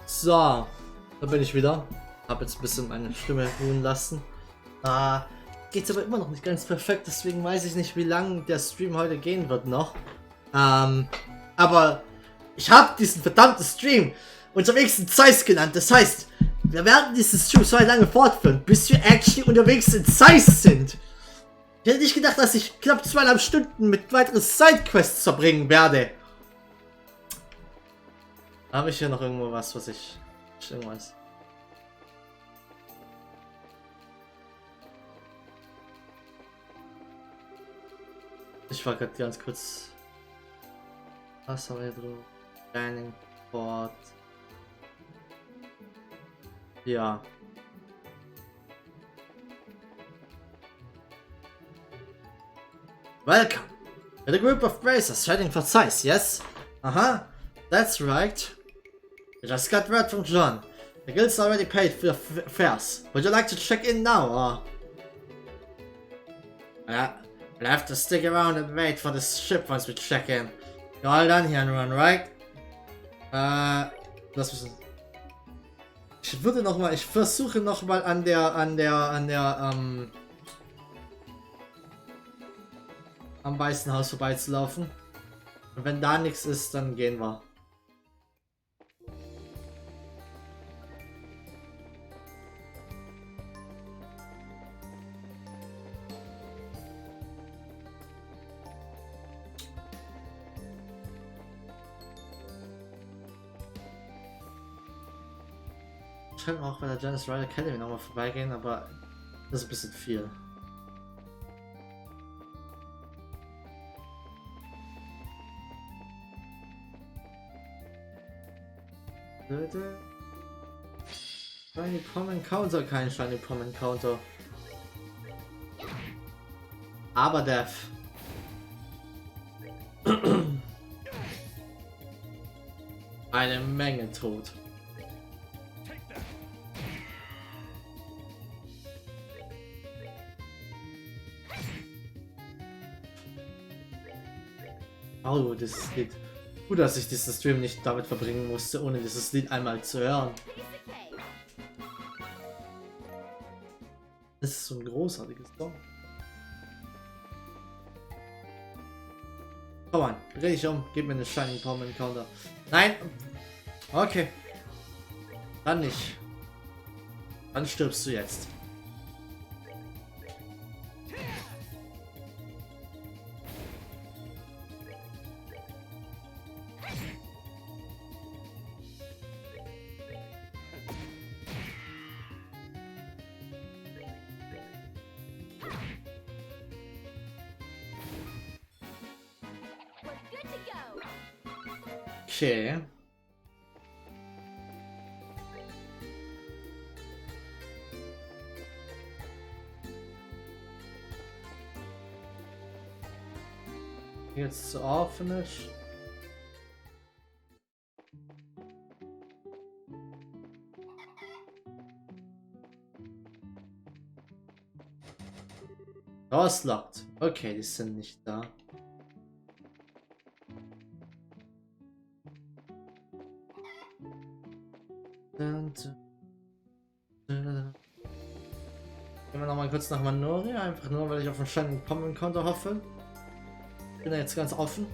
So, da bin ich wieder. Habe jetzt ein bisschen meine Stimme ruhen lassen. Geht's aber immer noch nicht ganz perfekt, deswegen weiß ich nicht, wie lang der Stream heute gehen wird noch. Aber ich habe diesen verdammten Stream unterwegs in Zeiss genannt. Das heißt, wir werden diesen Stream so lange fortführen, bis wir actually unterwegs in Zeiss sind. Ich hätte nicht gedacht, dass ich knapp 2,5 Stunden mit weiteren Sidequests verbringen werde. Habe ich hier noch irgendwo was ich... Irgendwas. Ich war gerade ganz kurz... Was haben wir hier drin? Planning Board. Ja. Welcome. With a group of racers heading for Zeiss, yes? That's right. I just got word from John. The guild's already paid for your fares. Would you like to check in now, or...? We'll have to stick around and wait for this ship once we check in. You're all done here and run, right? Lass mich... Ich versuche nochmal an der, am Weißen Haus vorbeizulaufen. Und wenn da nichts ist, dann gehen wir. Ich könnte auch bei der Janice Ride Academy nochmal vorbeigehen, aber das ist ein bisschen viel. Shiny Pom Encounter, kein Shiny Pom Encounter. Aber Death. Eine Menge tot. Oh, dieses Lied. Gut, dass ich diesen Stream nicht damit verbringen musste, ohne dieses Lied einmal zu hören. Das ist so ein großartiges Song. Komm on, dreh dich um, gib mir eine Shining Palm Encounter. Nein! Okay. Dann nicht. Dann stirbst du jetzt. Okay. Jetzt zu Orphanage. Locked. Okay, die sind nicht da. Gehen wir noch mal kurz nach Manoria, einfach nur, weil ich auf einen Shining Pom Encounter hoffe. Bin da jetzt ganz offen.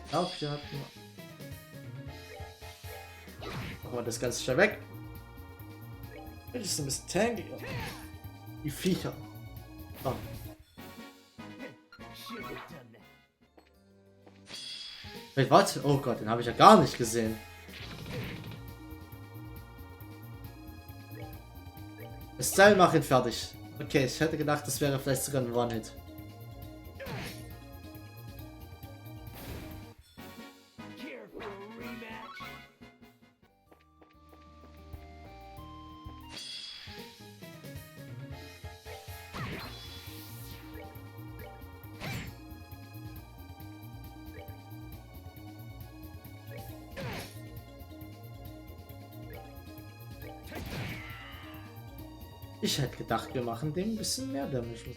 Ich glaube, hier hat man... Machen wir das Ganze schnell weg. Das ist ein bisschen tankiger. Die Viecher. Oh. Wait, warte. Oh Gott, den habe ich ja gar nicht gesehen. Style, mach ihn fertig. Okay, ich hätte gedacht, das wäre vielleicht sogar ein One-Hit. Ich hätte gedacht, wir machen dem ein bisschen mehr Damage.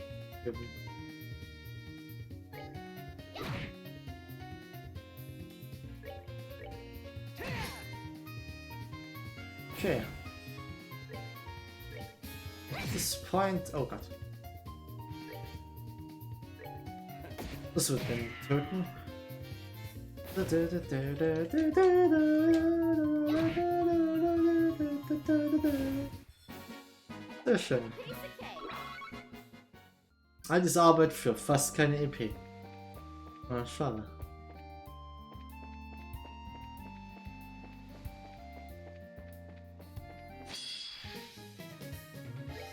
Okay. At this point... Oh Gott. Das wird den töten. Sehr schön. All diese Arbeit für fast keine EP. Ah, schade.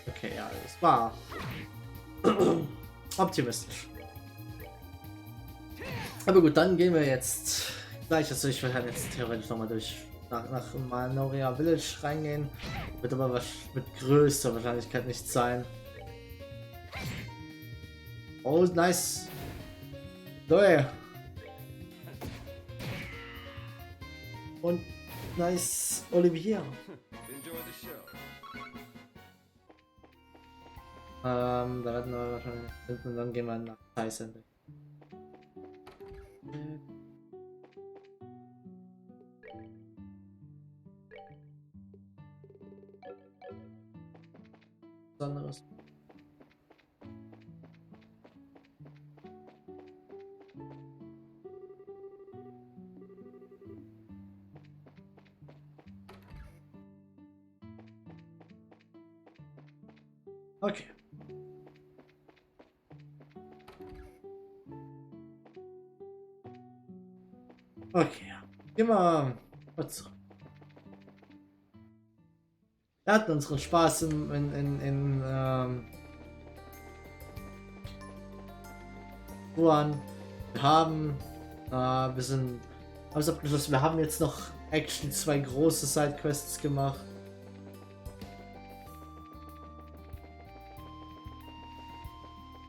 Okay, ja, das war optimistisch. Aber gut, dann gehen wir jetzt gleich. Also ich werde jetzt theoretisch nochmal durch nach Manoria Village reingehen. Wird aber mit größter Wahrscheinlichkeit nicht sein. Oh, nice. Leute. Und nice Olivier. Da werden wir wahrscheinlich finden und dann gehen wir nach Zeiss. Anderes. Okay. Okay, ja. Gehen wir kurz zurück. Wir hatten unseren Spaß in Wuhan. Wir haben wir sind alles abgeschlossen. Wir haben jetzt noch Action 2 große Sidequests gemacht.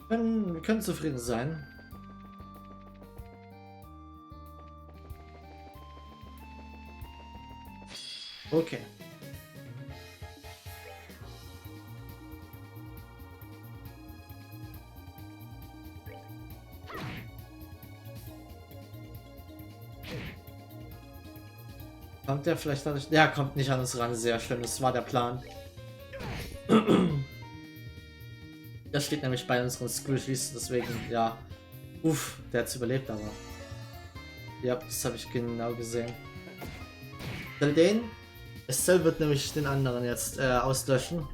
Wir können zufrieden sein. Okay. Kommt der vielleicht dadurch? Der kommt nicht an uns ran. Sehr schön, das war der Plan. Das steht nämlich bei unseren Squishies, deswegen, ja. Uff, der hat's überlebt, aber. Ja, das habe ich genau gesehen. Den. Estelle wird nämlich den anderen jetzt auslöschen.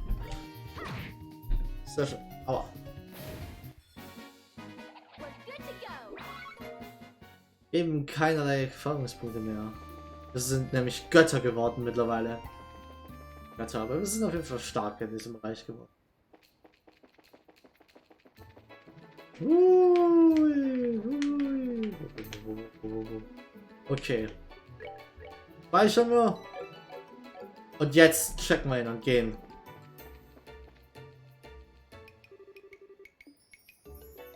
Sehr schön. Aua. Eben keinerlei Erfahrungspunkte mehr. Wir sind nämlich Götter geworden mittlerweile. Götter, aber wir sind auf jeden Fall stark in diesem Bereich geworden. Okay. Speichern wir. Und jetzt checken wir ihn und gehen.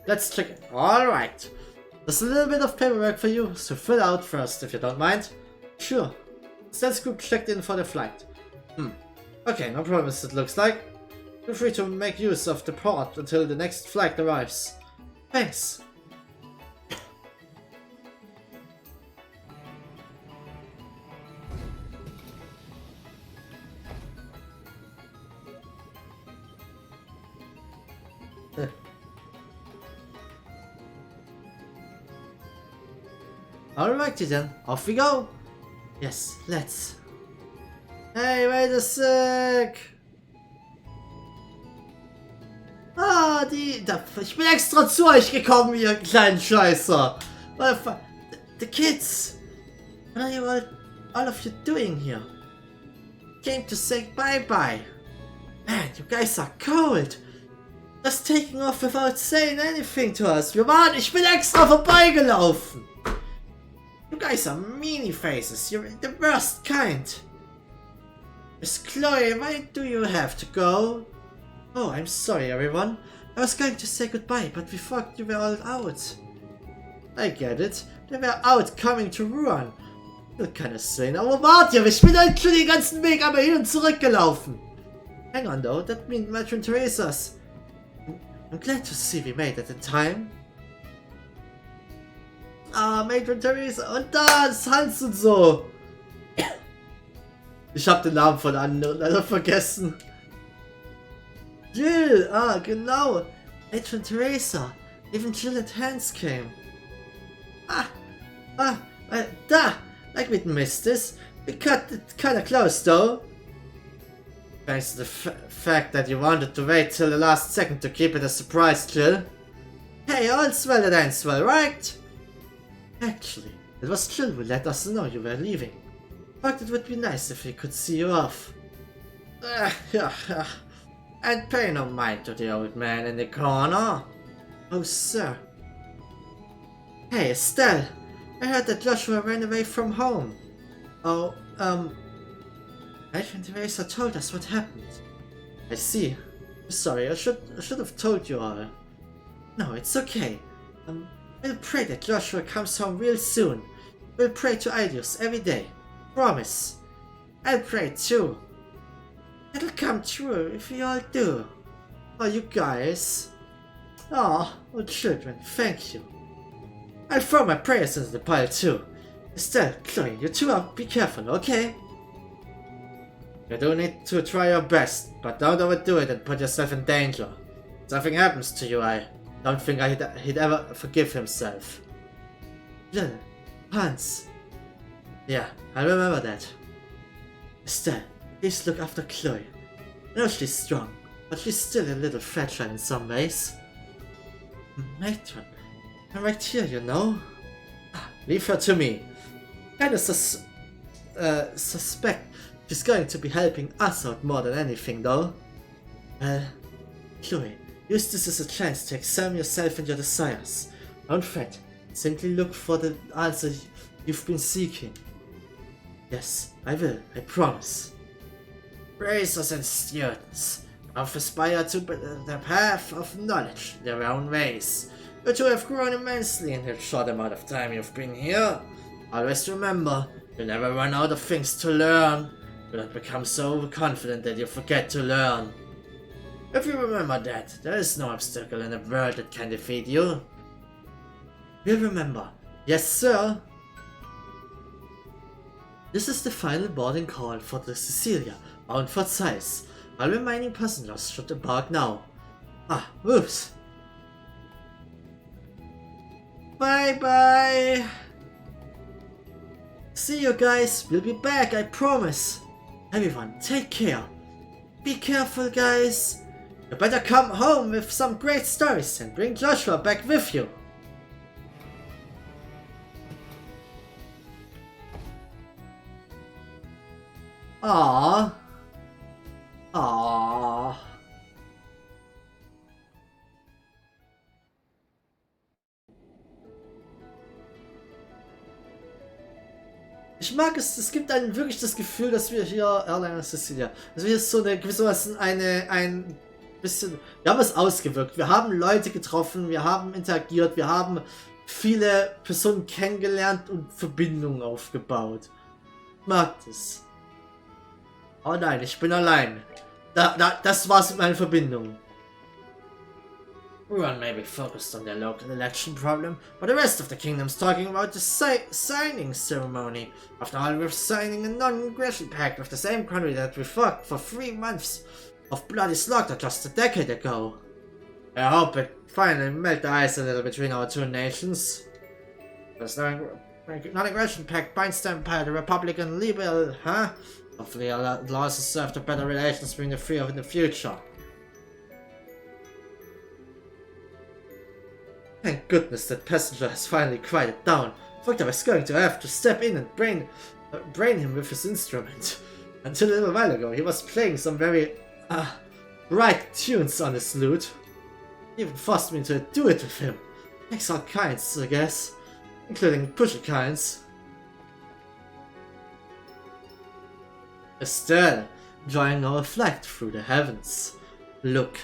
Let's check it. Alright. There's a little bit of paperwork for you to fill out first, if you don't mind. Sure. Stats group checked in for the flight. Okay, no promise it looks like. Feel free to make use of the port until the next flight arrives. Thanks. Alrighty then, off we go. Yes, let's. Hey, wait a sec. Ah, ich bin extra zu euch gekommen, ihr kleinen Scheißer. The kids. What are all of you doing here? Came to say bye-bye. Man, you guys are cold. Just taking off without saying anything to us. Ich bin extra vorbeigelaufen. You guys are meanie faces. You're the worst kind. Miss Chloe, why do you have to go? Oh, I'm sorry, everyone. I was going to say goodbye, but we thought you were all out. I get it. They were out coming to Ruan. You're kinda saying, aber wart ihr, ich bin halt schon den ganzen Weg aber hin und zurück gelaufen. Hang on though, that means Matron Teresa's. I'm glad to see we made it in time. Ah, Matron Teresa, und da ist Hans und so. Ich habe den Namen von anderen leider vergessen. Jill, genau. Adrian Teresa. Even Jill and Hans came. Da! Like we'd missed this. We cut it kinda close though. Thanks to the fact that you wanted to wait till the last second to keep it a surprise, Jill. Hey, all's well that ends well, right? Actually, it was Jill who let us know you were leaving. Thought it would be nice if we could see you off. And pay no mind to the old man in the corner. Oh, sir. Hey, Estelle. I heard that Joshua ran away from home. Oh, Adrian Teresa told us what happened. I see. Sorry, I should have told you all. No, it's okay. We'll pray that Joshua comes home real soon. We'll pray to Idios every day. Promise. I'll pray too. It'll come true if we all do. Oh, you guys. Oh, children, thank you. I'll throw my prayers into the pile too. Estelle, Chloe, you two be careful, okay? You do need to try your best, but don't overdo it and put yourself in danger. If something happens to you, I don't think he'd ever forgive himself. Jill, Hans. Yeah, I remember that. Estelle, please look after Chloe. I know she's strong, but she's still a little fragile in some ways. Matron, I'm right here, you know. Leave her to me. Kinda suspect she's going to be helping us out more than anything, though. Chloe, use this as a chance to examine yourself and your desires. Don't fret. Simply look for the answer you've been seeking. Yes, I will. I promise. Racers and students, both aspire to the path of knowledge their own ways. You two have grown immensely in the short amount of time you've been here. Always remember, you never run out of things to learn. Do not become so overconfident that you forget to learn. If you remember that, there is no obstacle in the world that can defeat you. We'll remember. Yes, sir. This is the final boarding call for the Cecilia, bound for Zeiss. All remaining passengers should embark now. Whoops. Bye-bye. See you guys. We'll be back, I promise. Everyone, take care. Be careful, guys. You better come home with some great stories and bring Joshua back with you. Aww. Aww. Ich mag es gibt einem wirklich das Gefühl, dass wir hier, Airliner Cecilia, dass wir hier so eine gewissermaßen ein bisschen, wir haben es ausgewirkt, wir haben Leute getroffen, wir haben interagiert, wir haben viele Personen kennengelernt und Verbindungen aufgebaut. Ich mag das. Oh nein, ich bin allein. Das war's mit meinen Verbindungen. Everyone may be focused on their local election problem, but the rest of the kingdom's talking about the signing ceremony. After all, we're signing a non-aggression pact with the same country that we fought for 3 months of bloody slaughter just a decade ago. I hope it finally melt the ice a little between our two nations. This non-aggression pact binds the Empire, the Republic, and Liberal, huh? Hopefully it allows us to serve the better relations between the three in the future. Thank goodness that passenger has finally quieted down. I thought I was going to have to step in and brain him with his instrument. Until a little while ago, he was playing some very bright tunes on his lute. He even forced me to a duet with him. Makes all kinds, I guess, including pushy kinds. Estelle, enjoying our flight through the heavens. Look,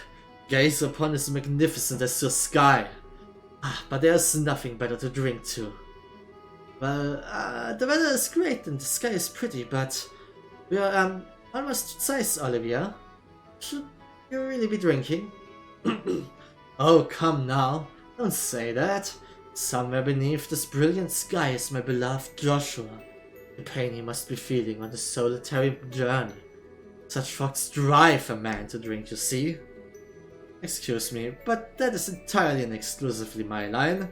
gaze upon as magnificent as your sky. But there's nothing better to drink to. Well, the weather is great and the sky is pretty, but we are almost Zeiss, Olivia. Should you really be drinking? Oh, come now, don't say that. Somewhere beneath this brilliant sky is my beloved Joshua. The pain he must be feeling on the solitary journey. Such fogs drive a man to drink, you see. Excuse me, but that is entirely and exclusively my line.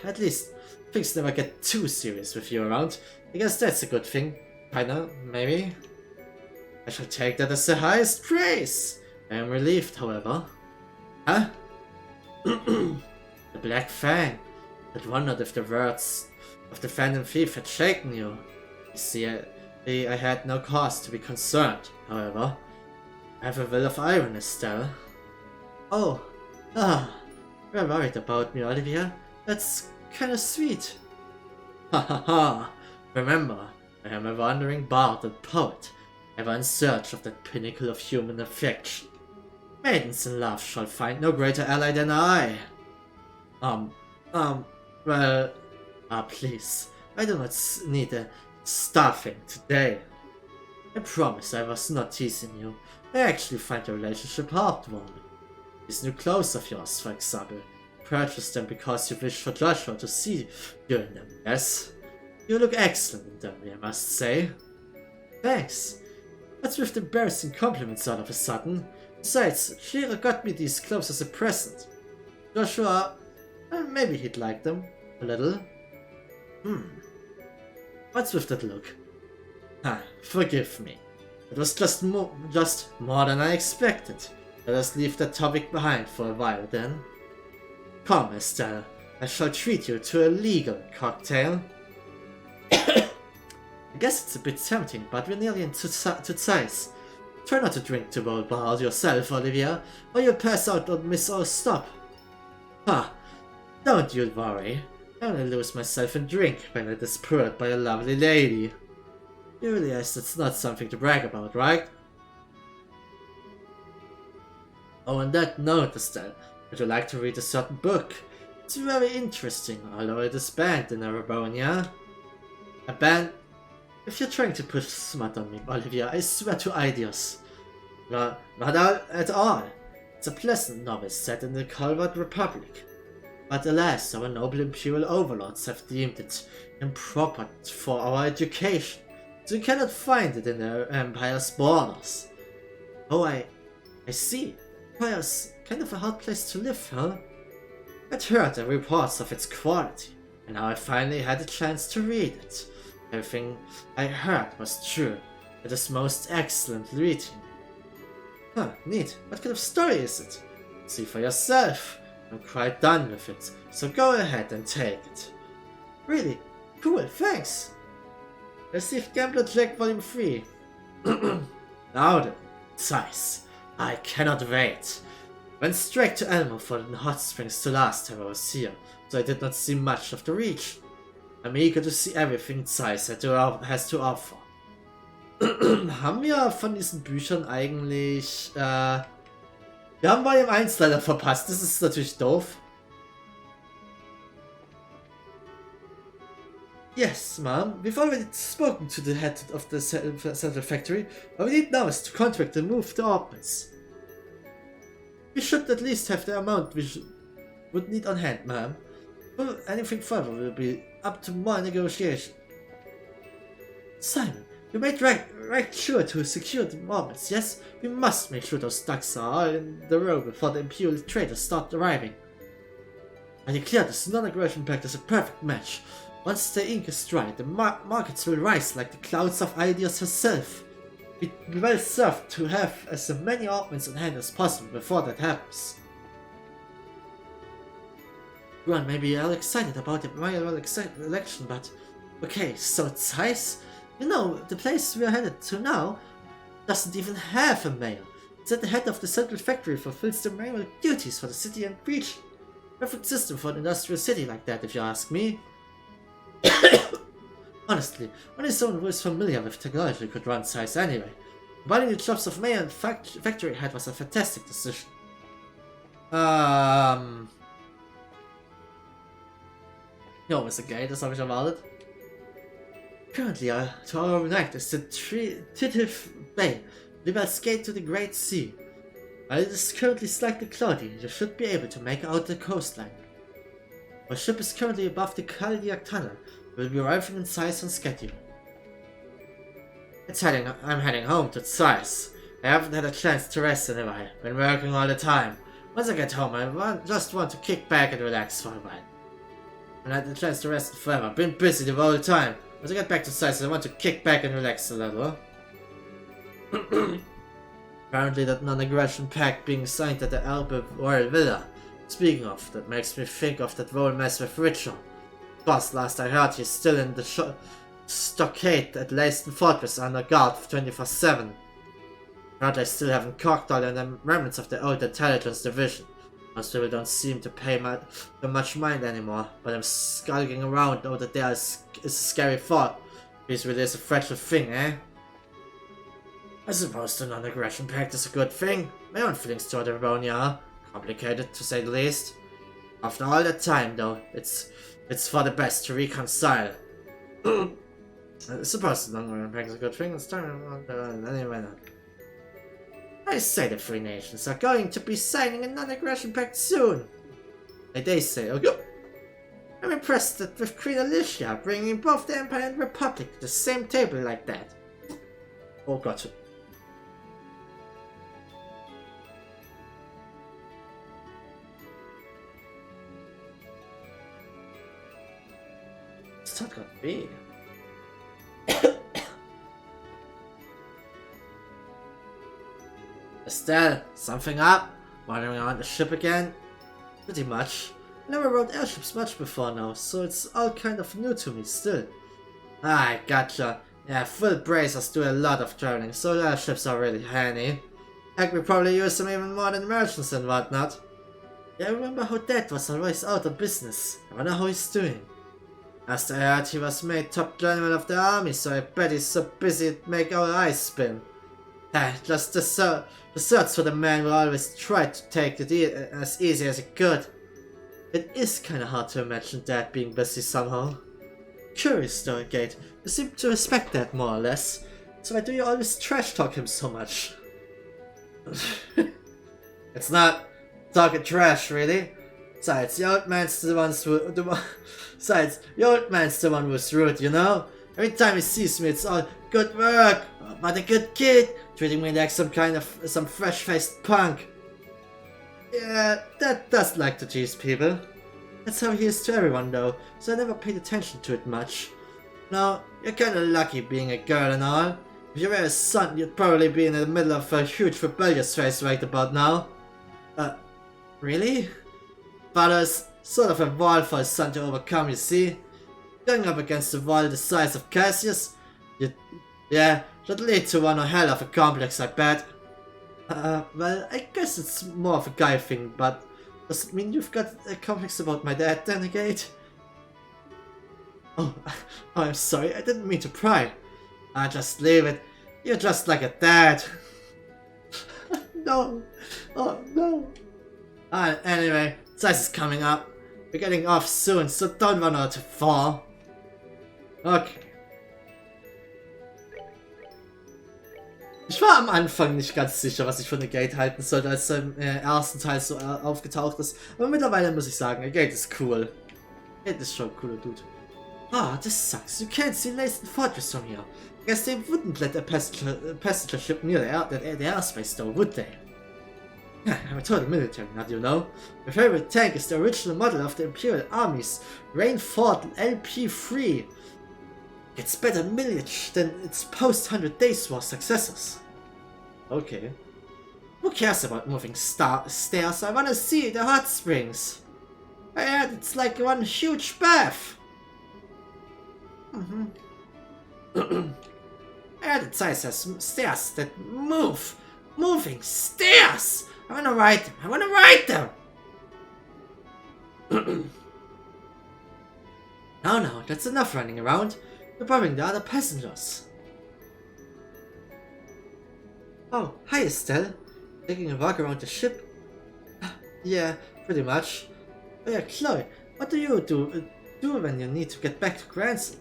At least, things never get too serious with you around. I guess that's a good thing. Kinda, maybe. I shall take that as the highest praise. I am relieved, however. Huh? The Black Fang. I wondered if the words of the Phantom Thief had shaken you. You see, I had no cause to be concerned, however. I have a will of iron, Estelle. Oh, you're worried about me, Olivia. That's kinda sweet. Ha ha ha. Remember, I am a wandering bard and poet, ever in search of that pinnacle of human affection. Maidens in love shall find no greater ally than I. Well, please, I do not need a starving today. I promise I was not teasing you. I actually find the relationship heartwarming. These new clothes of yours, for example, purchased them because you wish for Joshua to see you in them, yes? You look excellent in them, I must say. Thanks. What's with the embarrassing compliments all of a sudden? Besides, Shira got me these clothes as a present. Joshua, maybe he'd like them. A little. What's with that look? Forgive me. It was just more than I expected. Let us leave that topic behind for a while then. Come, Estelle. I shall treat you to a legal cocktail. I guess it's a bit tempting, but we're nearly into Zeiss. Try not to drink too hard yourself, Olivia, or you'll pass out or miss our stop. Don't you worry. I only lose myself in drink when it is poured by a lovely lady. You realize it's not something to brag about, right? Oh, on that note, Estelle, would you like to read a certain book? It's very interesting, although it is banned in Arabonia. A ban? If you're trying to push smut on me, Olivia, I swear to ideas. Not at all. It's a pleasant novel set in the Colvard Republic. But alas, our noble imperial overlords have deemed it improper for our education, so you cannot find it in their empire's borders. Oh, I see. Empire's kind of a hard place to live, huh? I'd heard the reports of its quality, and now I finally had a chance to read it. Everything I heard was true. It is most excellent reading. Neat. What kind of story is it? See for yourself. I'm quite done with it, so go ahead and take it. Really? Cool, thanks. Received Gambler Jack Volume 3. Now then, Zeiss. I cannot wait. Went straight to Elmo for the hot springs the last time I was here, so I did not see much of the region. I'm eager to see everything Zeiss has to offer. Haben wir von diesen Büchern eigentlich, wir haben Volume 1 leider verpasst, das ist natürlich doof. Yes, ma'am, we've already spoken to the head of the central factory. All we need now is to contract and move the ordnance. We should at least have the amount we would need on hand, ma'am. Well, anything further will be up to more negotiation. Simon, you made right sure to secure the moments, yes? We must make sure those ducks are all in the row before the Imperial traders start arriving. I declare this non-aggression pact is a perfect match. Once the ink is dry, the markets will rise like the clouds of ideas herself. We'd be well served to have as many ornaments on hand as possible before that happens. Ron may be all excited about the royal election, but... Okay, so Zeiss? You know, the place we're headed to now doesn't even have a mayor. It's at the head of the central factory fulfills the mayoral duties for the city and region. Perfect system for an industrial city like that, if you ask me. Honestly, only someone who is familiar with technology could run Zeiss anyway. Combining the jobs of mayor and factory head was a fantastic decision. Jo, ist okay, das habe ich erwartet. Currently, to our right is the Titif Bay, Liberal's gate to the Great Sea. While it is currently slightly cloudy, you should be able to make out the coastline. Our ship is currently above the Kaldiak Tunnel. We'll be arriving in Zeiss on schedule. I'm heading home to Zeiss. I haven't had a chance to rest in a while. Been working all the time. Once I get home, just want to kick back and relax for a while. I had the chance to rest forever. Been busy the whole time. Once I get back to Zeiss, I want to kick back and relax a little. Apparently that non-aggression pact being signed at the Elbe Royal Villa. Speaking of, that makes me think of that whole mess with Ritual. Boss, last I heard, he's still in the stockade at Leyston Fortress under guard 24/7. Heard they still haven't cocked all the remnants of the old intelligence division. Most people don't seem to pay much mind anymore, but I'm skulking around over there is a scary thought. Peace really is a fragile thing, eh? I suppose the non-aggression pact is a good thing. My own feelings toward Eronia are complicated, to say the least. After all that time, though, it's for the best to reconcile. I suppose the non-aggression pact is a good thing. It's time anyway. I say the Free Nations are going to be signing a non-aggression pact soon. They say, okay. I'm impressed that with Queen Alicia bringing both the Empire and Republic to the same table like that. Oh, gotcha. It's not gonna be. Estelle, something up? Wandering around the ship again? Pretty much. I never rode airships much before now, so it's all kind of new to me still. Ah, I gotcha. Yeah, full bracers do a lot of traveling, so airships are really handy. Heck, we probably use them even more than merchants and whatnot. Yeah, I remember how Dad was always out of business. I wonder how he's doing. Last I heard, he was made top general of the army, so I bet he's so busy it make our eyes spin. Just the search for the man who always tried to take it as easy as he could. It is kinda hard to imagine Dad being busy somehow. Curious though, Gate. You seem to respect Dad more or less. So why do you always trash talk him so much? It's not talking trash, really. Besides, the old man's the one who's rude, you know? Every time he sees me, it's all good work, but a good kid, treating me like some fresh-faced punk. Yeah, Dad does like to tease people. That's how he is to everyone though, so I never paid attention to it much. Now, you're kinda lucky being a girl and all. If you were a son, you'd probably be in the middle of a huge rebellious phase right about now. Really? Father's sort of a wall for his son to overcome, you see? Going up against a wall the size of Cassius? Yeah, should lead to one hell of a complex, I bet. Well, I guess it's more of a guy thing, but does it mean you've got a complex about my dad, Renegade? Oh, I'm sorry, I didn't mean to pry. Just leave it. You're just like a dad. No. Oh, no. Anyway, Zeiss is coming up. We're getting off soon, so don't run out to fall. Okay. Ich war am Anfang nicht ganz sicher, was ich von The Gate halten sollte, als er im ersten Teil so aufgetaucht ist. Aber mittlerweile muss ich sagen, The Gate ist cool. Gate ist schon ein cooler Dude. Ah, this sucks. You can't see Leyston Fortress from here. I guess they wouldn't let a passenger ship near the airspace though, would they? I'm a total military nut, you know. My favorite tank is the original model of the Imperial Army's Rainford LP-3. It's better mileage than its post-100 Days War successors. Okay. Who cares about moving stairs? I wanna see the hot springs. I heard it's like one huge bath. I heard that Zeiss has stairs that move. Moving stairs! I wanna ride them! I wanna ride them! No, that's enough running around. We're bothering the other passengers. Oh, hi Estelle. Taking a walk around the ship? Yeah, pretty much. Oh yeah, Chloe, what do you do when you need to get back to Granson?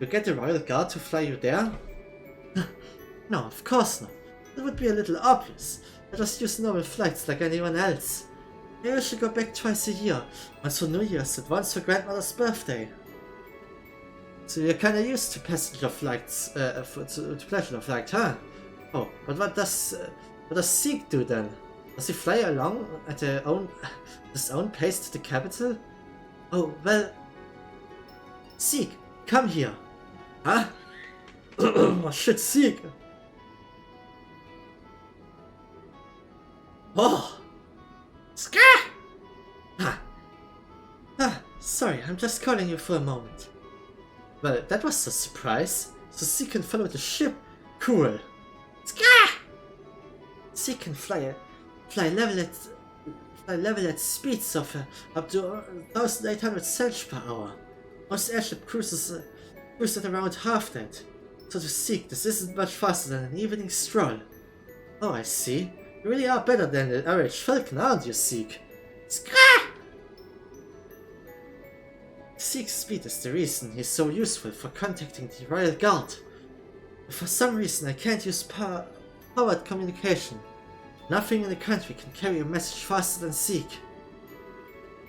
You get the Royal Guard to fly you there? No, of course not. It would be a little obvious. I just use normal flights like anyone else. I usually go back twice a year, once for New Year's and once for Grandmother's birthday. So you're kinda used to passenger flights, to passenger flight, huh? Oh, but what does Zeke do then? Does he fly along at his own pace to the capital? Oh, well... Zeke, come here! Huh? Oh shit, Zeke! Oh! Ska! Sorry, I'm just calling you for a moment. Well, that was a surprise. So Zeke can follow the ship. Cool. Ska! Zeke can fly level at speeds of up to 1,800 sails per hour. Most airship cruise at around half that. So to Zeke, this isn't much faster than an evening stroll. Oh, I see. You really are better than the average falcon, aren't you, Zeke? Ska! Zeke's speed is the reason he's so useful for contacting the Royal Guard. But for some reason I can't use powered communication. Nothing in the country can carry a message faster than Zeke.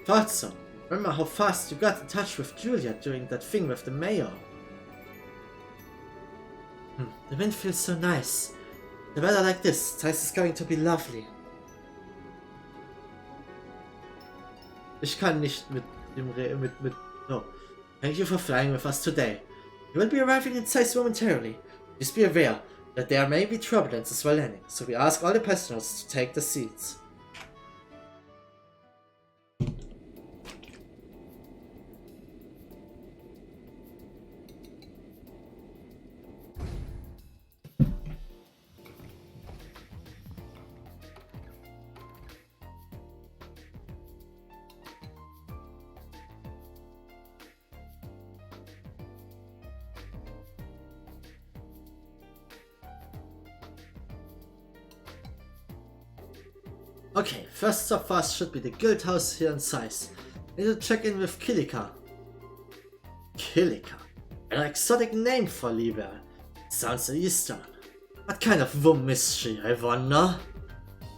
Thought so. Remember how fast you got in touch with Julia during that thing with the mayor? The wind feels so nice. The weather like this, Zeiss is going to be lovely. Ich kann nicht mit dem No. Thank you for flying with us today. You will be arriving in Zeiss momentarily. Please be aware that there may be turbulence as well landing, so we ask all the passengers to take the seats. Okay, first stop for us should be the guild house here in Zeiss. Need to check in with Kilika. Kilika? An exotic name for Liebe. Sounds Eastern. What kind of woman is she, I wonder?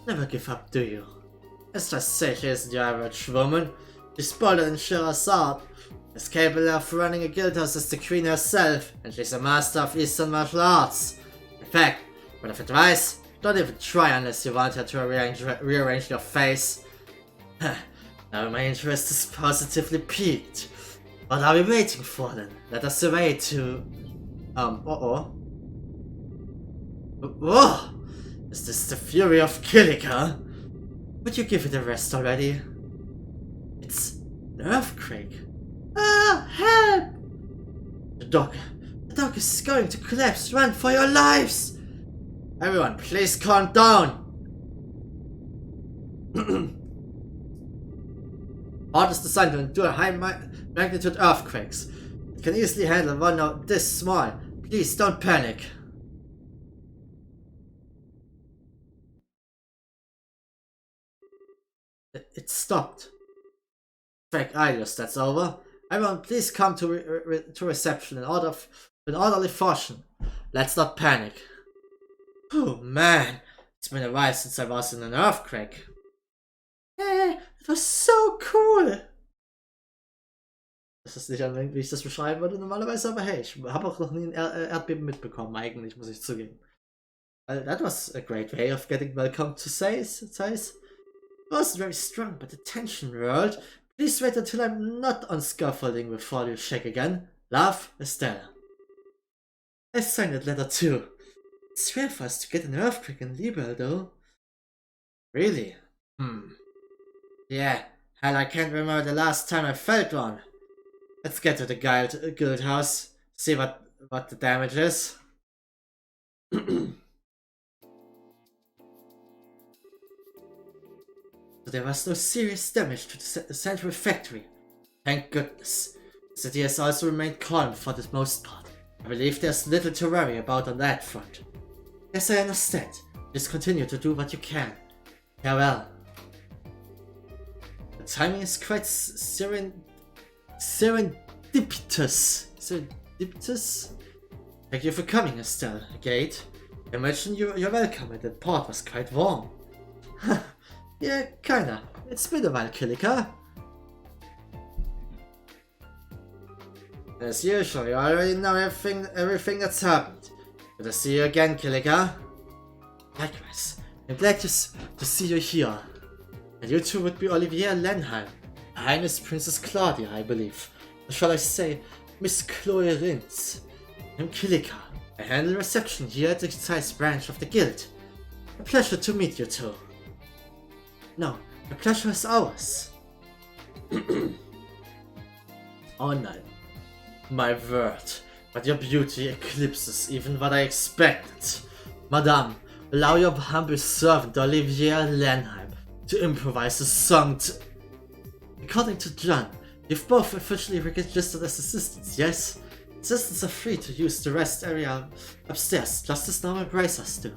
Never give up, do you? Let's just say she isn't your average woman. She's bolder than Sherazade. As capable of running a guild house as the queen herself, and she's a master of Eastern martial arts. In fact, word of advice, don't even try unless you want her to rearrange your face. Now my interest is positively piqued. What are we waiting for then? Let us away to... Whoa! Is this the fury of Kilika? Would you give it a rest already? It's an earthquake. Ah, help! The dog is going to collapse. Run for your lives! Everyone, please calm down! Art is designed to endure high magnitude earthquakes. It can easily handle one this small. Please don't panic. It stopped. Fake ideas, that's over. Everyone, please come to reception in orderly fashion. Let's not panic. Oh man, it's been a while since I was in an earthquake. Hey, it was so cool. Das ist nicht, wie ich das beschreiben würde normalerweise, aber hey, ich habe auch noch nie ein Erdbeben mitbekommen, eigentlich, muss ich zugeben. That was a great way of getting welcome to Zeiss. It was very strong, but the tension rolled. Please wait until I'm not on scaffolding before you shake again. Love, Estelle. I signed that letter too. It's rare for us to get an earthquake in Liebe, though. Really? Yeah, hell, I can't remember the last time I felt one. Let's get to the guild house, see what the damage is. So there was no serious damage to the central factory. Thank goodness. The city has also remained calm for the most part. I believe there's little to worry about on that front. Yes, I understand. Just continue to do what you can. Farewell. The timing is quite serendipitous. Serendipitous? Thank you for coming, Estelle. Gate. I imagine you're welcome and the port was quite warm. Yeah, kinda. It's been a while, Kilika. As usual, you already know everything that's happened. Good to see you again, Killiga. Likewise, I'm glad to see you here. And you two would be Olivier Lenheim, Her Highness Princess Claudia, I believe. Or shall I say, Miss Chloe Rins. I'm Killiga. I handle reception here at the Zeiss branch of the guild. A pleasure to meet you two. No, the pleasure is ours. Oh no. My word, but your beauty eclipses even what I expected. Madame, allow your humble servant Olivier Lenheim to improvise a song According to John, you've both officially registered as assistants, yes? Assistants are free to use the rest area upstairs, just as normal bracers do.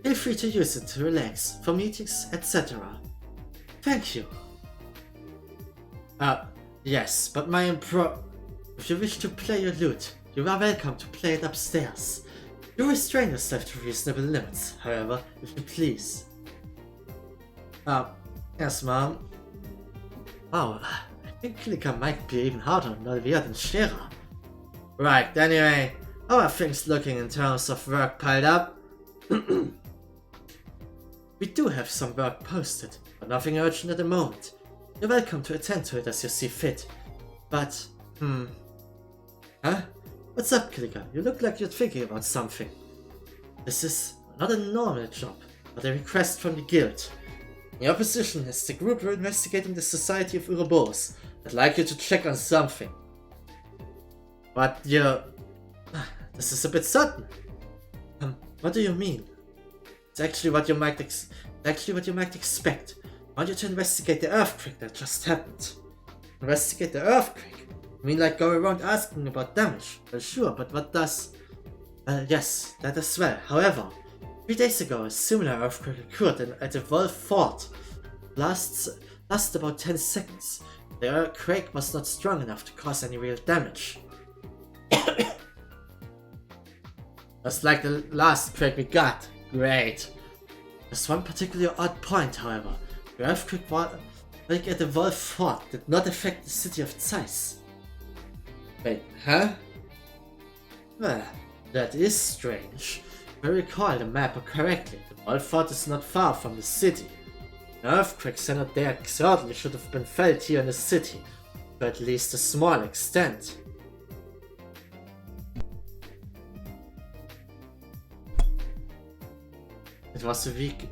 Feel free to use it to relax, for meetings, etc. Thank you. Yes, but if you wish to play your lute, you are welcome to play it upstairs. Do restrain yourself to reasonable limits, however, if you please. Yes, Mom. Oh, I think Killiga might be even harder on Olivier than Shera. Right, anyway, how are things looking in terms of work piled up? We do have some work posted, but nothing urgent at the moment. You're welcome to attend to it as you see fit. But, Huh? What's up, Killiga? You look like you're thinking about something. This is not a normal job, but a request from the guild. In your position as the group we're investigating the Society of Ouroboros. I'd like you to check on something. But this is a bit sudden. What do you mean? It's actually what you might expect. I want you to investigate the earthquake that just happened. Investigate the earthquake? You mean like go around asking about damage? Well, sure, but what does... yes, that as well. However, 3 days ago a similar earthquake occurred at the Wolf Fort. Lasted about 10 seconds. The earthquake was not strong enough to cause any real damage. Just like the last quake we got. Great. There's one particularly odd point, however. The earthquake at the Wolf Fort did not affect the city of Zeiss. Wait, huh? Well, that is strange. If I recall the map correctly, the Wolf Fort is not far from the city. An earthquake center there certainly should have been felt here in the city, to at least a small extent. It was a weak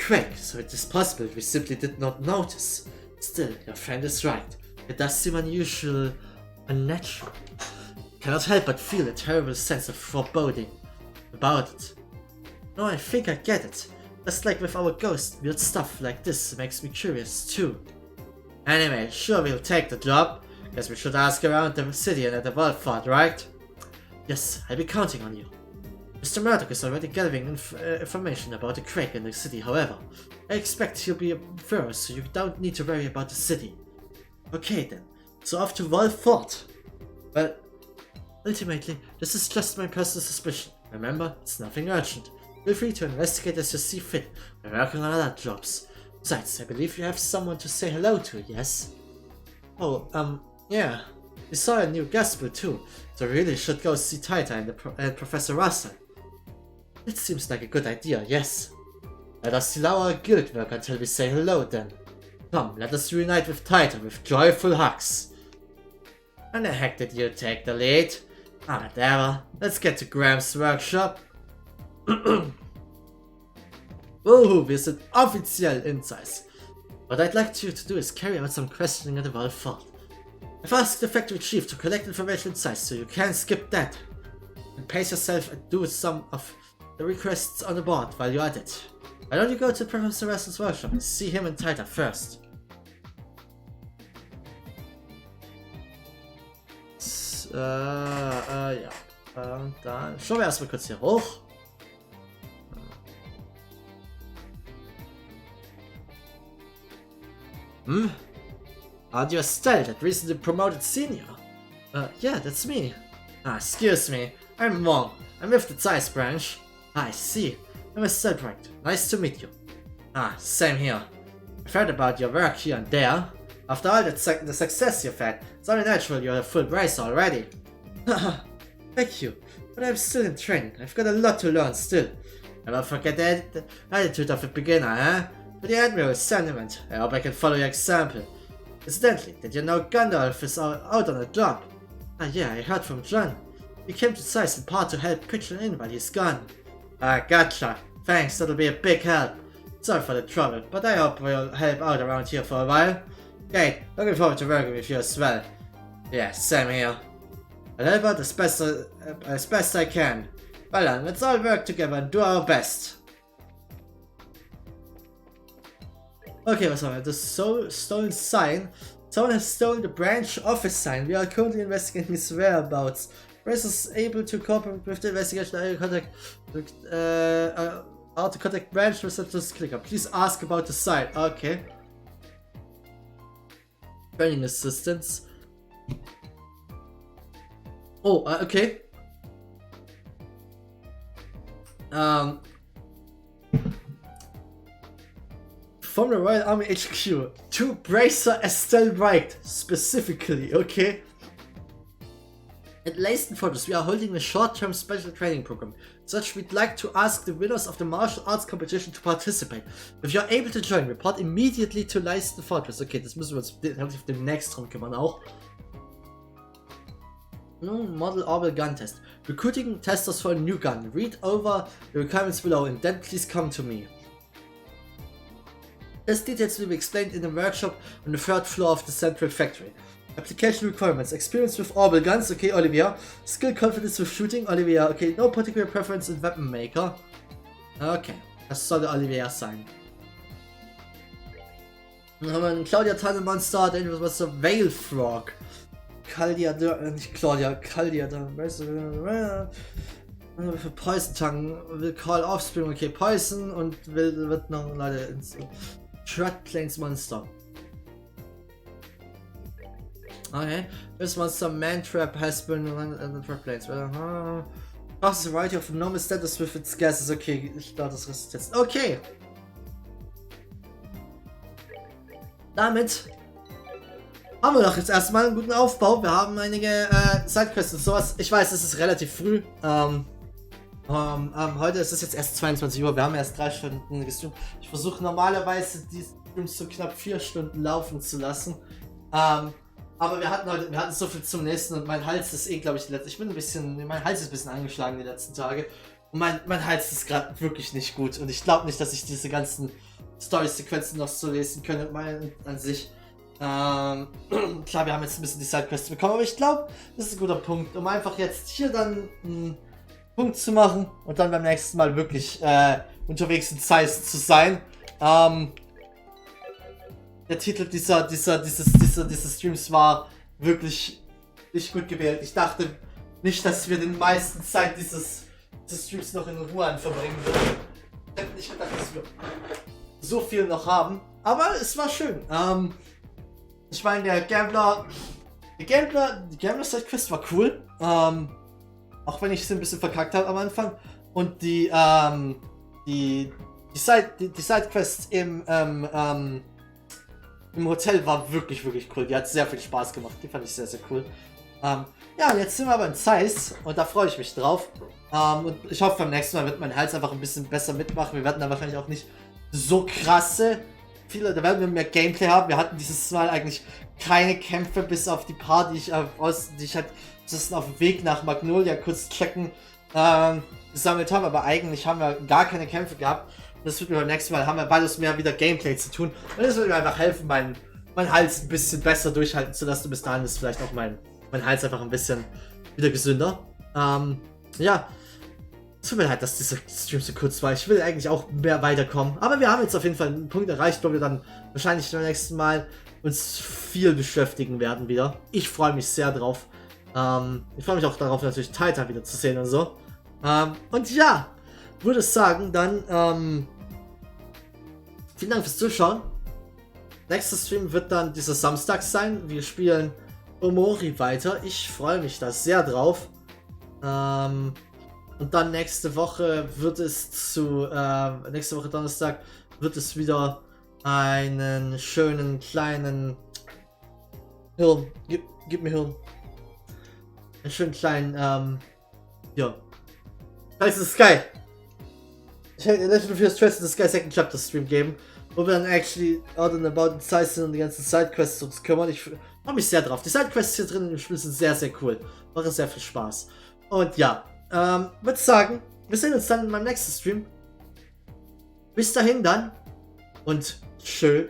quake, so it is possible we simply did not notice. Still, your friend is right. It does seem unnatural. Cannot help but feel a terrible sense of foreboding about it. No, I think I get it. Just like with our ghost, weird stuff like this makes me curious too. Anyway, sure we'll take the job. Guess we should ask around the city and at the Wolf Fort, right? Yes, I'll be counting on you. Mr. Murdoch is already gathering information about the quake in the city, however. I expect he'll be thorough, so you don't need to worry about the city. Okay then, so off to Wolf Fort. Well, ultimately, this is just my personal suspicion. Remember, it's nothing urgent. Feel free to investigate as you see fit. We're working on other jobs. Besides, I believe you have someone to say hello to, yes? Oh, yeah. We saw a new gospel too, so we really should go see Taita and Professor Russell. It seems like a good idea, yes. Let us allow our guild work until we say hello then. Come, let us reunite with Taita with joyful hugs. And the heck did you take the lead? Whatever. Let's get to Graham's workshop. Woohoo, wir sind offiziell in Zeiss. What I'd like you to do is carry out some questioning at the Wolf Fort. I've asked the factory chief to collect information in Zeiss, so you can't skip that. And pace yourself and do some of the requests on the board while you're at it. Why don't you go to Professor Russell's workshop and see him and Taita first? Ja. Dann schauen wir erstmal kurz hier hoch. Aren't you Estelle, that recently promoted senior? Yeah, that's me. Excuse me, I'm Wong. I'm with the Zeiss branch. I see. I'm Estelle Bright. Nice to meet you. Same here. I've heard about your work here and there. After all the success you've had, it's only natural you're a full bracer already. Thank you, but I'm still in training. I've got a lot to learn still. Never forget the attitude of a beginner, huh? But the Admiral is sentiment. I hope I can follow your example. Incidentally, did you know Gandalf is out on a job? Ah yeah, I heard from John. He came to Zeiss in part to help pitch in while he's gone. Ah, gotcha. Thanks, that'll be a big help. Sorry for the trouble, but I hope we'll help out around here for a while. Great, looking forward to working with you as well. Yeah, same here. I'll help out as best I can. Well then, let's all work together and do our best. Okay, was haben wir? Das stolen sign. Someone has stolen the branch office sign. We are currently investigating his whereabouts. Press is able to cooperate with the investigation. How to contact branch receptionist clicker. Please ask about the sign. Okay. Training assistance. Oh, okay. From the Royal Army HQ to Bracer Estelle White specifically, okay? At Leyston Fortress, we are holding a short-term special training program. Such, we'd like to ask the winners of the martial arts competition to participate. If you're able to join, report immediately to Leyston Fortress. Okay, das müssen wir uns relativ demnächst drum kümmern auch. Model Orbital Gun Test. Recruiting testers for a new gun. Read over the requirements below and then please come to me. These details will be explained in the workshop on the 3rd floor of the central factory. Application requirements. Experience with orbital guns. Okay, Olivia. Skill confidence with shooting. Olivia. Okay, no particular preference in weapon maker. Okay, das sollte Olivia sein. Dann haben wir einen Claudia Tunnel Monster, Dangerous Monster, Veil Frog. Caldia, nicht Claudia, Caldia, für Poison Tongue, will Call Offspring, okay, Poison und wird noch leider ins Shred Plains Monster. Okay, this monster Man Trap has been in the Trap Plains. Passes a variety of normal status with its gases. Okay, Status Resistenz. Okay! Damit haben wir doch jetzt erstmal einen guten Aufbau. Wir haben einige Sidequests und sowas. Ich weiß, es ist relativ früh. Heute ist es jetzt erst 22 Uhr. Wir haben erst 3 Stunden gestreamt. Ich versuche normalerweise die Streams so knapp 4 Stunden laufen zu lassen. Aber wir hatten so viel zum nächsten und mein Hals ist glaube ich, mein Hals ist ein bisschen angeschlagen die letzten Tage. Und mein Hals ist gerade wirklich nicht gut. Und ich glaube nicht, dass ich diese ganzen Story-Sequenzen noch so lesen kann an sich. Klar, wir haben jetzt ein bisschen die Sidequests bekommen, aber ich glaube, das ist ein guter Punkt, um einfach jetzt hier dann einen Punkt zu machen und dann beim nächsten Mal wirklich unterwegs in Zeiss zu sein. Der Titel dieses Streams war wirklich nicht gut gewählt. Ich dachte nicht, dass wir den meisten Zeit dieses Streams noch in Ruhe verbringen würden. Ich hätte nicht gedacht, dass wir so viel noch haben, aber es war schön. Ich meine, die Gambler Sidequest war cool, auch wenn ich es ein bisschen verkackt habe am Anfang. Und die Sidequest im Hotel war wirklich, wirklich cool. Die hat sehr viel Spaß gemacht. Die fand ich sehr, sehr cool. Ja, und jetzt sind wir aber in Zeiss und da freue ich mich drauf. Und ich hoffe, beim nächsten Mal wird mein Hals einfach ein bisschen besser mitmachen. Wir werden da wahrscheinlich auch nicht so krasse da werden wir mehr Gameplay haben. Wir hatten dieses Mal eigentlich keine Kämpfe, bis auf die paar, die ich halt auf dem Weg nach Magnolia kurz checken gesammelt habe. Aber eigentlich haben wir gar keine Kämpfe gehabt. Das wird mir beim nächsten Mal, haben wir beides mehr wieder Gameplay zu tun. Und das wird mir einfach helfen, meinen Hals ein bisschen besser durchhalten zu lassen. Bis dahin ist vielleicht auch mein Hals einfach ein bisschen wieder gesünder. Ja. Tut mir leid, dass dieser Stream so kurz war. Ich will eigentlich auch mehr weiterkommen. Aber wir haben jetzt auf jeden Fall einen Punkt erreicht, wo wir dann wahrscheinlich beim nächsten Mal uns viel beschäftigen werden wieder. Ich freue mich sehr drauf. Ich freue mich auch darauf, natürlich Titan wieder zu sehen und so. Und ja, würde sagen, dann vielen Dank fürs Zuschauen. Nächster Stream wird dann dieser Samstag sein. Wir spielen Omori weiter. Ich freue mich da sehr drauf. Und dann nächste Woche wird es nächste Woche Donnerstag wird es wieder einen schönen kleinen Hirn. Gib mir Hirn. einen schönen kleinen, ja. Trails in the Sky. Ich hätte Legend of Heroes Trails in the Sky Second Chapter Stream geben, wo wir dann actually out and about in Zeiss sind und die ganzen Sidequests uns kümmern. Ich freue mich sehr drauf. Die Sidequests hier drin im Spiel sind sehr, sehr cool. Machen sehr viel Spaß. Und ja, würde sagen, wir sehen uns dann in meinem nächsten Stream. Bis dahin dann und tschö.